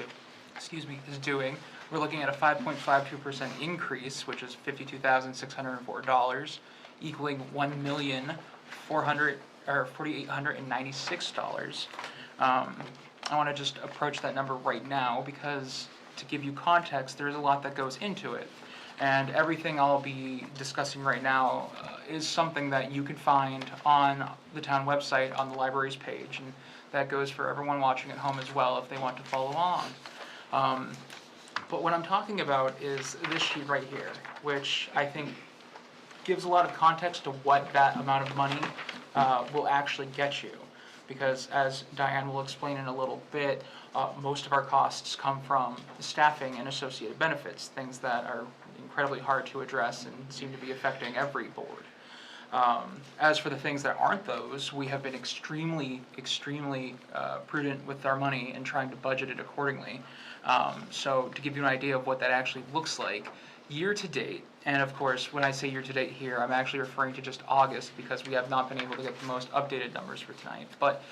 doing. We're looking at a 5.52% increase, which is $52,604, equaling $4,896. I want to just approach that number right now because, to give you context, there's a lot that goes into it. And everything I'll be discussing right now is something that you can find on the town website on the library's page, and that goes for everyone watching at home as well if they want to follow along. But what I'm talking about is this sheet right here, which I think gives a lot of context to what that amount of money will actually get you. Because as Diane will explain in a little bit, most of our costs come from staffing and associated benefits, things that are incredibly hard to address and seem to be affecting every board. As for the things that aren't those, we have been extremely prudent with our money and trying to budget it accordingly. So to give you an idea of what that actually looks like, year to date, and of course when I say year to date here, I'm actually referring to just August because we have not been able to get the most updated numbers for tonight. But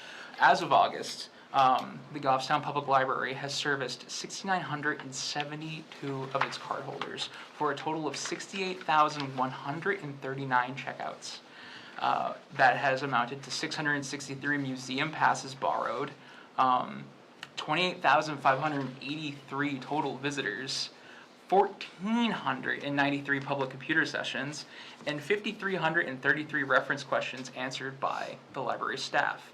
as of August, the Goffstown Public Library has serviced 6,972 of its cardholders for a total of 68,139 checkouts. That has amounted to 663 museum passes borrowed, 28,583 total visitors, 1,493 public computer sessions, and 5,333 reference questions answered by the library staff.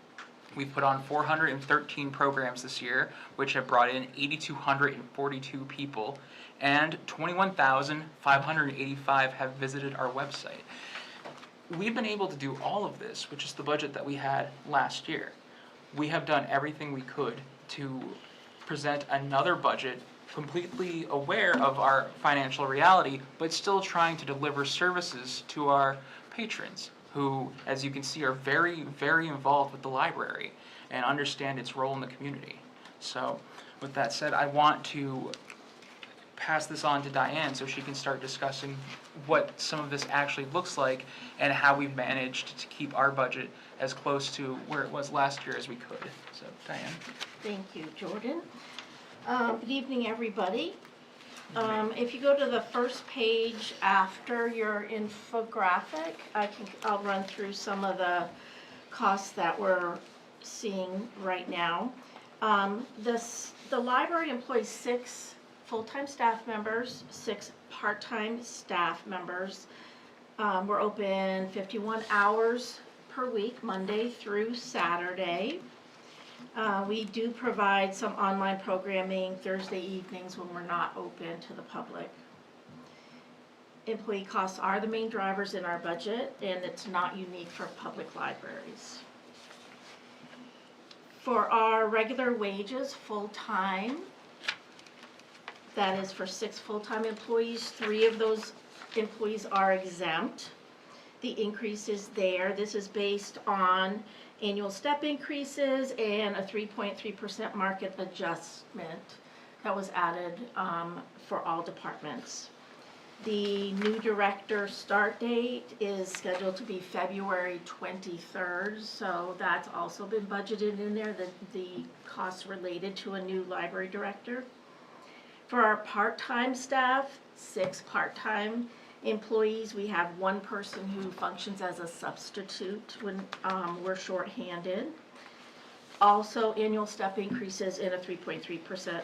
We've put on 413 programs this year, which have brought in 8,242 people, and 21,585 have visited our website. We've been able to do all of this, which is the budget that we had last year. We have done everything we could to present another budget completely aware of our financial reality, but still trying to deliver services to our patrons, who, as you can see, are very, very involved with the library and understand its role in the community. So, with that said, I want to pass this on to Diane so she can start discussing what some of this actually looks like and how we've managed to keep our budget as close to where it was last year as we could. So, Diane. Thank you, Jordan. Good evening, everybody. If you go to the first page after your infographic, I'll run through some of the costs that we're seeing right now. The library employs 6 full-time staff members, 6 part-time staff members. We're open 51 hours per week, Monday through Saturday. We do provide some online programming Thursday evenings when we're not open to the public. Employee costs are the main drivers in our budget, and it's not unique for public libraries. For our regular wages, full-time, that is for 6 full-time employees, 3 of those employees are exempt. The increase is there. This is based on annual step increases and a 3.3% market adjustment that was added for all departments. The new director start date is scheduled to be February 23rd, so that's also been budgeted in there, the costs related to a new library director. For our part-time staff, 6 part-time employees, we have 1 person who functions as a substitute when we're shorthanded. Also, annual step increases in a 3.3%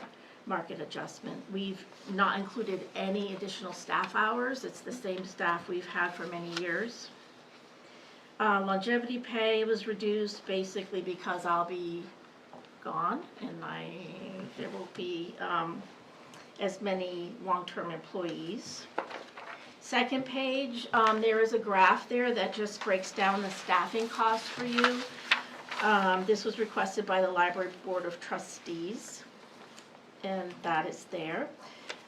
market adjustment. We've not included any additional staff hours. It's the same staff we've had for many years. Longevity pay was reduced basically because I'll be gone and there won't be as many long-term employees. Second page, there is a graph there that just breaks down the staffing costs for you. This was requested by the Library Board of Trustees, and that is there.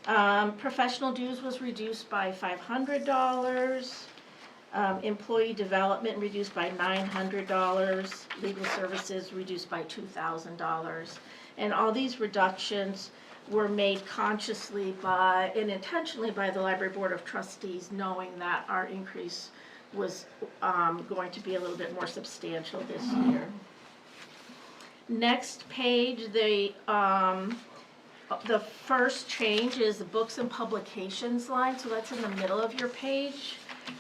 Professional dues was reduced by $500. Employee development reduced by $900. Legal services reduced by $2,000. And all these reductions were made consciously and intentionally by the Library Board of Trustees, knowing that our increase was going to be a little bit more substantial this year. Next page, the first change is the books and publications line, so that's in the middle of your page.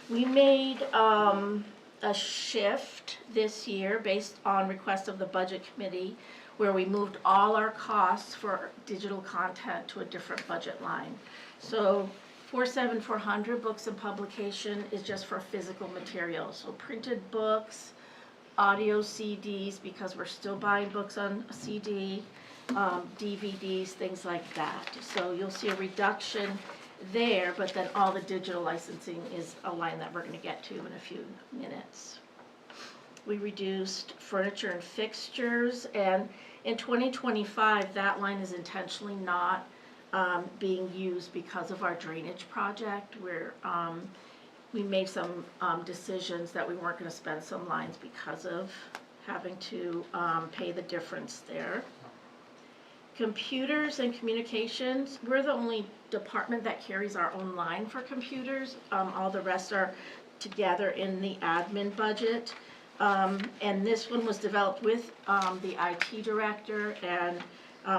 We made a shift this year based on request of the Budget Committee, where we moved all our costs for digital content to a different budget line. So 47400 books and publication is just for physical materials. So printed books, audio CDs, because we're still buying books on CD, DVDs, things like that. So you'll see a reduction there, but then all the digital licensing is a line that we're gonna get to in a few minutes. We reduced furniture and fixtures, and in 2025, that line is intentionally not being used because of our drainage project, where we made some decisions that we weren't gonna spend some lines because of having to pay the difference there. Computers and communications, we're the only department that carries our own line for computers. All the rest are together in the admin budget. And this one was developed with the IT director, and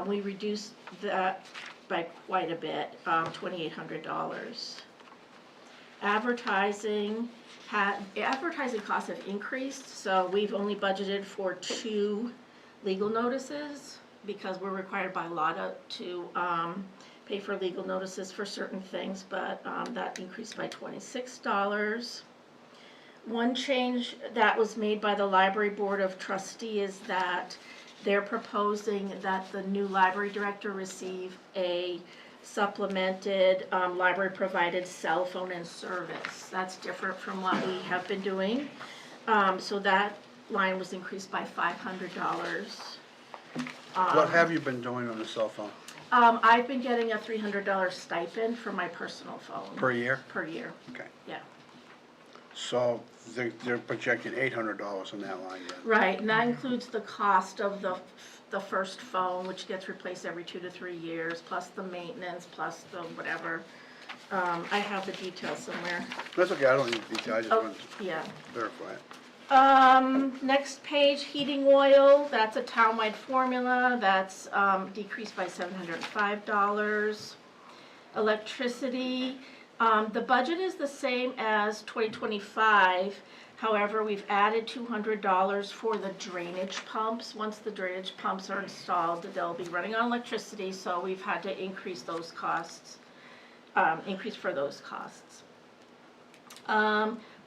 we reduced that by quite a bit, $2,800. Advertising costs have increased, so we've only budgeted for 2 legal notices because we're required by law to pay for legal notices for certain things, but that increased by $26. One change that was made by the Library Board of Trustees is that they're proposing that the new library director receive a supplemented library-provided cell phone and service. That's different from what we have been doing. So that line was increased by $500. What have you been doing on the cell phone? I've been getting a $300 stipend for my personal phone. Per year? Per year, Okay. yeah. So they're projecting $800 on that line then? Right, and that includes the cost of the the first phone, which gets replaced every 2 to 3 years, plus the maintenance, plus the whatever. I have the details somewhere. That's okay, I don't need detail, I just Oh, wanted to yeah. verify it. Next page, heating oil, that's a townwide formula, that's, decreased by $705. Electricity, the budget is the same as 2025, however, we've added $200 for the drainage pumps. Once the drainage pumps are installed, they'll be running on electricity, so we've had to increase those costs, increase for those costs.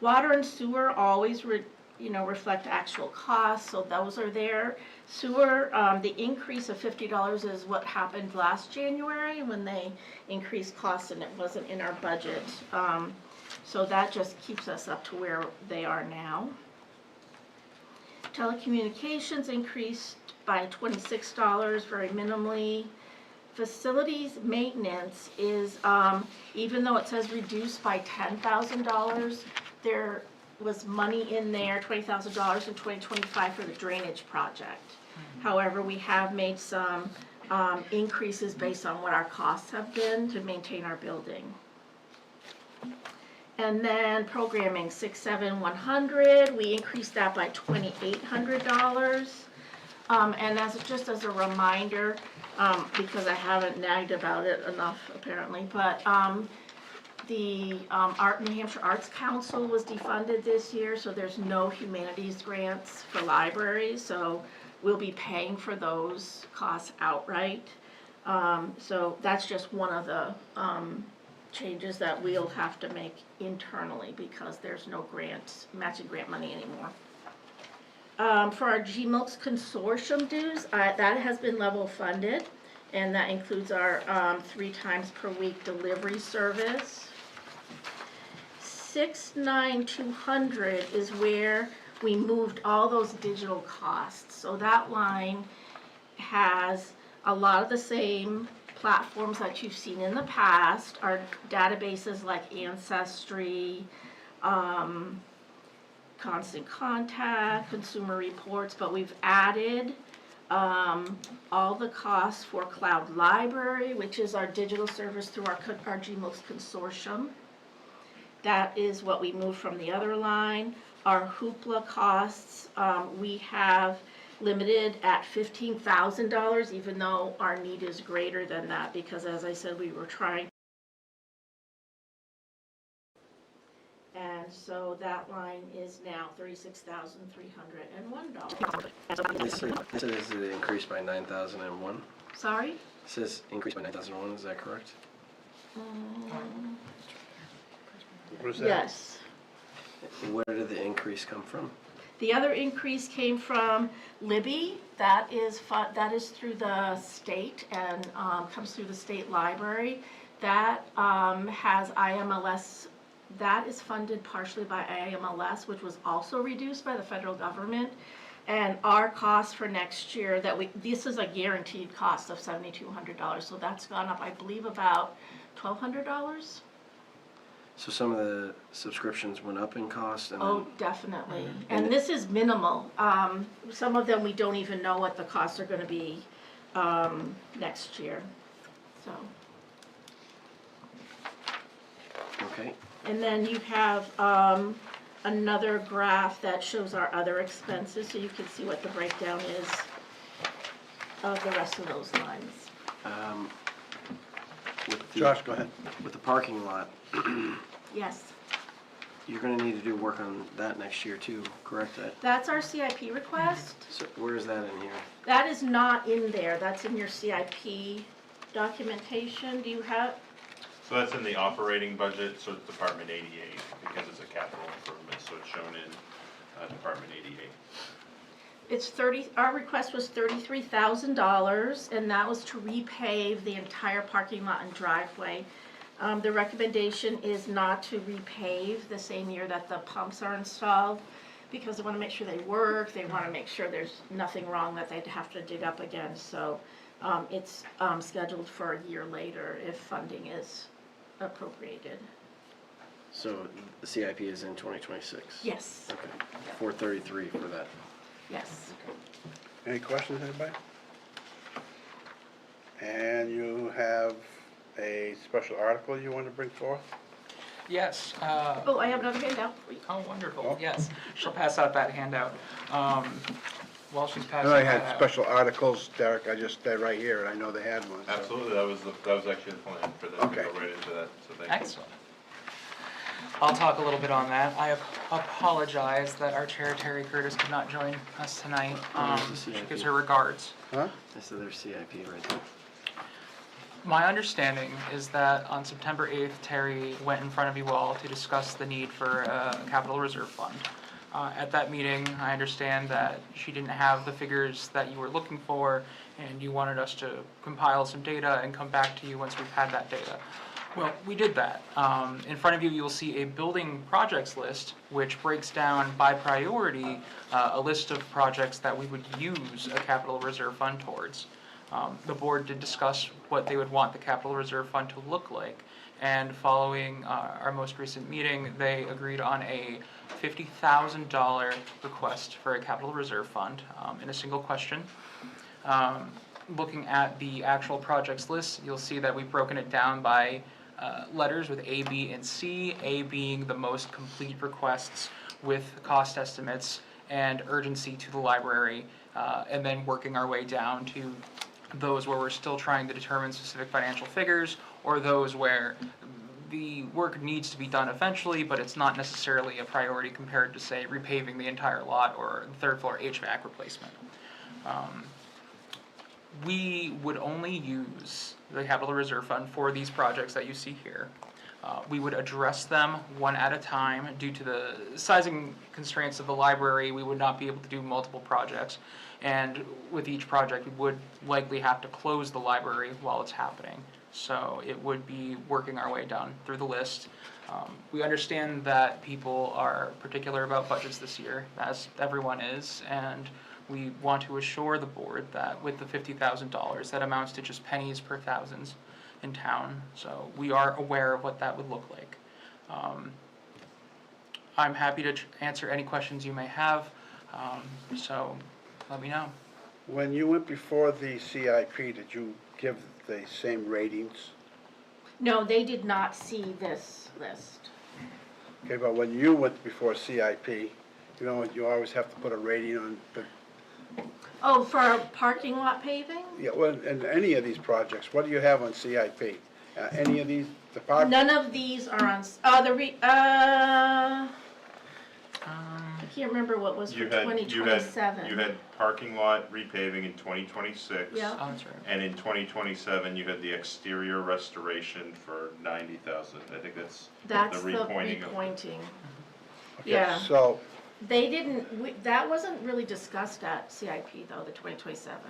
Water and sewer always reflect actual costs, so those are there. Sewer, the increase of $50 is what happened last January when they increased costs and it wasn't in our budget. So that just keeps us up to where they are now. Telecommunications increased by $26, very minimally. Facilities maintenance is, even though it says reduced by $10,000, there was money in there, $20,000 in 2025 for the drainage project. However, we have made some increases based on what our costs have been to maintain our building. And then programming, 67100, we increased that by $2,800. And just as a reminder, because I haven't nagged about it enough apparently, but the New Hampshire Arts Council was defunded this year, so there's no humanities grants for libraries, so we'll be paying for those costs outright. So that's just one of the changes that we'll have to make internally because there's no matching grant money anymore. For our GMILKS consortium dues, that has been level funded, and that includes our 3 times per week delivery service. 69200 is where we moved all those digital costs. So that line has a lot of the same platforms that you've seen in the past, our databases like Ancestry, Constant Contact, Consumer Reports, but we've added all the costs for Cloud Library, which is our digital service through our GMILKS consortium. That is what we moved from the other line. Our Hoopla costs, we have limited at $15,000, even though our need is greater than that, because as I said, we were trying. And so that line is now $36,301. This says it increased by 9,001. Sorry? It says increased by 9,001, is that correct? What is that? Yes. Where did the increase come from? The other increase came from Libby. That is through the state and comes through the state library. That has IMLS. That is funded partially by IMLS, which was also reduced by the federal government. And our cost for next year, this is a guaranteed cost of $7,200. So that's gone up, I believe, about $1,200. So some of the subscriptions went up in cost and Oh, then, definitely. And this is minimal. Some of them, we don't even know what the costs are gonna be next year, so. okay. And then you have another graph that shows our other expenses, so you can see what the breakdown is of the rest of those lines. With the- Josh, go ahead. With the parking lot, Yes, you're gonna need to do work on that next year too, correct? that's our CIP request. So where is that in here? That is not in there, that's in your CIP documentation. Do you have, So that's in the operating budget, so it's Department 88, because it's a capital improvement, so it's shown in Department 88. our request was $33,000, and that was to repave the entire parking lot and driveway. The recommendation is not to repave the same year that the pumps are installed, because they wanna make sure they work, they wanna make sure there's nothing wrong that they'd have to dig up again, so, it's, scheduled for a year later if funding is appropriated. So the CIP is in 2026? Yes, Okay, 433 for that. yes. Any questions, anybody? And you have a special article you want to bring forth? Yes, Oh, I have another handout for you. oh, wonderful, Oh. yes. She'll pass out that handout. While she's I passing know they that had out. special articles, Derek, they're right here, and I know they had one. so- Absolutely, that was actually the plan for them to Okay. go right into that, so thank you. Excellent. I'll talk a little bit on that. I apologize that our chair, Terry Curtis, could not join us tonight. There's the She CIP. gives her regards. Huh? I said there's CIP right there. My understanding is that on September 8th, Terry went in front of you all to discuss the need for a capital reserve fund. At that meeting, I understand that she didn't have the figures that you were looking for, and you wanted us to compile some data and come back to you once we've had that data. Well, we did that. In front of you, you'll see a building projects list, which breaks down by priority a list of projects that we would use a capital reserve fund towards. The board did discuss what they would want the capital reserve fund to look like, and following our most recent meeting, they agreed on a $50,000 request for a capital reserve fund in a single question. Looking at the actual projects list, you'll see that we've broken it down by letters with A, B, and C, A being the most complete requests with cost estimates and urgency to the library, and then working our way down to those where we're still trying to determine specific financial figures, or those where the work needs to be done eventually, but it's not necessarily a priority compared to, say, repaving the entire lot or third floor HVAC replacement. We would only use the capital reserve fund for these projects that you see here. We would address them one at a time. Due to the sizing constraints of the library, we would not be able to do multiple projects. And with each project, we would likely have to close the library while it's happening. So it would be working our way down through the list. We understand that people are particular about budgets this year, as everyone is, and we want to assure the board that with the $50,000, that amounts to just pennies per thousands in town. So we are aware of what that would look like. I'm happy to answer any questions you may have, so let me know. When you went before the CIP, did you give the same ratings? No, they did not see this list. Okay, but when you went before CIP, you know, you always have to put a rating on the, Oh, for parking lot paving? yeah, well, in any of these projects, what do you have on CIP? Any of these, the park? None of these are on, I can't remember what was for You had 2027. you had parking lot repaving in 2026. Yeah. Oh, that's right. And in 2027, you had the exterior restoration for 90,000. I think that's That's the repointing of. repointing. Okay, Yeah. So, They didn't, that wasn't really discussed at CIP though, the 2027.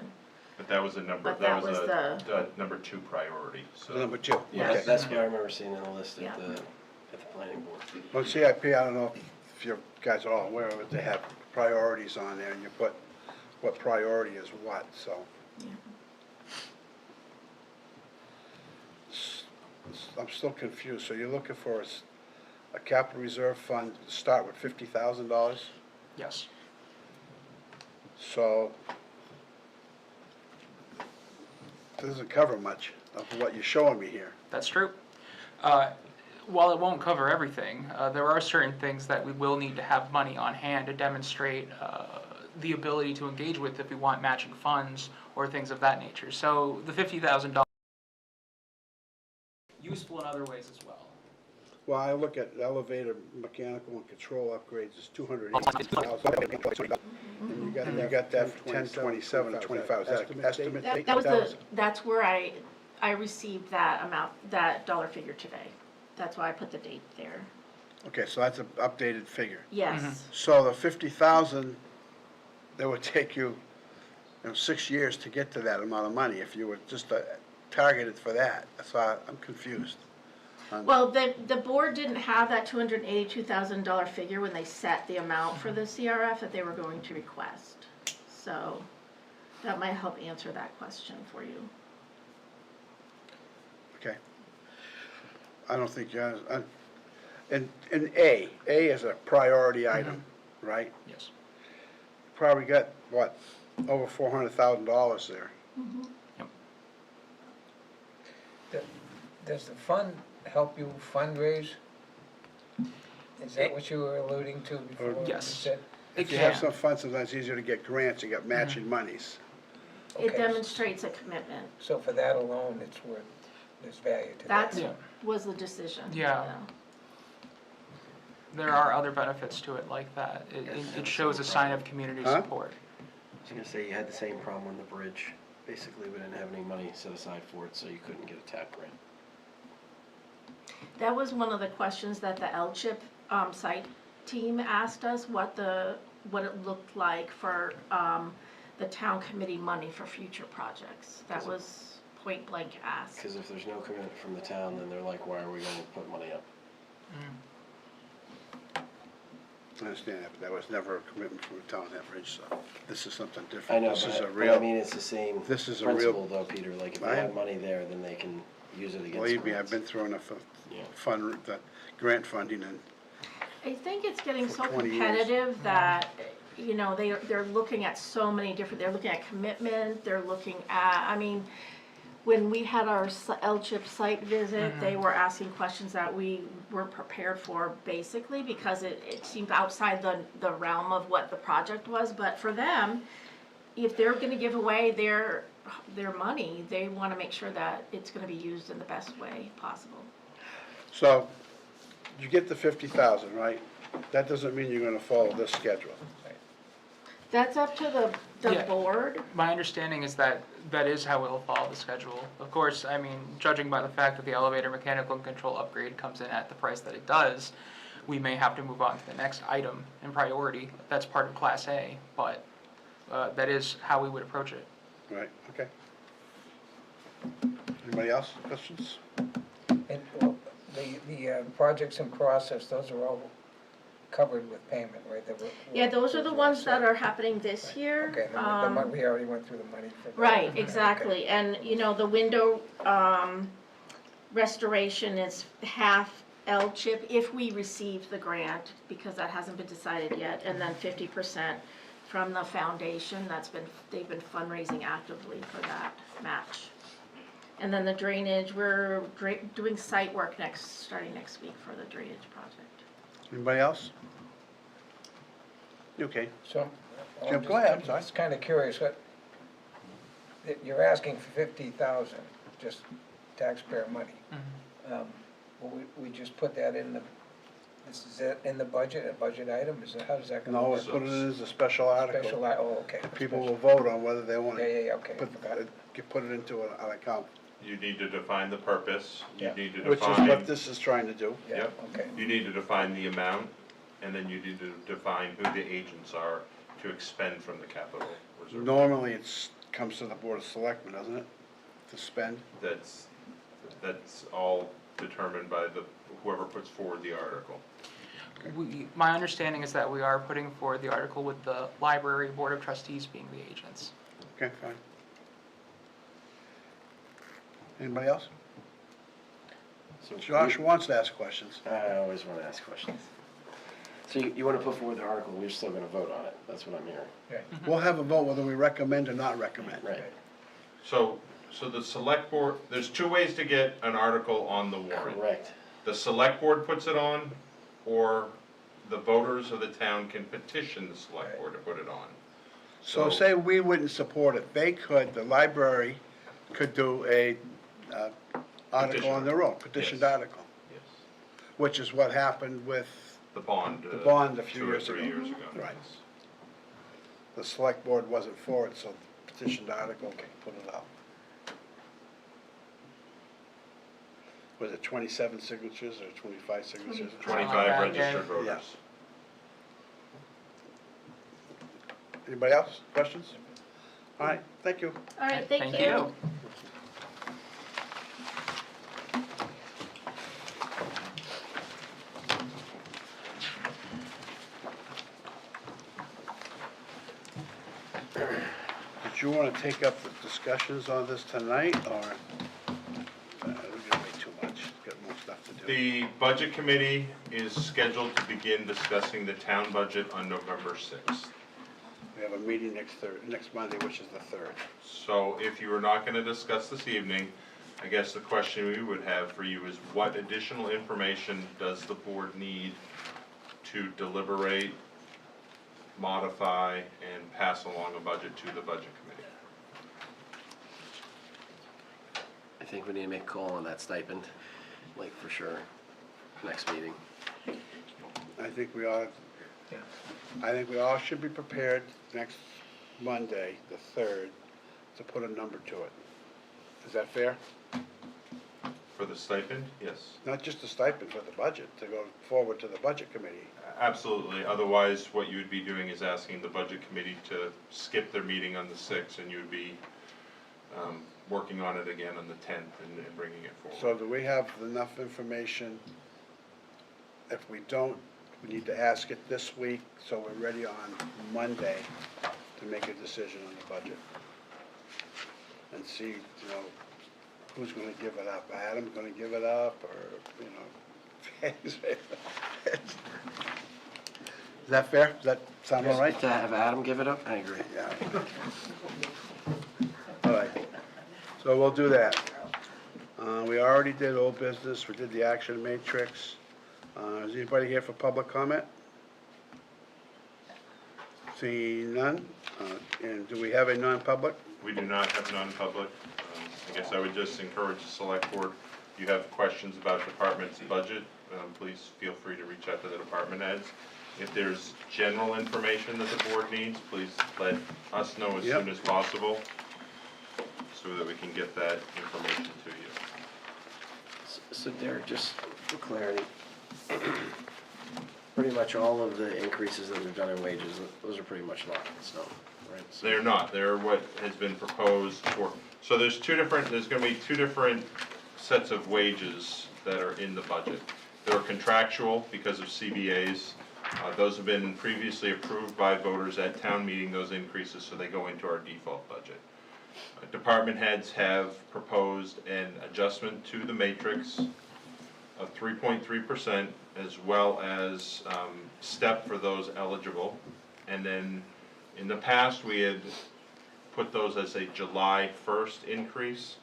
But that was a number, But that that was was a number 2 priority, so. number two. Yeah, Okay. that's what I remember seeing on the list Yeah. at the planning board. On CIP, I don't know if you guys are all aware of it, they have priorities on there, and you put what priority is what, so. Yeah. I'm still confused, so you're looking for a capital reserve fund to start with $50,000? Yes. So, it doesn't cover much of what you're showing me here. That's true. While it won't cover everything, there are certain things that we will need to have money on hand to demonstrate the ability to engage with if we want matching funds or things of that nature. So the $50,000 useful in other ways as well. Well, I look at elevator mechanical and control upgrades as $280,000. And you got that for 1027 or 25, is that an estimate? That was that's where I received that amount, that dollar figure today. That's why I put the date there. Okay, so that's an updated figure. Yes. So the 50,000, that would take you, 6 years to get to that amount of money if you were just targeted for that. So I'm confused. Well, the board didn't have that $282,000 figure when they set the amount for the CRF that they were going to request. So that might help answer that question for you. Okay. I don't think you, and A is a priority item, right? Yes. Probably got, what, over $400,000 there. Yep. Does the fund help you fundraise? Is that what you were alluding to before? you Yes. said? If you have some funds, sometimes it's easier to get grants, you get matching monies. It Okay. demonstrates a commitment. So for that alone, it's worth, there's value to that. That's, Yeah. was the decision. Yeah. There are other benefits to it like that. It shows a sign of community Huh? support. I was gonna say, you had the same problem on the bridge. Basically, we didn't have any money set aside for it, so you couldn't get a TAP grant. That was one of the questions that the LCHIP site team asked us, what it looked like for the town committee money for future projects. That was point blank asked. Because if there's no commitment from the town, then they're like, why are we gonna put money up? I understand that, but that was never a commitment from the town of Ridge, so this is something I different. know, This is a but I real, mean, it's the same this is a real- principle though, Peter, like if they I- have money there, then they can use it against believe me, I've grants. been through enough of Yeah. the grant funding, and I think it's getting For so 20 years. competitive that, you know, they're looking at so many different, they're looking at commitment, they're looking at, I mean, when we had our LCHIP site visit, they were asking questions that we weren't prepared for, basically, because it seemed outside the realm of what the project was, but for them, if they're gonna give away their money, they wanna make sure that it's gonna be used in the best way possible. so, you get the 50,000, right? That doesn't mean you're gonna follow this schedule. That's up to the Yeah. board. My understanding is that that is how it'll follow the schedule. Of course, I mean, judging by the fact that the elevator mechanical and control upgrade comes in at the price that it does, we may have to move on to the next item in priority. That's part of Class A, but that is how we would approach it. Right, okay. Anybody else, questions? And, well, the projects in process, those are all covered with payment, right? Yeah, those are the ones that set. are happening this year. Okay, we already went through the money for that. Right, Okay. exactly, and, you know, the window, restoration is half L-chip if we receive the grant, because that hasn't been decided yet, and then 50% from the foundation, they've been fundraising actively for that match. And then the drainage, we're doing site work starting next week for the drainage project. Anybody else? Okay, So. Jim, go ahead, I'm sorry. I'm just kinda curious, you're asking for 50,000, just taxpayer money. Will we just put that in is that in the budget, a budget item, how does that gonna no, work? we'll put it in as a special article. Okay. People will vote on whether they want Yeah, to okay, forgot it. put it into an account, You need to define the purpose, you Yeah. need to which is define, what this is trying to do. Yeah, Yep. okay. you need to define the amount, and then you need to define who the agents are to expend from the capital reserve. Normally, comes to the Board of Selectmen, doesn't it, to spend? That's all determined by whoever puts forward the article. My understanding is that we are putting forward the article with the library board of trustees being the agents. Okay, fine. Anybody else? So Josh wants to ask questions. I always wanna ask questions. So you wanna put forward the article, we're still gonna vote on it, that's what I'm hearing. We'll have a vote whether we recommend or not recommend. Right. So the select board, there's two ways to get an article on the warrant. Correct. The select board puts it on, or the voters of the town can petition the select board to put it on. So say we wouldn't support it, the library could do a article on their own, petitioned Yes. article, Yes. which is what happened with The bond. the bond a few 2 or years 3 ago. years ago. Right. The select board wasn't for it, so the petitioned article, okay, put it out. Was it 27 signatures or 25 signatures? 25 Yeah. registered voters. Anybody else, questions? All right, thank you. All right, thank Thank you. you. Did you want to take up the discussions on this tonight, or? We're gonna wait too much, got more stuff to do. The budget committee is scheduled to begin discussing the town budget on November 6th. We have a meeting next Monday, which is the 3rd. So if you are not gonna discuss this evening, I guess the question we would have for you is what additional information does the board need to deliberate, modify, and pass along a budget to the budget committee? I think we need to make a call on that stipend, like, for sure, next meeting. I think we all, I think we all should be prepared next Monday, the 3rd, to put a number to it. Is that fair? For the stipend, yes. Not just the stipend, but the budget, to go forward to the budget committee. Absolutely, otherwise what you would be doing is asking the budget committee to skip their meeting on the 6th, and you would be working on it again on the 10th and bringing it forward. So do we have enough information? If we don't, we need to ask it this week, so we're ready on Monday to make a decision on the budget. And see, you know, who's gonna give it up? Adam's gonna give it up, or, you know. Is that fair? Does that sound all right? To have Adam give it up? I agree. Yeah. All right, so we'll do that. We already did old business, we did the action matrix. Is anybody here for public comment? Seeing none, and do we have a non-public? We do not have non-public. I guess I would just encourage the select board, if you have questions about department's budget, please feel free to reach out to the department heads. If there's general information that the board needs, please let us know as Yep. soon as possible, so that we can get that information to you. So Derek, just for clarity, pretty much all of the increases that we've done in wages, those are pretty much locked in stone, right? So- They're not, they're what has been proposed for, so there's gonna be two different sets of wages that are in the budget. They're contractual because of CBAs, those have been previously approved by voters at town meeting, those increases, so they go into our default budget. Department heads have proposed an adjustment to the matrix of 3.3%, as well as step for those eligible. And then, in the past, we had put those as a July 1st increase,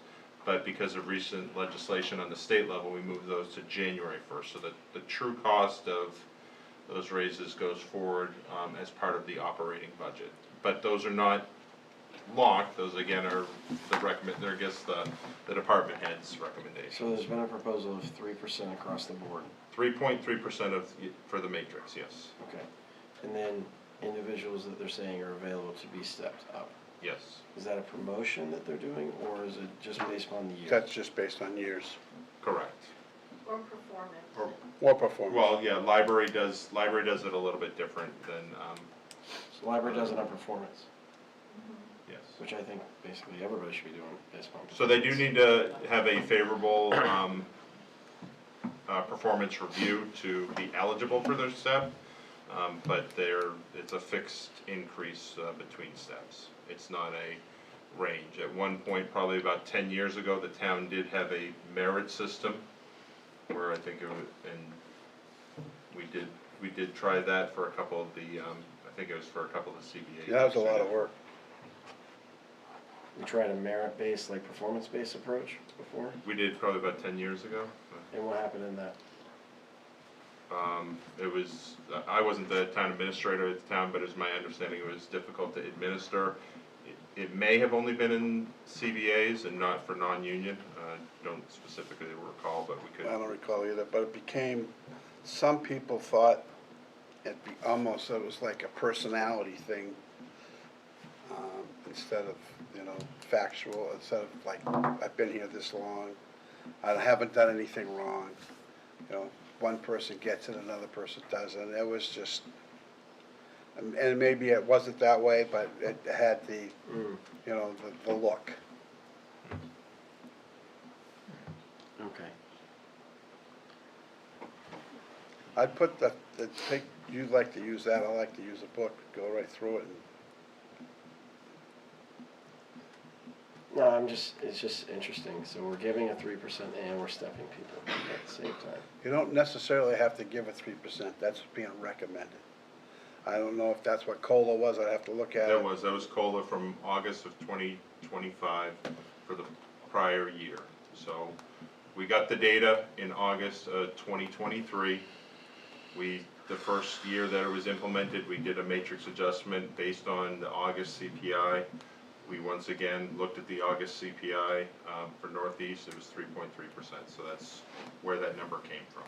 but because of recent legislation on the state level, we moved those to January 1st. So that the true cost of those raises goes forward as part of the operating budget. But those are not locked, those again are they're I guess the department head's recommendation. So there's been a proposal of 3% across the board. 3.3% for the matrix, yes. Okay. And then individuals that they're saying are available to be stepped up. Yes. Is that a promotion that they're doing, or is it just based on the year? That's just based on years, Correct. Or performance. or performance. Well, yeah, library does it a little bit different than, So library does it on performance, yes. which I think basically everybody should be doing based on. So they do need to have a favorable, performance review to be eligible for their step. But it's a fixed increase, between steps. It's not a range. At one point, probably about 10 years ago, the town did have a merit system where I think it was, and we did try that for a couple of the, I think it was for a couple of the CBAs. Yeah, that was a lot of work. We tried a merit-based, like performance-based approach before, We did probably about 10 years ago. and what happened in that? It was, I wasn't the town administrator at the time, but it's my understanding it was difficult to administer. It may have only been in CBAs and not for non-union, don't specifically recall, but we I could. don't recall either, but it became, some people thought it was like a personality thing, instead of, you know, factual, instead of like, I've been here this long, I haven't done anything wrong, you know, one person gets it, another person doesn't, it was just, and maybe it wasn't that way, but it had the, you know, the look. Okay. I'd put you'd like to use that, I like to use a book, go right through it, and No, it's just interesting, so we're giving a 3% and we're stepping people at the same time. you don't necessarily have to give a 3%, that's being recommended. I don't know if that's what COLA was, I'd have to look at it. That was COLA from August of 2025 for the prior year. So we got the data in August 2023. The first year that it was implemented, we did a matrix adjustment based on the August CPI. We once again looked at the August CPI for Northeast, it was 3.3%, so that's where that number came from.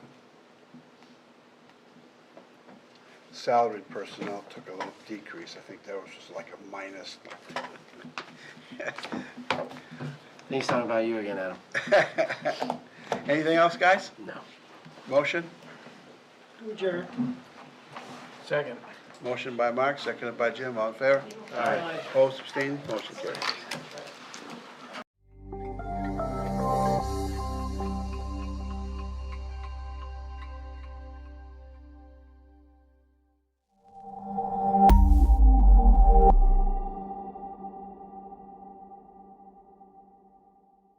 Salaried personnel took a little decrease. I think that was just like a minus. He's talking about you again, Adam. Anything else, guys? No. Motion? Adjourn. Second. Motion by Mark, seconded by Jim, all in favor? Aye. Opposed, abstained, motion carries.